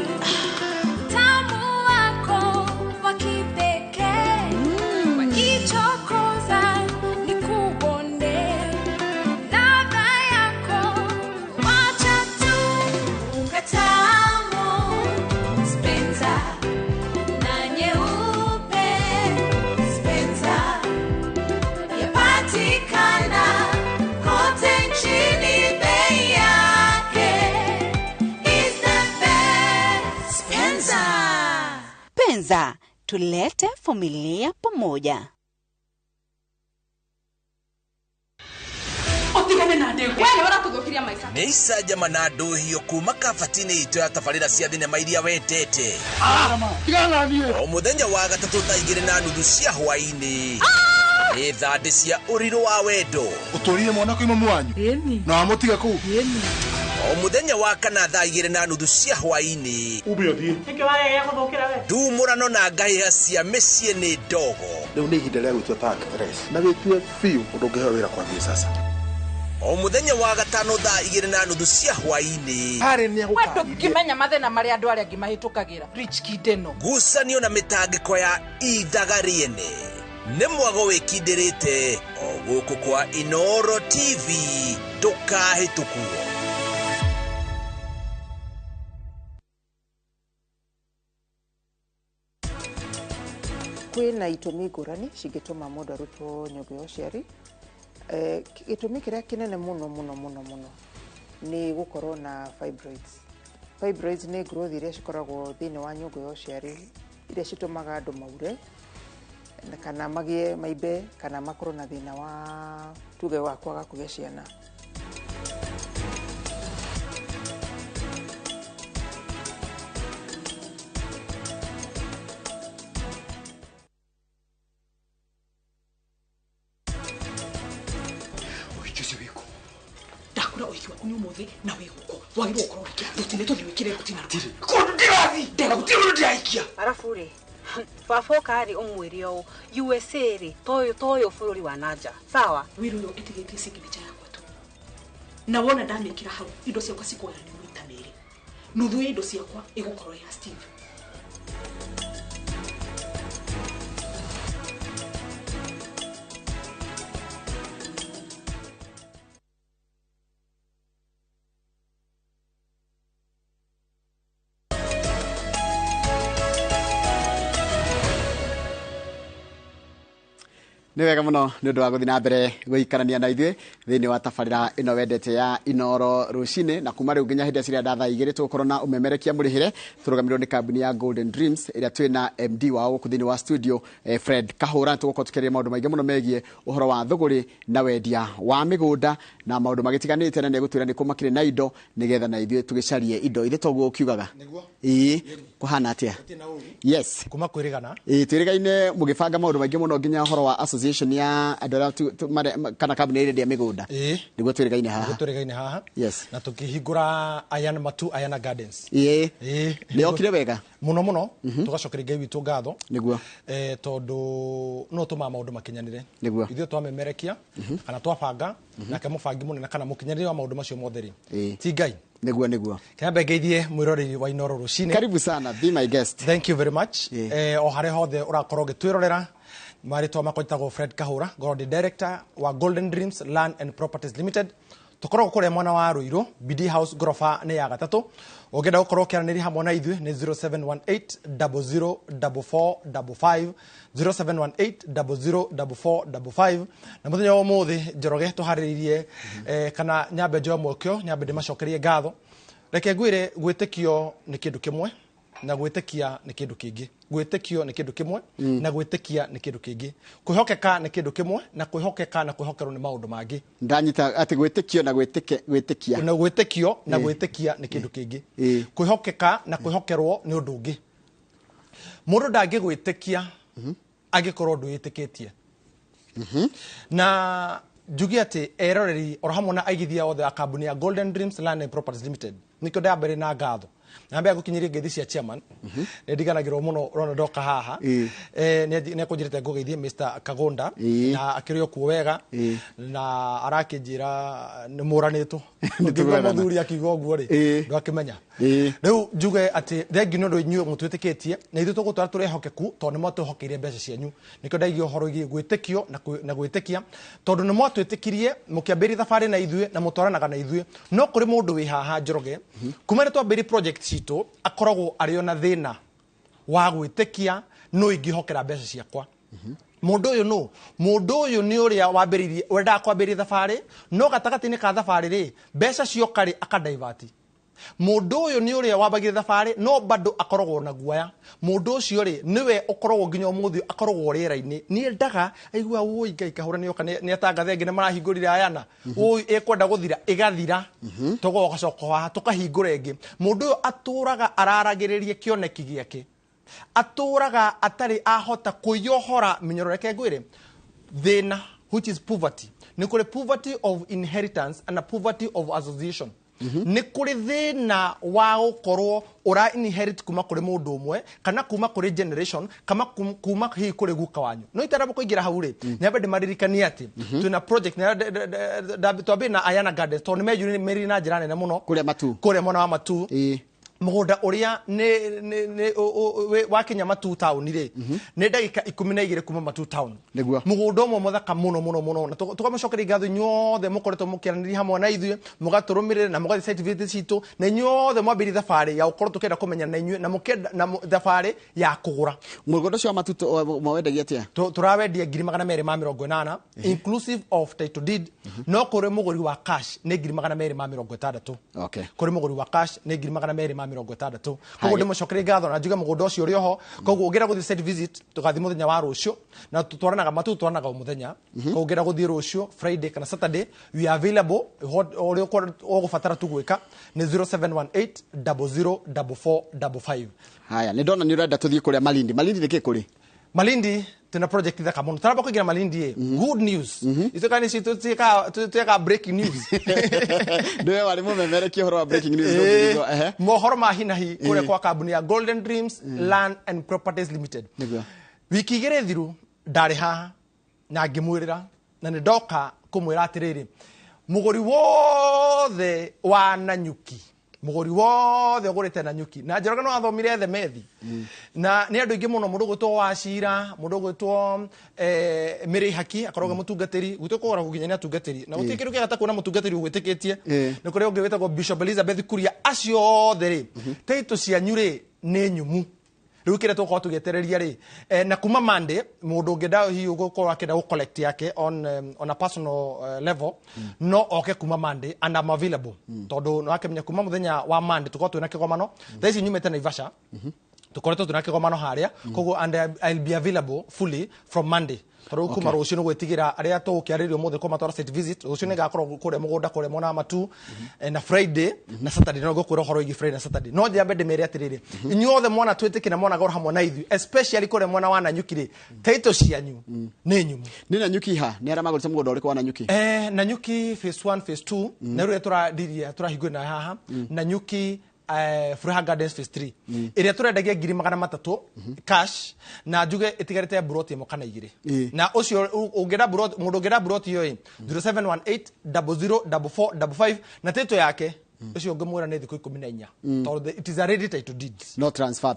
Speaker 4: Tamu wako wa kipekee. Wakichokoza ni kubonde. Ladha yako wacha tu. Unga tamu. Spenza. Na nyeupe. Spenza. Yapatikana kote nchini, bei yake is the best. Spenza.
Speaker 13: Penza, tulete familia pamoja.
Speaker 4: Otigane na ndego. Wewe unatugũkiria maisha.
Speaker 1: Nĩ icanjama na ndũhio kuma kabatini itu ya tabarĩra cia thinema iria wendete.
Speaker 5: Tigana niĩ.
Speaker 1: O mũthenya wa gatatũ thaa 2:30 cia hwaĩ-inĩ. Nĩ thandĩ cia ũrirũ wa wendo.
Speaker 5: Ũtũrire mwana kwĩ mamu wanyu. Na wamũtiga kũu.
Speaker 1: o muthenya wa kana thaa 2:30 cia hwaini ndumurano na ngahĩha cia mĩciĩ nĩ ndogo
Speaker 14: rĩu nĩ ihinda rĩa gũtua tag race na wĩtue biũ ũndũ ũngĩheo wĩra kwambia sasa
Speaker 1: o muthenya wa gatano thaa 2:30 cia hwaini
Speaker 4: wendo ngimenya mathĩna marĩa andũ arĩa angĩ mahĩtũkagĩra rich kid ĩno
Speaker 1: ngucanio na mĩtangĩko ya ithaga rĩene nĩ mwago wĩkindĩrĩte o gũkũ kwa Inoro TV ndũkahĩtũkuo.
Speaker 20: Kwĩna itũmi ngũrani cingĩtũma mũndũ arutwo nyũngũ ya ũciari. Gĩtũmi kĩrĩa kĩnene mũno nĩ gũkorwo na fibroids. Fibroids nĩ growth iria cikoragwo thĩinĩ wa nyũngũ ya ũciari iria citũmaga andũ maure kana magĩe maimbe kana makorwo na thĩna wa tuge wa kwaga kũgĩa ciana.
Speaker 4: Na wewe uko wagiro uko rutine to niwikire rutina ko ndirathi ndega gutiro ndaikia
Speaker 21: arafu ri bafoka ari umwirio USA ri toyo bururi wa nanja sawa
Speaker 4: wiru yo itigete signature yakwa tu na wona ndamikira hau indo ciakwa cikoya ni mwita meri nuthu indo ciakwa igukoro ya Steve
Speaker 2: nĩ wega mũno nĩ ũndũ wa gũthiĩ na mbere gũikarania na ithuĩ thĩinĩ wa tabarĩra ĩno wendete ya Inoro rũcinĩ na kuma rĩu nginya hĩndĩ ĩrĩa ndathaa 2 tũgũkorwo na ũmemerekia mũrĩhĩre tũrũgamĩrĩirwo nĩ kambuni ya Golden Dreams ĩrĩa twĩna MD wao gũkũ thĩinĩ wa studio Fred Kahũra. Tũgũkorwo tũkĩaria maũndũ maingĩ mũno megiĩ ũhoro wa thũgũrĩ na wendia wa mĩgũnda na maũndũ magĩtiganĩte na nĩegũtwĩra nĩ kũ makĩrĩ na indo nĩgetha na ithuĩ tũgĩcarie indo ithe toguo ũkiugaga kũhana atĩa yes
Speaker 22: kuma kwĩrĩgana
Speaker 2: twĩrĩgaine mũgĩbanga maũndũ maingĩ mũno nginya ũhoro wa association ya andũ arĩa kana kambuni ĩrĩa mĩgũnda nĩguo twĩrĩgaine haha
Speaker 22: yes na tukihingũra Ayana Matu Ayana Gardens
Speaker 2: nĩokire wega
Speaker 22: mũno tugacokeria Ngai witũ ngatho
Speaker 2: nĩguo
Speaker 22: tondũ no tũma maũndũ makinyanĩre ithuĩ twamemerekia kana twabanga nake mũbangi mũnene kana mũkinyanĩre wa maũndũ macio mothe rĩ ti Ngai
Speaker 2: nĩguo
Speaker 22: kĩambe ngeithie mwĩroreri wa Inoro rũcinĩ
Speaker 2: karibu sana be my guest
Speaker 22: thank you very much o harĩa hothe ũrakorwo ũgĩtwĩrorera marĩtwa makwa Fred Kahũra ngorwo director wa Golden Dreams Land and Properties Limited tukoragwo kũrĩa mwana wa Rũirũ BD House gorofa nĩ ya gatatũ ũngĩenda gũkorwo ũkĩaranĩria hamwe na ithuĩ nĩ 0718004455 0718004455 na mũthenya wa ũmũthĩ Njoroge tũharĩrĩirie kana nyambe njoe mwokio nyambe ndĩmacokerie ngatho reke ngwĩre gwĩtĩkio nĩ kĩndũ kĩmwe na gwĩtĩkia nĩ kĩndũ kĩngĩ gwĩtĩkio nĩ kĩndũ kĩmwe na gwĩtĩkia nĩ kĩndũ kĩngĩ kwĩhokeka nĩ kĩndũ kĩmwe na kwĩhokeka na kwĩhokerwo nĩ maũndũ mangĩ
Speaker 2: ndanyita atĩ gwĩtĩkio na gwĩtĩkia
Speaker 22: na gwĩtĩkio na gwĩtĩkia nĩ kĩndũ kĩngĩ kwĩhokeka na kwĩhokerwo nĩ ũndũ ũngĩ mũndũ ndangĩgwĩtĩkia angĩkorwo ndwĩtĩkĩtie na njugi atĩ eroreri oro hamwe na aigithia othe a kambuni ya Golden Dreams Land and Properties Limited nikĩo ndambere na ngatho Nambia gukinyiria ngeithi cia chairman ndiganagirwo muno rona ndoka haha ne kujirite ngugeithie Mr Kagonda na akirio ku wega na arakinjira ni muranitwo ngigwa muthuri akigo guo ri ndakimenya riu njuge ati thengi no ndinyu mutwitikitie na ithu tugutwara turehokeku to ni mwatuhokeire mbeca cianyu nikio ndaigio horo igi gwitikio na gwitikia tondu ni mwatwitikirie mukiambiri thabari na ithuĩ na mutwaranaga na ithuĩ no kuri mundu wi haha Njoroge kuma ni twambiri project cito akoragwo ari ona thina wa gwitikia no ingihokera mbeca ciakwa mundu uyu ni uria wambiririe wenda kwambiri thabari no gatagati-ini ka thabari ri mbeca ciokari akadivert mundu uyu ni uria wambagire thabari no bado akoragwo na guaya mundu ucio ri niwe ukoragwo nginya umuthi akoragwo riera-ini ni ndaga aigua woi Ngai Kahũra ni oka ni atangathe ngi ni marahingurira Ayana woi ekwenda guthira igathira togo gacoka haha tukahingura ingi mundu uyu aturaga araragiririe kioneki giake aturaga atari ahota kuyohora minyororeke ngwire thina which is poverty ni kule poverty of inheritance and a poverty of association nĩ kũrĩ thĩna wa gũkorwo ũra inherit kuma kũrĩ mũndũ ũmwe kana kuma kũrĩ generation kama kuma hihi kũrĩ guka wanyu no itarabo kũingĩra hau rĩ nyambe ndĩmaririkanie atĩ twĩna project twambie na Ayana Gardens tondũ nĩmeyumĩrĩirie meri na njĩra nene mũno kũrĩa mwena wa Matu mũgũnda ũrĩa nĩ wakinya Matu town rĩ nĩ ndagĩka 12 kuma Matu town mũgũnda ũmwe mũthaka mũno na tũkamũcokeria ngatho inyuothe mũkoretwo mũkĩaranĩria hamwe na ithuĩ mũgatũrũmĩrĩra na mũgathiĩ site visit citũ na inyuothe mwambĩrĩria thabarĩ ya gũkorwo tũkĩenda kũmenya na inyuĩ na mũkĩenda thabarĩ ya kũgũra mũgũnda ũcio wa Matu mwendagia atĩa tũrawendia 280 inclusive of title deed no kũrĩ mũgũri wa cash nĩ 260 kũrĩ mũgũri wa cash nĩ 260 koguo ndĩmũcokerie ngatho na njuge mũgũnda ũcio ũrĩ oho koguo ũngĩenda gũthiĩ site visit tũgathiĩ mũthenya wa rũciũ na tũtwaranaga Matu tũtwaranaga mũthenya koguo ũngĩenda gũthiĩ rũciũ Friday kana Saturday we are available ũrĩa ũgũbatara tu gwĩka nĩ 0718004455 haya nĩ ndona nĩ ũrenda tũthiĩ kũrĩa Malindi nĩ kĩ kũrĩ Malindi tuna project thaka muno taraba kugira Malindi good news itokani si tuteka breaking news ndio wale mumemereki horo wa breaking news mohoro mahinahi kule kwa kambuni ya Golden Dreams Land and Properties Limited wiki igire thiru ndari haha na ngimwirira na ni ndoka kumwira atiriri muguri wothe wa Nanyuki muguri wothe ũgũrĩte Nanyuki na Njoroge no athomire the methi na nĩ andũ aingĩ mũno mũndũ gwĩtwo Wacira mũndũ gwĩtwo Mĩrĩ Haki akoragwo mũtungatĩri gwĩtwo kũgora gũkinya nĩ atungatĩri na gũtirĩ kĩndũ kĩega ta kuona mũtungatĩri ũgwĩtĩkĩtie nĩ kũrĩ ũngĩ wĩtagwo Bishop Elizabeth Kuria acio othe rĩ taito cianyu rĩ nĩ nyumu rĩu kĩrĩa tũkorwo tũgĩetereria rĩ na kuma Monday mũndũ ũngĩenda hihi gũkorwo akĩenda gũ collect yake on a personal level no oke kuma Monday and I'm available tondũ no akĩmenya kuma mũthenya wa Monday tũkorwo twĩna kĩgomano thaa ici nyumĩte Naivasha tũkoretwo twĩna kĩgomano harĩa koguo and I'll be available fully from Monday toro kuma rũciũ nĩ gwĩtigĩra arĩa tũgũkĩarĩrio mũthĩ koma twara site visit rũciũ nĩ gakorwo kũrĩa mũgũnda kũrĩa mwena wa Matu na Friday na Saturday no gũkwĩra ũhoro wĩgiĩ Friday na Saturday no njambe ndĩmere atĩrĩrĩ inyuothe mwana twĩtĩkĩra mwana goro hamwe na ithuĩ especially kũrĩa mwena wa Nanyuki rĩ taito cianyu nĩ nyumu nĩ Nanyuki ha nĩ arĩa magũrĩte mũgũnda ũrĩkũ wa Nanyuki Nanyuki phase 1 phase 2 na rĩu tũrahingũra na haha Nanyuki Frugal Gardens phase 3 ĩrĩa tũrendagia 300 cash na njuge ĩtigarĩte broti ĩmwe kana igĩrĩ na ũcio ũngĩenda broti mũndũ ũngĩenda broti ĩyo 0718004455 na tĩto yake ũcio ũngĩmwĩra nĩ thikũ 14 tondũ it is a ready title deed no transfer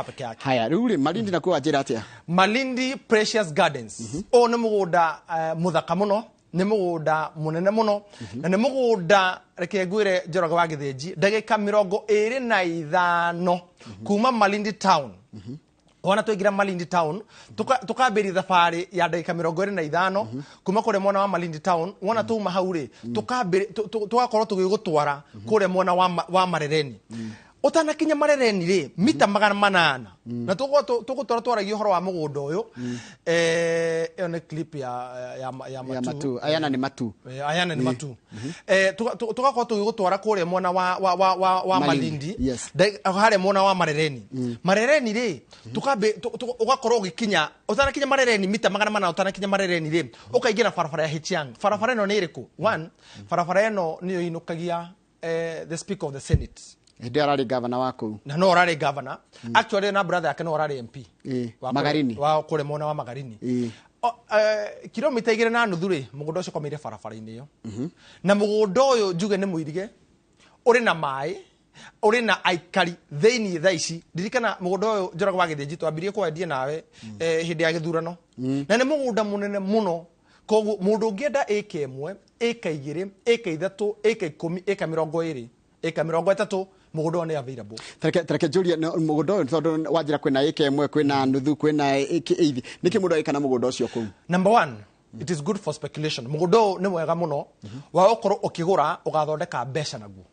Speaker 22: peke yake haya rĩu rĩ Malindi na kwa njĩra atĩa Malindi Precious Gardens o nĩ mũgũnda mũthaka mũno nĩ mũgũnda mũnene mũno na nĩ mũgũnda reke ngwĩre Njoroge wa Gĩthĩnji ndagĩka 25 kuma Malindi town ona tũingira Malindi town tukambĩrĩria thabarĩ ya ndagĩka 25 kuma kũrĩa mwena wa Malindi town wona tuma hau rĩ tugakorwo tũgĩgũtwara kũrĩa mwena wa Marereni utanakinya Marereni rĩ mita 800 na tũgũtwara twaragia ũhoro wa mũgũnda ũyũ ĩyo nĩ clip ya Matu Ayana nĩ Matu tugakorwo tũgĩgũtwara kũrĩa mwena wa Malindi harĩa mwena wa Marereni rĩ ugakorwo ũgĩkinya utanakinya Marereni mita 800 utanakinya Marereni rĩ ũkaingĩra barabara ya Hichiang barabara ĩno nĩ ĩrĩkũ barabara ĩno nĩyo inukagia the speaker of the Senate Ndi arari governor wako na no arari governor actually na brother yake no arari MP Magarini wa kule mwena wa Magarini kilomita 2.5 ri mũgũnda ũcio komire barabara-inĩ ĩyo na mũgũnda ũyũ njuge nĩ mũirige ũrĩ na maĩ ũrĩ na aikari thĩinĩ thaa ici ndirikana mũgũnda ũyũ Njoroge wa Gĩthĩnji twambirie kwendia nawe hĩndĩ ya gĩthurano na nĩ mũgũnda mũnene mũno koguo mũndũ ũngĩenda ĩka 1 ĩka 2 ĩka 3 ĩka 10 ĩka 20 ĩka 30 mũgũnda nĩ available tareke Julia mũgũnda ũyũ tondũ wanjira kwĩna ĩka 1 kwĩna nuthu kwĩna ĩka 8 nĩkĩ mũndũ ĩka na mũgũnda ũcio kũu number 1 it is good for speculation mũgũnda ũyũ nĩ mwega mũno wa gũkorwo ũkĩgũra ũgathondeka mbeca naguo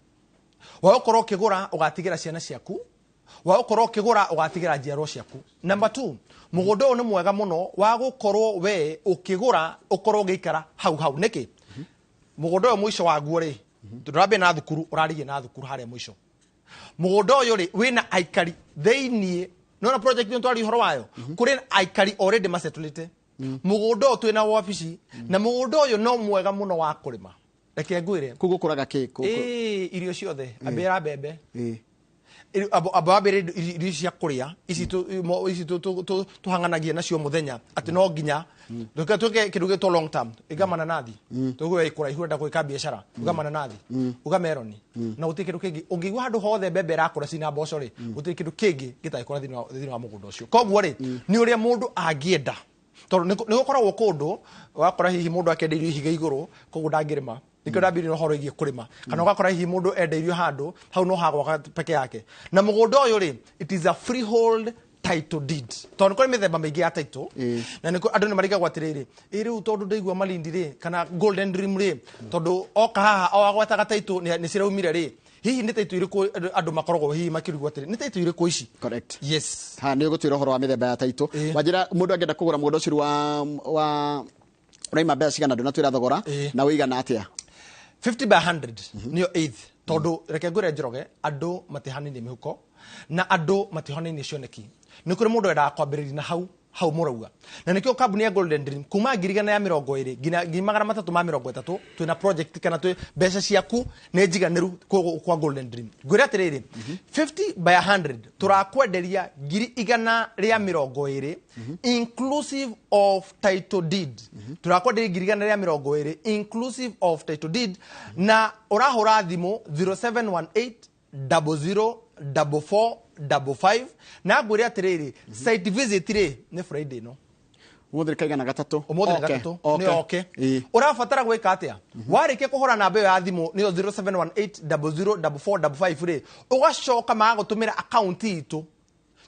Speaker 22: wa gũkorwo ũkĩgũra ũgatigĩra ciana ciaku wa gũkorwo ũkĩgũra ũgatigĩra njiarwa ciaku number 2 mũgũnda ũyũ nĩ mwega mũno wa gũkorwo we ũkĩgũra ũkorwo ũgĩikara hau nĩkĩ mũgũnda ũyũ mũico waguo rĩ tũrambe na thukuru ũrarigie na thukuru harĩa mũico mũgũnda ũyũ rĩ wĩna aikari thĩinĩ nona project nĩ twari ũhoro wayo kũrĩ aikari already masetũlĩte mũgũnda ũyũ twĩna wabici na mũgũnda ũyũ no mwega mũno wa kũrĩma reke ngwire
Speaker 2: kugukuraga ki
Speaker 22: irio ciothe ambira mbembe ababere irio cia kuria ici tuhanganagia nacio muthenya ati no nginya tuke kiruge to long term igamana nathi tuwe ikura ihunda gwika biashara ugamana nathi ugameroni na utikiru kingi ungigwa handu hothe mbembe rakura cina mboco ri utikiru kingi gitaikora thini wa mugunda ucio koguo ri ni uria mundu angienda tondu ni gukoragwo kundu wakora hihi mundu akenderio ihiga iguru koguo ndangirima nikyo ndambiri no horo igie kurima kana ugakora hihi mundu endeirio handu hau no hagwa peke yake na mugunda uyu ri it is a freehold title deed tondu kuri mithemba mingi ya title na niko andu ni marigagwo atiriri iri tondu ndeigua Malindi ri kana Golden Dream ri tondu oka haha o agwetaga title ni ciraumire ri hihi ni title iriku andu makoragwo hihi makirugwa atiri ni title iriku ici
Speaker 2: correct
Speaker 22: yes
Speaker 2: ha ni gutwira horo wa mithemba ya title wajira mundu angenda kugura mugunda ucio wa uraima mbeca cigana ndona twira thogora na wigana atia
Speaker 22: 50 by 100 niyo 8th tondu reke ngure njoroge andu matihanini mihuko na andu matihonini cioneki ni kuri mundu enda kwambiriria na hau murauga na nikyo kambuni ya Golden Dream kuma ngirigana ya 20 ngina 330 twina project kana twi mbeca ciaku ne njiganiru kwa Golden Dream ngwire atiriri 50 by 100 turakwenderia 120 inclusive of title deed turakwenderia 120 inclusive of title deed na urahura thimu 0718 004455 na ngwire atiriri site visit ri ni Friday no
Speaker 2: umuthiri kaigana gatatu
Speaker 22: ni oke urabatara gwika atia warike kuhora namba ya thimu ni 0718 004455 ri ugacoka magutumira account itu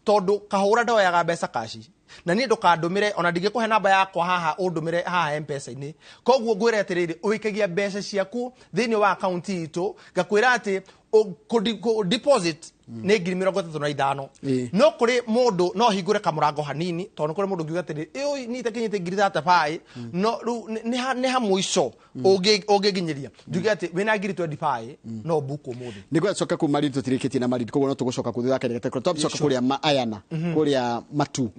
Speaker 22: tondu kahura ndo ya mbeca kashi na ni ndukandumire ona ndingikuhe namba yakwa haha undumire haha M-Pesa ini koguo ngwire atiriri uikagia mbeca ciaku thini wa account itu gakwira ati deposit ne 35 no kuri mundu no hingure kamurango hanini tondu kuri mundu ngiuga atiri ni takinyite 35 no ni ha muico ungiginyiria ngiuga ati wina 25 no buku muthi
Speaker 2: nigwa coka ku Malindi tutirikitie na Malindi koguo no tugucoka kuthia kende tucoka kuria ayana kuria matu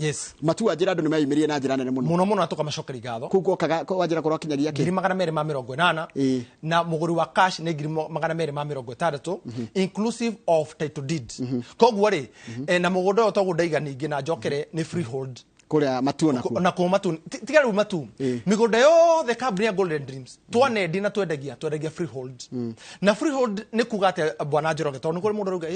Speaker 2: matu ajira andu ni mayimirie na njira nene
Speaker 22: muno tukamacokeri gatho
Speaker 2: kuguo kaga wajira korwo kinyaria ki
Speaker 22: 280 na muguri wa cash ni 260 inclusive of title deed koguo ri na mugunda uyo togu ndaiga ningi na njokere ni freehold
Speaker 2: kuria matu
Speaker 22: na ku matu tigaru matu migunda yothe kambuni ya Golden Dreams twanendi na twendagia freehold na freehold ni kuga ati bwana Njoroge tondu kuri mundu ruga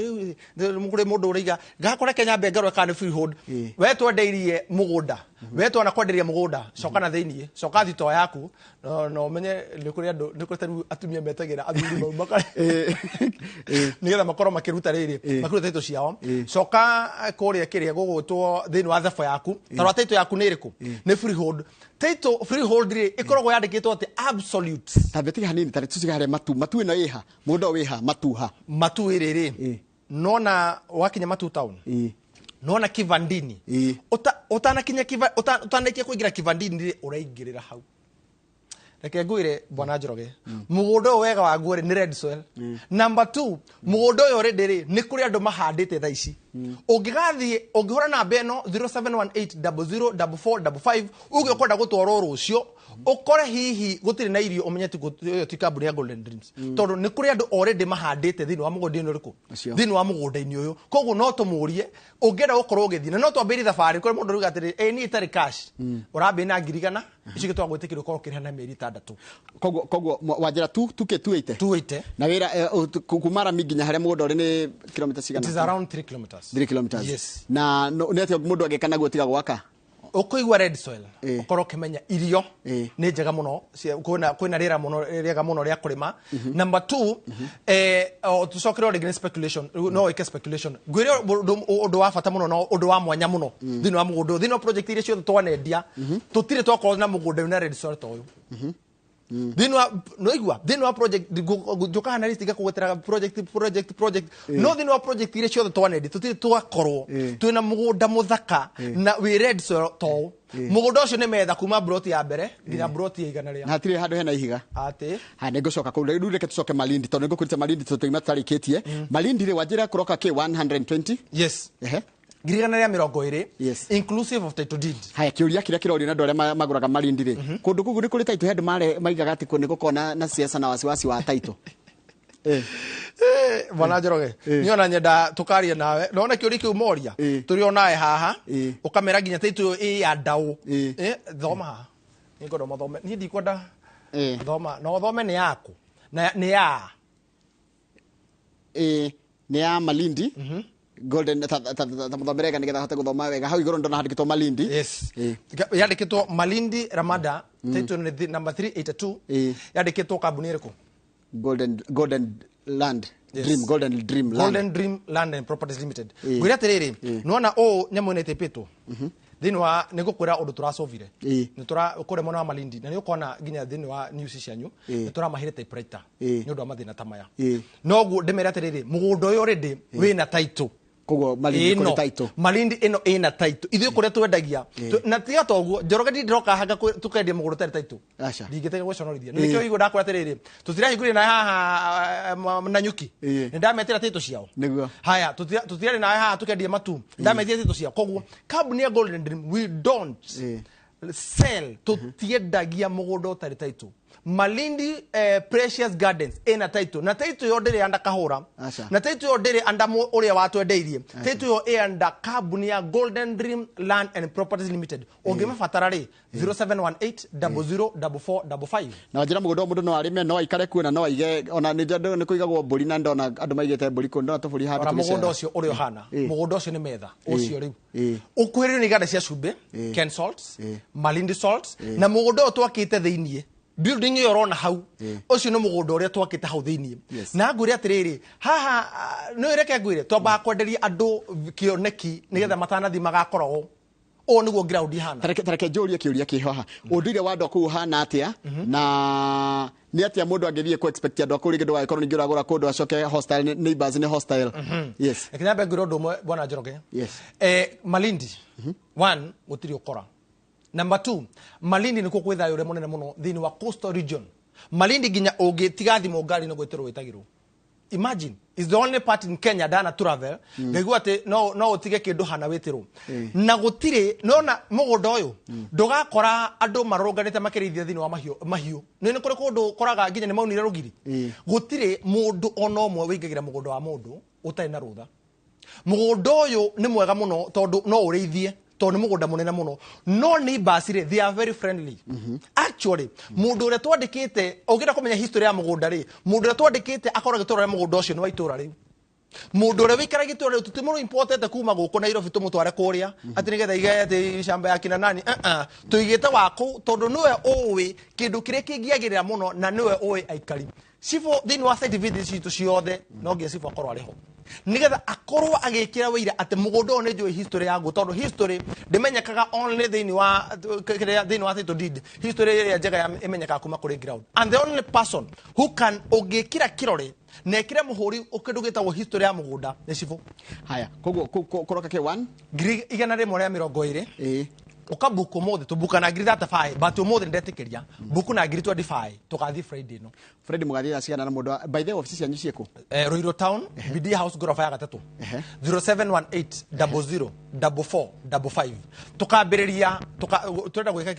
Speaker 22: mugure mundu uriga gakora Kenya bengarwe kana freehold we twendeirie mugunda we twana kwenderia mugunda coka na thiini coka thito yaku no menye ni kuri andu ni kuri atumia metagira athuri mau makare nigetha makorwo makiruta riri makiruta thito ciao coka kuria kiria gugutwo thiini wa thafo yaku tarwa title yaku ni iriku ni freehold title freehold ri ikoragwo yandikitwo ati absolute
Speaker 2: tabeti hanini tari tuciga hare matu ino iha mundo wiha matu iriri nona
Speaker 22: wakinya matu town nona kivandini utanakinya utanakia kuingira kivandini ri uraingirira hau reke ngwire bwana Njoroge mugunda wega wa ngwire ni red soil number 2 mugunda uyo already ri ni kuri andu mahandite tha ici ungigathie ungihora namba eno 0718 uge ukonda gutwara rucio ukore hihi gutiri na irio umenyeti ti kambuni ya Golden Dreams tondu ni kuri andu already mahandite thini wa mugunda ino riku thini wa mugunda ini uyu koguo no tumurie ungenda gukorwo githina no twambiri thabari kuri mundu ruga atiri ni itari cash urambi na ngirigana icio twa gwitikira ukorwo kirihana mieri 6
Speaker 2: koguo wajira tuke 280 na wira kumara minginya haria mugunda uri ni kilomita cigana
Speaker 22: it is around 3 kilometers
Speaker 2: yes na neti mundu agekana gwitiga gwaka
Speaker 22: ukuigwa red soil ukorwo kimenya irio ni njega muno kwina rira muno riega muno ria kurima number 2 tucokere ori speculation no ike speculation gwire undu wa bata muno no undu wa mwanya muno thini wa mugunda thini wa project iria ciothe twanendia tutire twakorwo na mugunda na red soil toyo thini wa project njuka hana list igakugwetera project no thini wa project iria ciothe twanendi tutire twakorwo twina mugunda muthaka na we red soil to mugunda ucio ni metha kuma broti ya mbere nginya broti ya igana ria
Speaker 2: hatire handu hena ihiga
Speaker 22: ati
Speaker 2: ha ningucoka ku riu reke tucoke Malindi tondu ngukurite Malindi tutoima tarikitie Malindi ri wajira kuroka ke 120
Speaker 22: yes girigana rĩa 20 inclusive of title deed.
Speaker 2: Haya kiuria kira kirorio na ndore maguraga malindi ri kundu kugu ni kuri title head mare maigaga ati ni gukona na siasa na wasiwasi wa title.
Speaker 22: Bwana Njoroge niona nyenda tukaria nawe nona kiuri kiu moria turi onae haha ukamera ginya title ya ndau thoma haha ni ngodo mathome ni ndikwenda thoma no thome ni yaku na ni ya
Speaker 2: ni ya Malindi Golden tamuthomere nigetha hote guthoma wega hau iguru ndona handikitwo Malindi yandikitwo Malindi Ramada title number 382 yandikitwo kambuni iriku Golden Land Dream Golden Dream Land and Properties Limited gwira terere nona o nyamu ne tepetwo thinwa nigukwira undu turasovire ni turakore mona wa Malindi na ni ukona ginya thini wa news cianyu ni turamahire typewriter ni undu wa mathina tamaya nogu ndemera terere mugundo uyu already wina title kogo Malindi kuri title
Speaker 22: Malindi ino ina title ithu kure twendagia na tiga toguo Njoroge ndiroka hanga tukendia mugundo tari title acha ndigitege gwiconorithia nikio igo ndakora terere tutirahingurire na haha na nyuki ndametera title ciao niguo haya tutirari na haha tukendia matu ndametera title ciao koguo kambuni ya Golden Dream we don't sell tutiendagia mugundo tari title Malindi Precious Gardens ina title na title yo ndire anda kahura na title yo ndire anda uria watwendeirie title yo anda kambuni ya Golden Dream Land and Properties Limited ungimafatara ri 0718004455
Speaker 2: na njira mugundo mundu no arime no aikare kuona no aige ona ni ndio ni kuigagwo mburi na ndona andu maigete mburi kundo tuburi handu
Speaker 22: ora mugundo ucio uri ohana mugundo ucio ni metha ucio riu ukwirio ni gada cia cumbe Ken Salts Malindi Salts na mugundo twakite thiinie building yo rona hau ucio no mugundo uria twakite hau thiinie na ngwire atiriri haha no ireke ngwire twamba kwenderia andu kioneki nigetha matanathi magakorwo o niguo ground hana
Speaker 2: tareke njuria kiuria kihoha undire wando ku hana atia na ni atia mundu angithie ku expect andu akuri kindu gaikorwo ningi uragura kundu acoke hostile neighbors ni hostile yes
Speaker 22: ekina ngwire ndu mwe bwana Njoroge Malindi one gutiri ukora number 2 Malindi niko kwithayo ure munene muno thini wa coastal region Malindi ginya ugitigathi mongari no gwetero wetagiro imagine is the only part in Kenya dana travel ngegwa ate no utige kindu hana wetero na gutire nona mugundo uyu ndugakora andu marunganite makirithia thini wa mahiu ni kuri kundu koraga ginya ni maunire rugiri gutire mundu ono mwe wigagira mugundo wa mundu utai na rutha mugundo uyu ni mwega muno tondu no urithie tondu mugunda munene muno no neighbors they are very friendly actually mundu ure twandikite ugira kumenya history ya mugunda ri mundu ure twandikite akora gitura mugunda ucio ni wa itura ri mundu ure wikara gitura ri tutimuru important kuma guko Nairobi tumutware kuria ati nigetha igete shamba ya kina nani tuigite waku tondu niwe uwi kindu kire kingiagirira muno na niwe uwi aikari sifo thini wa site visit citu ciothe no ngia sifo akorwo ariho nigetha akorwo agikira wira ati mugundo ne njui history yangu tondu history ndimenyekaga only thini wa title deed history ya njega imenyeka kuma kuri ground and the only person who can ogikira kirore nekire muhuri ukidugita wo history ya mugunda ni sifo
Speaker 2: haya koguo koroka ke 1
Speaker 22: giri igana rimwe rĩa 20 ukabuku mothe tubuka na giri that 5 but mothe ndetikiria buku na giri 25 tukathi Friday no
Speaker 2: Friday mugathia ciana na mundu by the office yanyu cieko
Speaker 22: Roiro Town BD House gorofa ya gatatu 0718004455 tukambiriria turenda gwika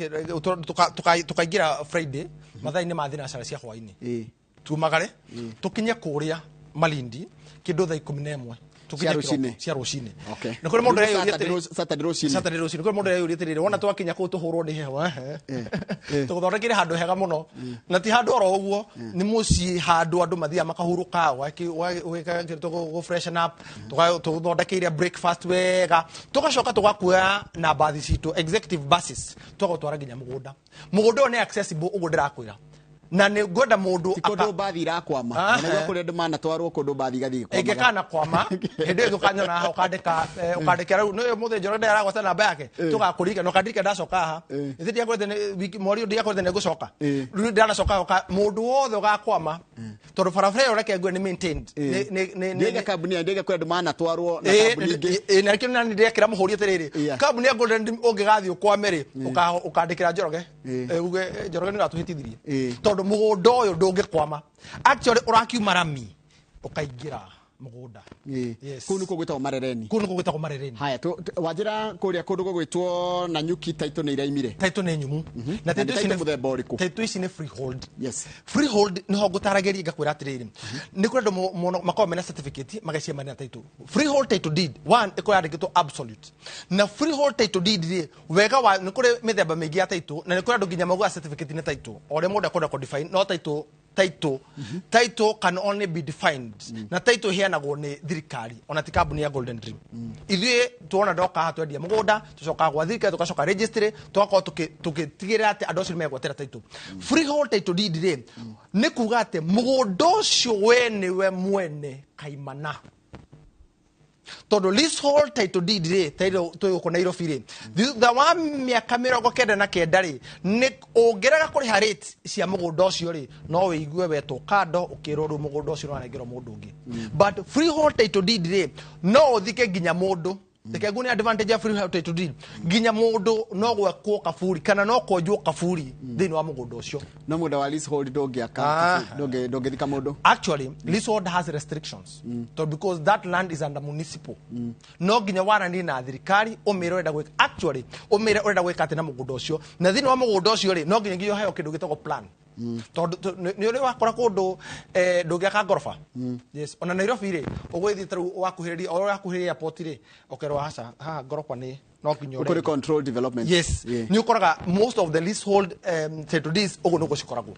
Speaker 22: tukaingira Friday mathaini mathina cara cia hwaini tumagare tukinye kuria Malindi kindu thaa 11 cia rucini na kuri mundu yuriye Saturday rucini kuri mundu yuriye tirire wona twakinya ku tuhurwo ni hewa tuguthondekire handu hega muno na ti handu oro uguo ni muci handu andu mathia makahuruka wika go freshen up tuguthondekeire breakfast wega tugacoka tugakuya na bathi citu executive buses tugutwara ginya mugunda ni accessible ugu ndirakwira na ni ngoda mundu
Speaker 2: ikondo bathi irakwama na kuri andu manatwarwo kundu bathi gathi
Speaker 22: kwa egekana kwama hende thukanya na ukandika ru no muthe Njoroge aragwata namba yake tugakurika no kandika ndacoka ha ithiti yakwete wiki mori ndi yakwete ne gucoka ru ndanacoka mundu wothe ugakwama tondu barabara yo reke ngwe ni maintained
Speaker 2: ni kambuni ndege kwa andu manatwarwo na kambuni ingi
Speaker 22: na kino ni ndekira muhuri atiriri kambuni ya Golden ungigathi ukwamere ukandikira Njoroge uge Njoroge ni ratuhitithirie tondu mugundo uyu ndungikwama actually urakiuma rami ukaingira mugunda
Speaker 2: yes kunu kugwitwa marereni haya wajira kuria kundu gugwitwo na nyuki taito ni iraimire
Speaker 22: taito ni nyumu
Speaker 2: na taito ici ni muthemba uriku
Speaker 22: taito ici ni freehold
Speaker 2: yes
Speaker 22: freehold ni ho gutarageria ngakwira atiriri ni kuri ndo makao mena certificate magacia mena taito freehold title deed one iko yandikitwo absolute na freehold title deed ri wega wa ni kuri mithemba mingi ya taito na ni kuri ndo nginya magwa certificate ni taito ore mundu akonda ko define no taito title can only be defined na title heanagwo ni thirikari ona ti kambuni ya Golden Dream ithuĩ tuona ndoka hatwendia mugunda tucoka gwa thirikari tugacoka registry tugakorwo tugitigirira ati andu acio megwetera title freehold title deed ri ni kuga ati mugunda ucio we niwe mwene kaimana todo leasehold title deed ri tuyo ko Nairobi ri thutha wa miaka 99 ri ni ungeraga kuriha rate cia mugunda ucio ri no wiigue weto kando ukiroro mugunda ucio wanengero mundu ungi but freehold title deed ri no uthike nginya mundu Tekeguni advantage ya freehold title deed nginya mundu no gwekwo kaburi kana no kwenjwo kaburi thini wa mugunda ucio
Speaker 2: no muda wa leasehold ndongiaka ndongithika mundu
Speaker 22: actually leasehold has restrictions so because that land is under municipal no nginya warani na thirikari umire wenda gweka actually umire wenda gweka ati na mugunda ucio na thini wa mugunda ucio ri no nginya ngiyo hayo kindu gitagwo plan ni uri wakora kundu ndungiaka ngorofa yes ona Nairobi ri ugwithi taru wakuhiriria oro wakuhiriria airport ri okerwa ha ngorofa ni no kinyo
Speaker 2: ukuri control development
Speaker 22: yes ni ukoraga most of the leasehold title deeds ugo no gucikoragwo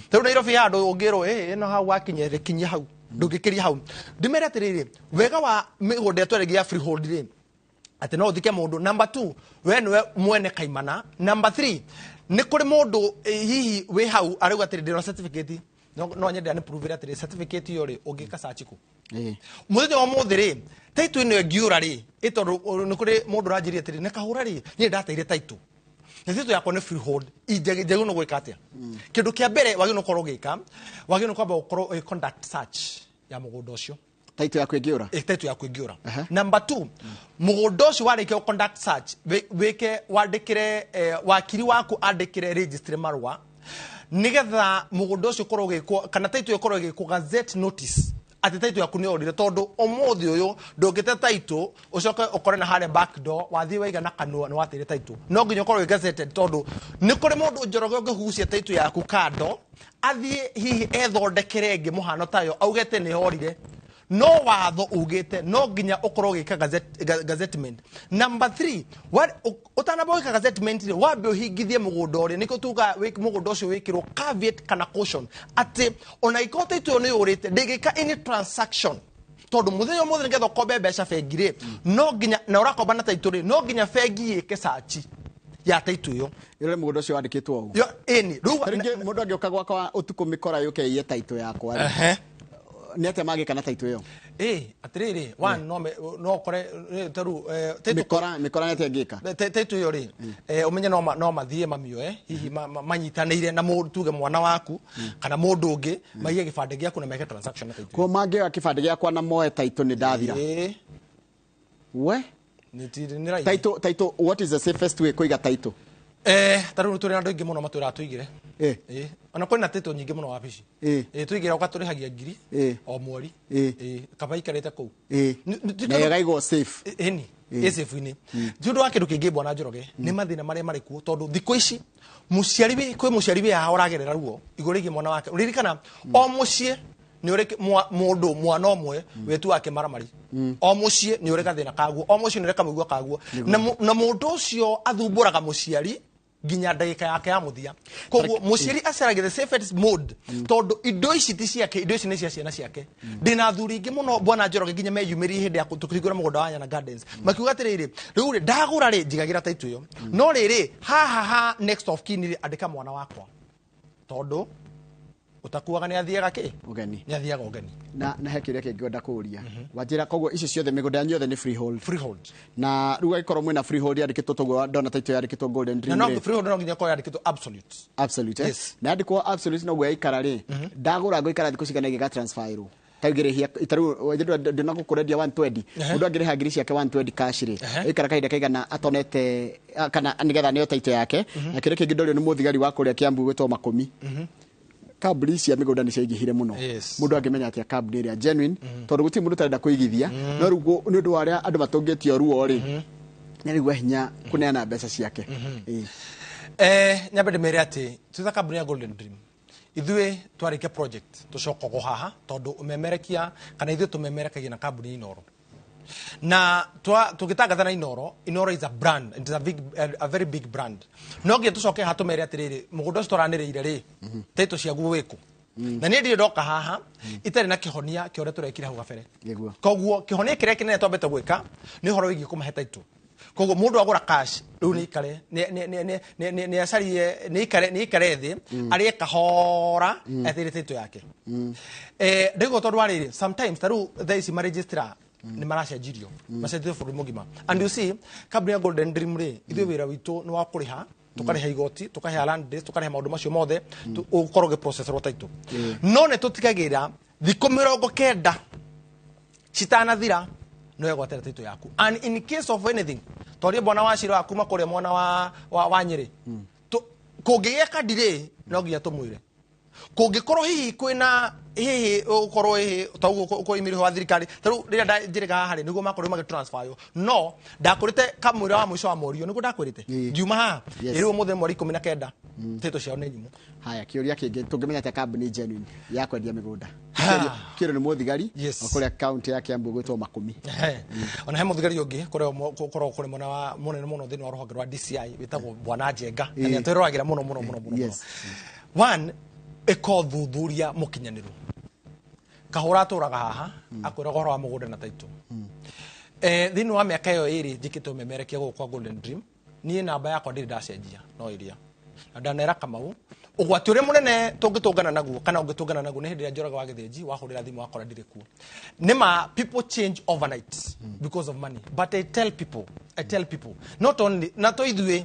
Speaker 22: taru Nairobi ya ndu ungiro no ha wakinyere kinya hau ndungikiria hau ndimere atiriri wega wa migunda tweregia freehold ri ati no thike mundu number 2 we niwe mwene kaimana number 3 ni kuri mundu hihi we hau arauga atiri ndino certificate no nyende ani prove atiri certificate yo ri ungika search ku muthenya wa muthiri title ino ngiura ri itondo ni kuri mundu ranjiria atiri ne kahura ri ni ndateire title title yakwa ni freehold ijege no gwika atia kindu kia mbere wagi no korwo gika wagi no kwamba ukorwo conduct search ya mugunda ucio
Speaker 2: title yakwa ngiura
Speaker 22: title yakwa ngiura number 2 mugunda ucio warike conduct search weke wandikire wakiri waku andikire registry marwa nigetha mugunda ucio korwo gikwo kana title ikorwo gikwo gazette notice ati title yaku ni orire tondu omothi uyu ndungite title ucoke ukore na hare back door wathi waiga na kanwa ni watire title no nginya ukorwo gazetted tondu ni kuri mundu njoroge ungihucia title yaku kando athie hihi ethondekere ngi muhano tayo augete ni horire no watho ugite no nginya ukorwo gika gazettement number 3 what utanaboika gazettement ri wambe uhingithie mugunda uri niko tuga mugunda ucio wikirwo caveat kana caution ati ona ikota itu ni urite ndigika any transaction tondu muthenya muthe ngetho kombe mbeca bengi ri no nginya na urakomba na title ri no nginya bengi yike search ya title yo
Speaker 2: ire mugunda ucio wandikitwo ugu
Speaker 22: yo eni
Speaker 2: ringi mundu angioka gwakwa utuku mikora yuke iye title yakwa ni ate magika na title yo
Speaker 22: atiriri one no kore taru
Speaker 2: mikora ni ate ngika
Speaker 22: title yo ri umenye no mathie mamio hihi manyitanire na mundu tuge mwana waku kana mundu ungi maiye gibande giaku na meke transaction na title
Speaker 2: ko mange gibande giakwa na moe title ni ndathira we
Speaker 22: ni right
Speaker 2: title what is the safest way kuiga title
Speaker 22: taru turi andu ingi muno matura tuigire ona kwina title nyingi muno wabici tuigire ukaturihagia ngiri o mweri kaba ikarite ku
Speaker 2: na yagaigo safe
Speaker 22: safe ini jundu wa kindu kingi bwana Njoroge ni mathina maria mari ku tondu thiko ici muciari kwi muciari ya uragerera ruo igurigi mwana wake uririkana o mucie ni uri mundu mwana omwe wetu wake maramari o mucie ni uri gathina kaguo o mucie ni uri kamugua kaguo na mundu ucio athumburaga muciari ginya ndagika yake ya muthia koguo muciari acerage the safest mode tondu indo ici ti ciake indo ici ni cia ciana ciake ndina thuri ingi muno bwana Njoroge ginya meyumiri hindi ya kutukigura mugunda wa Nyana Gardens makiuga atiriri riu ri ndagura ri njigagira title yo no riri ha next of kin ri andika mwana wakwa tondu utakuaga ni athiaga ki
Speaker 2: ugeni
Speaker 22: ni athiaga ugeni
Speaker 2: na hekire ke ngwenda kuria wajira koguo icio ciothe migunda nyothe ni freehold na ruga ikorwo mwina freehold yandikitwo toguo ndona title yandikitwo Golden Dream
Speaker 22: no freehold no nginya ko yandikitwo absolute
Speaker 2: yes na yandikwo absolute no gwe ikara ri ndagura ngo ikara thiko cigana giga transfer ru taigirihia itaru wajira ndina gukurendia 120 mundu angiriha ngiri ciake 120 cash ri ikara kaida kaigana atonete kana nigetha ni title yake akire kingi ndorio ni muthigari wa kuria Kiambu gwetwo Makumi kambuni cia mĩgũnda nĩ ciaingĩhire mũno mũndũ angĩmenya atĩa kambuni ĩrĩa genuine tondũ gũtirĩ mũndũ ũtarenda kũigithia no rĩu nĩ ũndũ wa arĩa andũ matũngĩtio ruo rĩ nĩ rĩgua hinya kũneana mbeca ciake
Speaker 22: nyambe ndĩmere atĩ twĩta kambuni ya Golden Dream ithuĩ twarĩkia project tũcokago haha tondũ ũmemerekia kana ithuĩ tũmemerekagia na kambuni Inoro na tũgĩtangatha na Inoro is a brand, it is a very big brand no nginya tũcoke haha tũmere atĩrĩrĩ mũgũnda ũcio tũranĩrĩire rĩ taitũ ciaguo wĩkũ na niĩ ndirĩ ndoka haha itarĩ na kĩhonia kĩa ũrĩa tũrekire hau gabere koguo kĩhonia kĩrĩa kĩnene twambĩte gwĩka nĩ ũhoro wĩgiĩ kũmahe taitũ koguo mũndũ agũra cash rĩu nĩ ikare nĩ acarie nĩ ikare thĩ arĩ kahora etheire taitũ yake ndĩguo tondũ wa rĩrĩ sometimes tarĩu thaa ici maregistrar nĩ maracenjirio macenjirio bũrũri mũgima and you see kambuni ya Golden Dream rĩ ithuĩ wĩra witũ nĩ wa kũrĩha tũkarĩha igoti tũkarĩha land days tũkarĩha maũndũ macio mothe ũkorwo gĩ-processorwo taitũ no nĩ tũtigagĩrĩra thikũ 90 citanathira no egwatĩra taitũ yaku and in case of anything tondũ bwana wa Shiro akuma kũrĩa mwana wa Nyĩrĩ kũngĩgĩka delay no nginya tũmwĩre kũngĩkorwo hihi kwĩna hihi ũkorwo hihi tauguo kũimĩrĩ wa thirikari tarĩu rĩrĩa njĩrĩga haha rĩ nĩguo makorwo magĩtransfer no ndakũrĩte kamwĩra wa mũico wa mweri nĩguo ndakwĩrĩte ngiuma haha rĩu mũthenya mweri 19 taitũ ciao nĩ nyumu
Speaker 2: haya kĩũria kĩngĩ tũngĩmenya atĩa kambuni genuine ya kwendia mĩgũnda kĩrĩ nĩ mũthigari kũrĩa kaunti ya Kiambu gwĩtwo Makumi
Speaker 22: ona he mũthigari ũngĩ kũrĩa kũrĩ mwana wa mũnene mũno thĩinĩ wa rũhonge rwa DCI wĩtagwo Bwana Njenga na nĩ atwĩroragĩra mũno one eko thuthuria mũkinyanĩru kahũra atũraga haha akwĩraga ũhoro wa mũgũnda na taitũ thĩinĩ wa mĩaka ĩyo ĩrĩ njĩkĩte ũmemerekia gũkũ kwa Golden Dream niĩ namba yakwa ndĩrĩ ndacenjia no ĩrĩa na ndanera Kamau ũgwati ũrĩa mũnene tũngĩtũngana naguo kana ũngĩtũngana naguo nĩ hĩndĩ ĩrĩa Njoroge wa Gĩthĩnji wahũrĩra thimũ wakora ndirĩ kuo nĩma people change overnight because of money but I tell people not only na to ithuĩ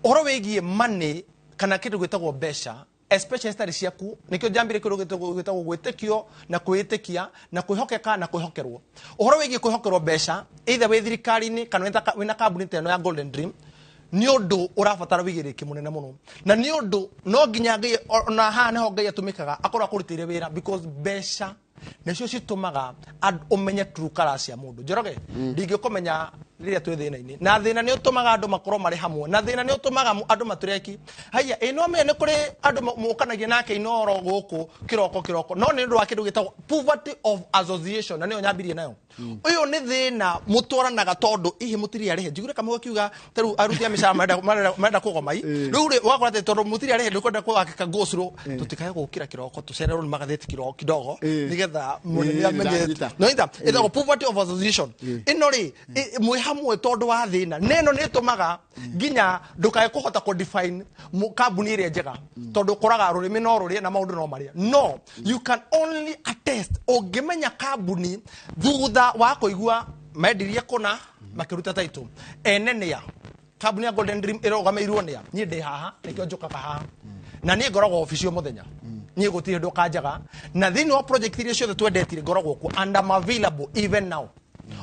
Speaker 22: ũhoro wĩgiĩ money kana kĩndũ gwĩtagwo mbeca especially stari ciaku nikio jambire kĩndũ gwĩtagwo gwĩtĩkio na kwĩĩtĩkia na kwĩhokeka na kwĩhokerwo ũhoro wĩgiĩ kwĩhokerwo mbeca either wĩ thirikari-inĩ kana wĩna kambuni ta ĩno ya Golden Dream nĩ ũndũ ũrabatara wĩigĩrĩrĩki mũnene mũno na nĩ ũndũ no nginya na haha nĩho Ngai atũmĩkaga akorwo akũrutĩire wĩra because mbeca nĩcio citũmaga ũmenye true colors cia mũndũ Njoroge ndingĩkũmenya rĩrĩa twĩ thĩna-inĩ na thĩna nĩ ũtũmaga andũ makorwo marĩ hamwe na thĩna nĩ ũtũmaga andũ matũreki haya ĩno menya nĩ kũrĩ andũ mũkanagia nake Inoro gũkũ kĩroko no nĩ ũndũ wa kĩndũ gĩtagwo poverty of association na nĩyo nyambirie nayo ũyũ nĩ thĩna mũtwaranaga tondũ ihi mũtiri arĩhe njigure Kamau akiuga tarĩu aruti a mĩcara marenda kũgomai rĩu rĩ wakora atĩ tondũ mũtiri arĩhe ndũkwenda kũgakĩka ngũcirũ tũtikae gũkĩra kĩroko tũcererwo nĩ magathĩti kidogo nĩgetha mũnene amenye no ita ĩtagwo poverty of association ĩno rĩ hamwe tondũ wa thĩna neno nĩ tũmaga nginya ndũkae kũhota kũ define kambuni ĩrĩa njega tondũ ũkoraga rũrĩmĩ no rũrĩa na maũndũ no marĩa no you can only attest ũngĩmenya kambuni thutha wa kũigua mendirie kũna makĩruta taitũ enenea kambuni ya Golden Dream ĩrũgamĩirwo nĩa niĩ ndĩ haha nĩkĩo njũkaga haha na niĩ ngoragwo ofici mũthenya niĩ gũtirĩ ndũ kanjaga na thĩinĩ wa project iria ciothe twendetire ngoragwo kuo and I'm available even now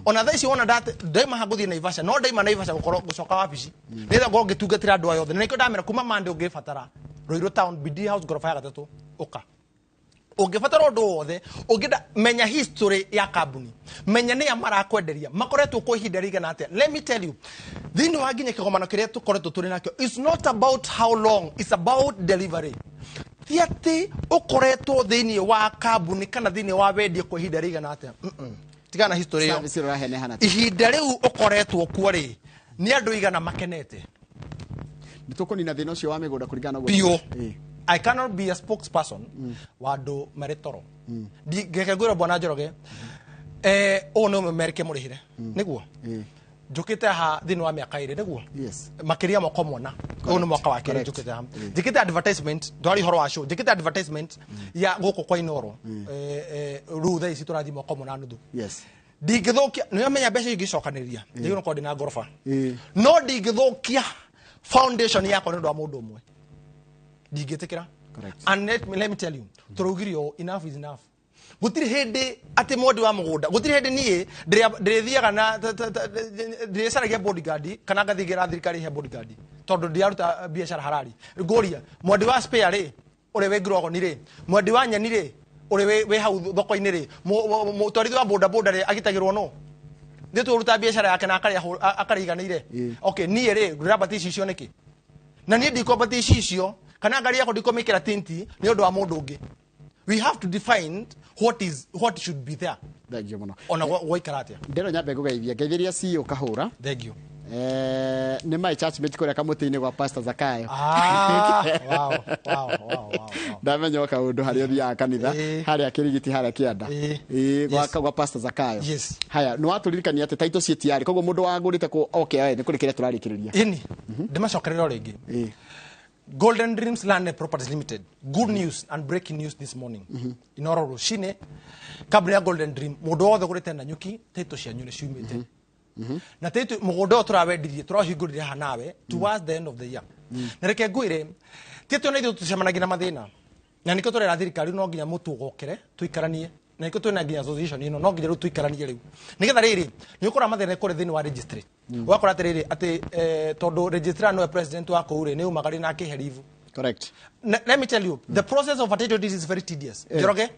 Speaker 22: ona thaa ici wona ndaima hagũthiĩ Naivasha no ndaima Naivasha gũcoka wabici nĩgetha ngorwo ngĩtungatĩra andũ aya othe na nĩkĩo ndamera kuma Monday ũngĩbatara Ruiru Town BD House ngoroba ya gatatũ ũka ũngĩbatara ũndũ wothe ũngĩenda menya history ya kambuni menya nĩa marakwenderia makoretwo kwa ihinda rĩigana atĩa let me tell you thĩinĩ wa nginya kĩgomano kĩrĩa tũkoretwo tũrĩ nakĩo it's not about how long it's about delivery ti atĩ ũkoretwo thĩinĩ wa kambuni kana thĩinĩ wa wendia kwa ihinda rĩigana atĩa tigana history yo ihinda rĩu ũkoretwo kuo rĩ nĩ andũ igana makenete
Speaker 2: nĩtũkũnina thĩna ũcio wa mĩgũnda kũringana
Speaker 22: biũ I cannot be a spokesperson wa andũ marĩ toro ngeke ngwĩra Bwana Njoroge ũũ nĩ ũmemereke mũrĩhire nĩguo njũkĩte haha thĩinĩ wa mĩaka ĩrĩ nĩguo makĩria mwaka ũmwe ũyũ nĩ mwaka wa kerĩ njũkĩte haha njĩkĩte advertisement ndwarĩ ũhoro wa show njĩkĩte advertisement ya gũkũ kwa Inoro rĩu thaa ici tũrathiĩ mwaka ũmwe na nuthu ndingĩthũkia nĩ amenya mbeca ingĩcokanĩrĩria nĩguo no ndĩ na ngoroba no ndingĩthũkia foundation yakwa nĩ ũndũ wa mũndũ ũmwe ndingĩtĩkĩra and let me tell you tũraugirio enough is enough gũtirĩ hĩndĩ atĩ mwendi wa mũgũnda gũtirĩ hĩndĩ niĩ ndĩrĩthiaga na ndĩrĩcaragia bodyguard kana ngathigĩra thirikari he bodyguard tondũ ndiaruta biacara harari ngũria mwendi wa spare rĩ ore we grogo ni ri mwendi wa nyeni ri ore we hau thoko-ini ri mutwarithia wa boda boda ri agitagirwo no ndi turuta biashara yake na akariganire okay nie ri Robert icio niki na nie ndiko icio kana ngari yako ndiko mikira tinti ni undu wa mundu ungi. We have to define what should be there.
Speaker 2: Thank you muno.
Speaker 22: Ona goikara atia
Speaker 2: ndero nyambe gugeithia ngeithiria CEO kahura.
Speaker 22: Thank you.
Speaker 2: Ni my church mate kuria kamuti-ini gwa Pastor Zakayo.
Speaker 22: Wow.
Speaker 2: Ndamenya kaundu hari thia kanitha hari akirigiti hari kianda gwa Pastor Zakayo.
Speaker 22: Yes.
Speaker 2: Haya no waturirikania ati title sheet yari koguo mundu wagurite ku okay ni kurikire turarikiriria
Speaker 22: ini ndimacokerera ringi Golden Dreams Land Properties Limited. Good news and breaking news this morning. Inoro rushine kabla ya Golden Dream mundu wothe gurite na nyuki title cia nyune ciumite na title mugondo turawendirie turahingurire hanawe towards the end of the year. Na reke ngwire title na ithu tucemanagia na mathina na niko turera thirikari no nginya mutu gokere tuikaranie na iko twina nginya association ino no nginya tuikaranie riu nigetha riri ni ukora mathina kuri thini wa registry wakora atiriri ati tondu registrar no president wa kuure ni umagari na kiherivu.
Speaker 2: Correct.
Speaker 22: Let me tell you, the process of a title deed is very tedious. Joroge,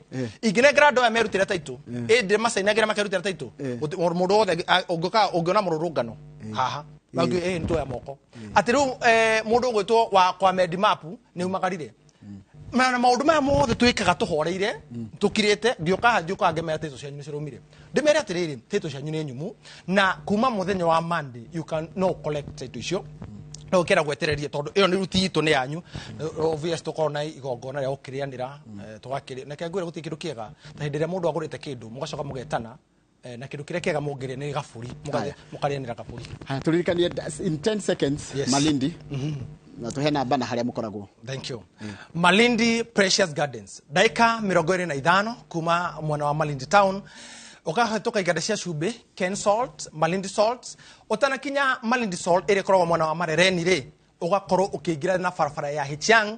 Speaker 22: igine grado ya merutira title. De masainagira makarutira title. Mundu wothe ungiona mururungano. Haha. Magi nto ya moko. Atiru mundu gwitwo wa kwa med map ni umagarire. Mana maundu ma mothe twikaga tuhoreire tukirite ngioka ngemera title cia nyumu cirumire. Ndimere atiriri title cia nyumu nyumu na kuma muthenya wa Monday you can no collect title icio. No kera gwetereria tondu iyo ni ruti itu ni yanyu obvious tukona igongona ya ukirianira tugakiri na kengwira guti kindu kiega ta hindiria mundu agurite kindu mugacoka mugetana na kindu kiria kiega mungiria ni gaburi mukarianira gaburi.
Speaker 2: Ha turirikanie in 10 seconds Malindi na tuhe namba na haria mukoragwo.
Speaker 22: Thank you. Malindi Precious Gardens daika 25 kuma mwana wa Malindi town ukahetoka igada cia cumbi Ken Salt Malindi Salt utanakinya Malindi Salt ire korwo mwana wa Marereni ri ugakorwo ukiingira na farafara ya Hichiang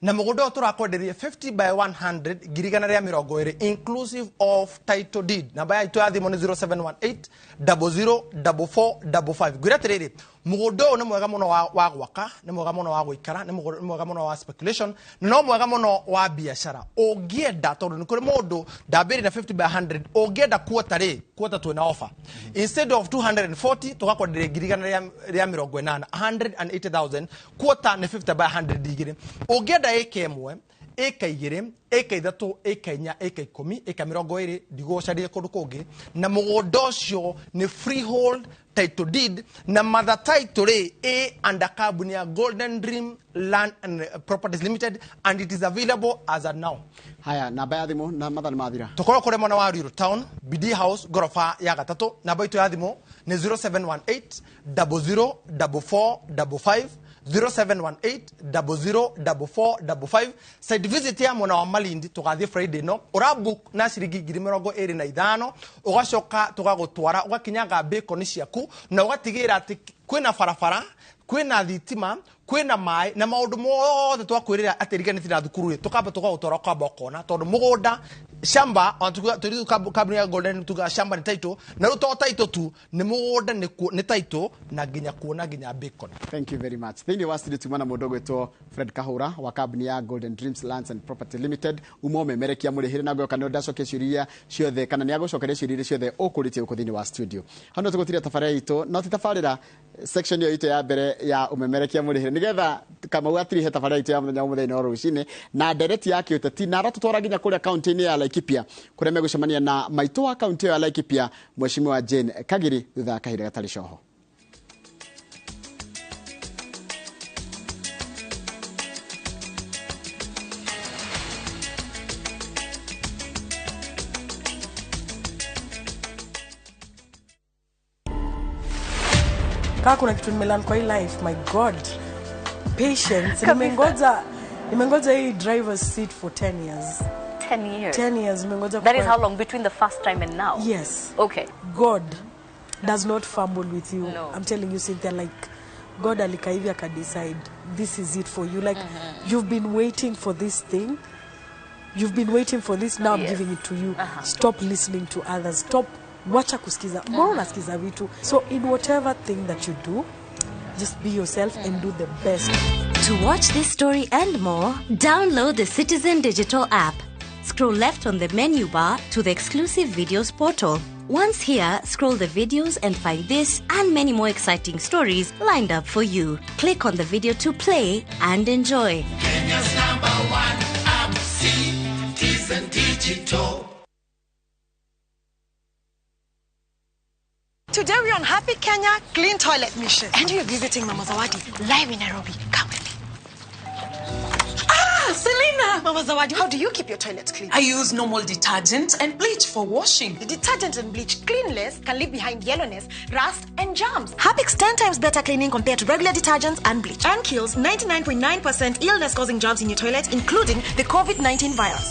Speaker 22: na mugundo turakwenderia 50 by 100 girigana ria 20 inclusive of title deed. Namba ya itu ya thimu ni 0718 004455. Gwira tiriri mugundo ni mwega muno wa gwaka ni mwega muno wa guikara ni mwega muno wa speculation no mwega muno wa biashara ungienda tondu ni kuri mundu ndambiri na 50 by 100 ungienda quarter twina offer instead of 240 tugakwenderia girigana ria 80 180,000 quarter ni 50 by 100 digiri ungienda eka imwe eka igiri eka ithatu eka inya eka 10 eka 20 ndigucarie kundu kungi na mugundo ucio ni freehold title deed na mother title a under company ya Golden Dream Land and Properties Limited and it is available as of now.
Speaker 2: Haya namba ya thimu na mathani mathira
Speaker 22: tukoro kure mwana wa Rural Town BD House gorofa ya gatatu namba itu ya thimu ni 0718 004455 0718 004455. Side visit ya mwana wa Malindi tugathie Friday no urabook na ciringi 25 ugacoka tugagutwara ugakinyaga bacon ciaku na ugatigira ati kwina farafara kwina thitima kwina mai na maundu mothe twakwirira atirigani thira thukuru tukamba tugautora kwa bokona tondu mugunda shamba turi kabuni ya Golden tuga shamba ni title na ruto title tu ni mugunda ni title na ginya kuona ginya bacon.
Speaker 2: Thank you very much. Thini wa studio tumana mudogo eto Fred Kahura wa kabuni ya Golden Dreams Lands and Property Limited umo memerekia muri hire nago kana ndacoke ciria ciothe kana ni agocokeria ciria ciothe ukurite uko thini wa studio hano tugutiria tafaria ito no titafarira section yo ito ya mbere ya umemerekia muri hire nigetha kama watiri he tafaria ito ya muthenya wa rucine na direct yake utati na ratutwara ginya kuri account ya Laikipia kure megucemania na maito wa account ya Laikipia mheshimiwa Jane Kagiri thutha kahira gatari coho.
Speaker 17: Kaka kuna kitu nimelearn kwa hii life, my god, patience. Nimengoja hii driver's seat for 10 years.
Speaker 6: 10 years.
Speaker 17: 10 years nimengoja.
Speaker 6: That is how long between the first time and now?
Speaker 17: Yes.
Speaker 6: Okay.
Speaker 17: God does not fumble with you.
Speaker 6: No.
Speaker 17: I'm telling you, Cynthia, like God alikaivia ka decide this is it for you. Like you've been waiting for this thing. You've been waiting for this. Now I'm giving it to you. Stop listening to others. Stop. Wacha kusikiza. Mbona unasikiza vitu? So in whatever thing that you do, just be yourself and do the best.
Speaker 15: To watch this story and more, download the Citizen Digital app. Scroll left on the menu bar to the exclusive videos portal. Once here, scroll the videos and find this and many more exciting stories lined up for you. Click on the video to play and enjoy.
Speaker 16: Kenya's #1 app, Citizen Digital.
Speaker 7: Today we're on Happy Kenya Clean Toilet Mission. And we're visiting Mama Zawadi live in Nairobi. Come with me.
Speaker 4: Selena!
Speaker 7: Mama Zawadi, how do you keep your toilets clean?
Speaker 4: I use normal detergent and bleach for washing.
Speaker 7: The detergent and bleach cleanless can leave behind yellowness, rust, and germs. Harpic's 10 times better cleaning compared to regular detergents and bleach. And kills 99.9% illness-causing germs in your toilet, including the COVID-19 virus.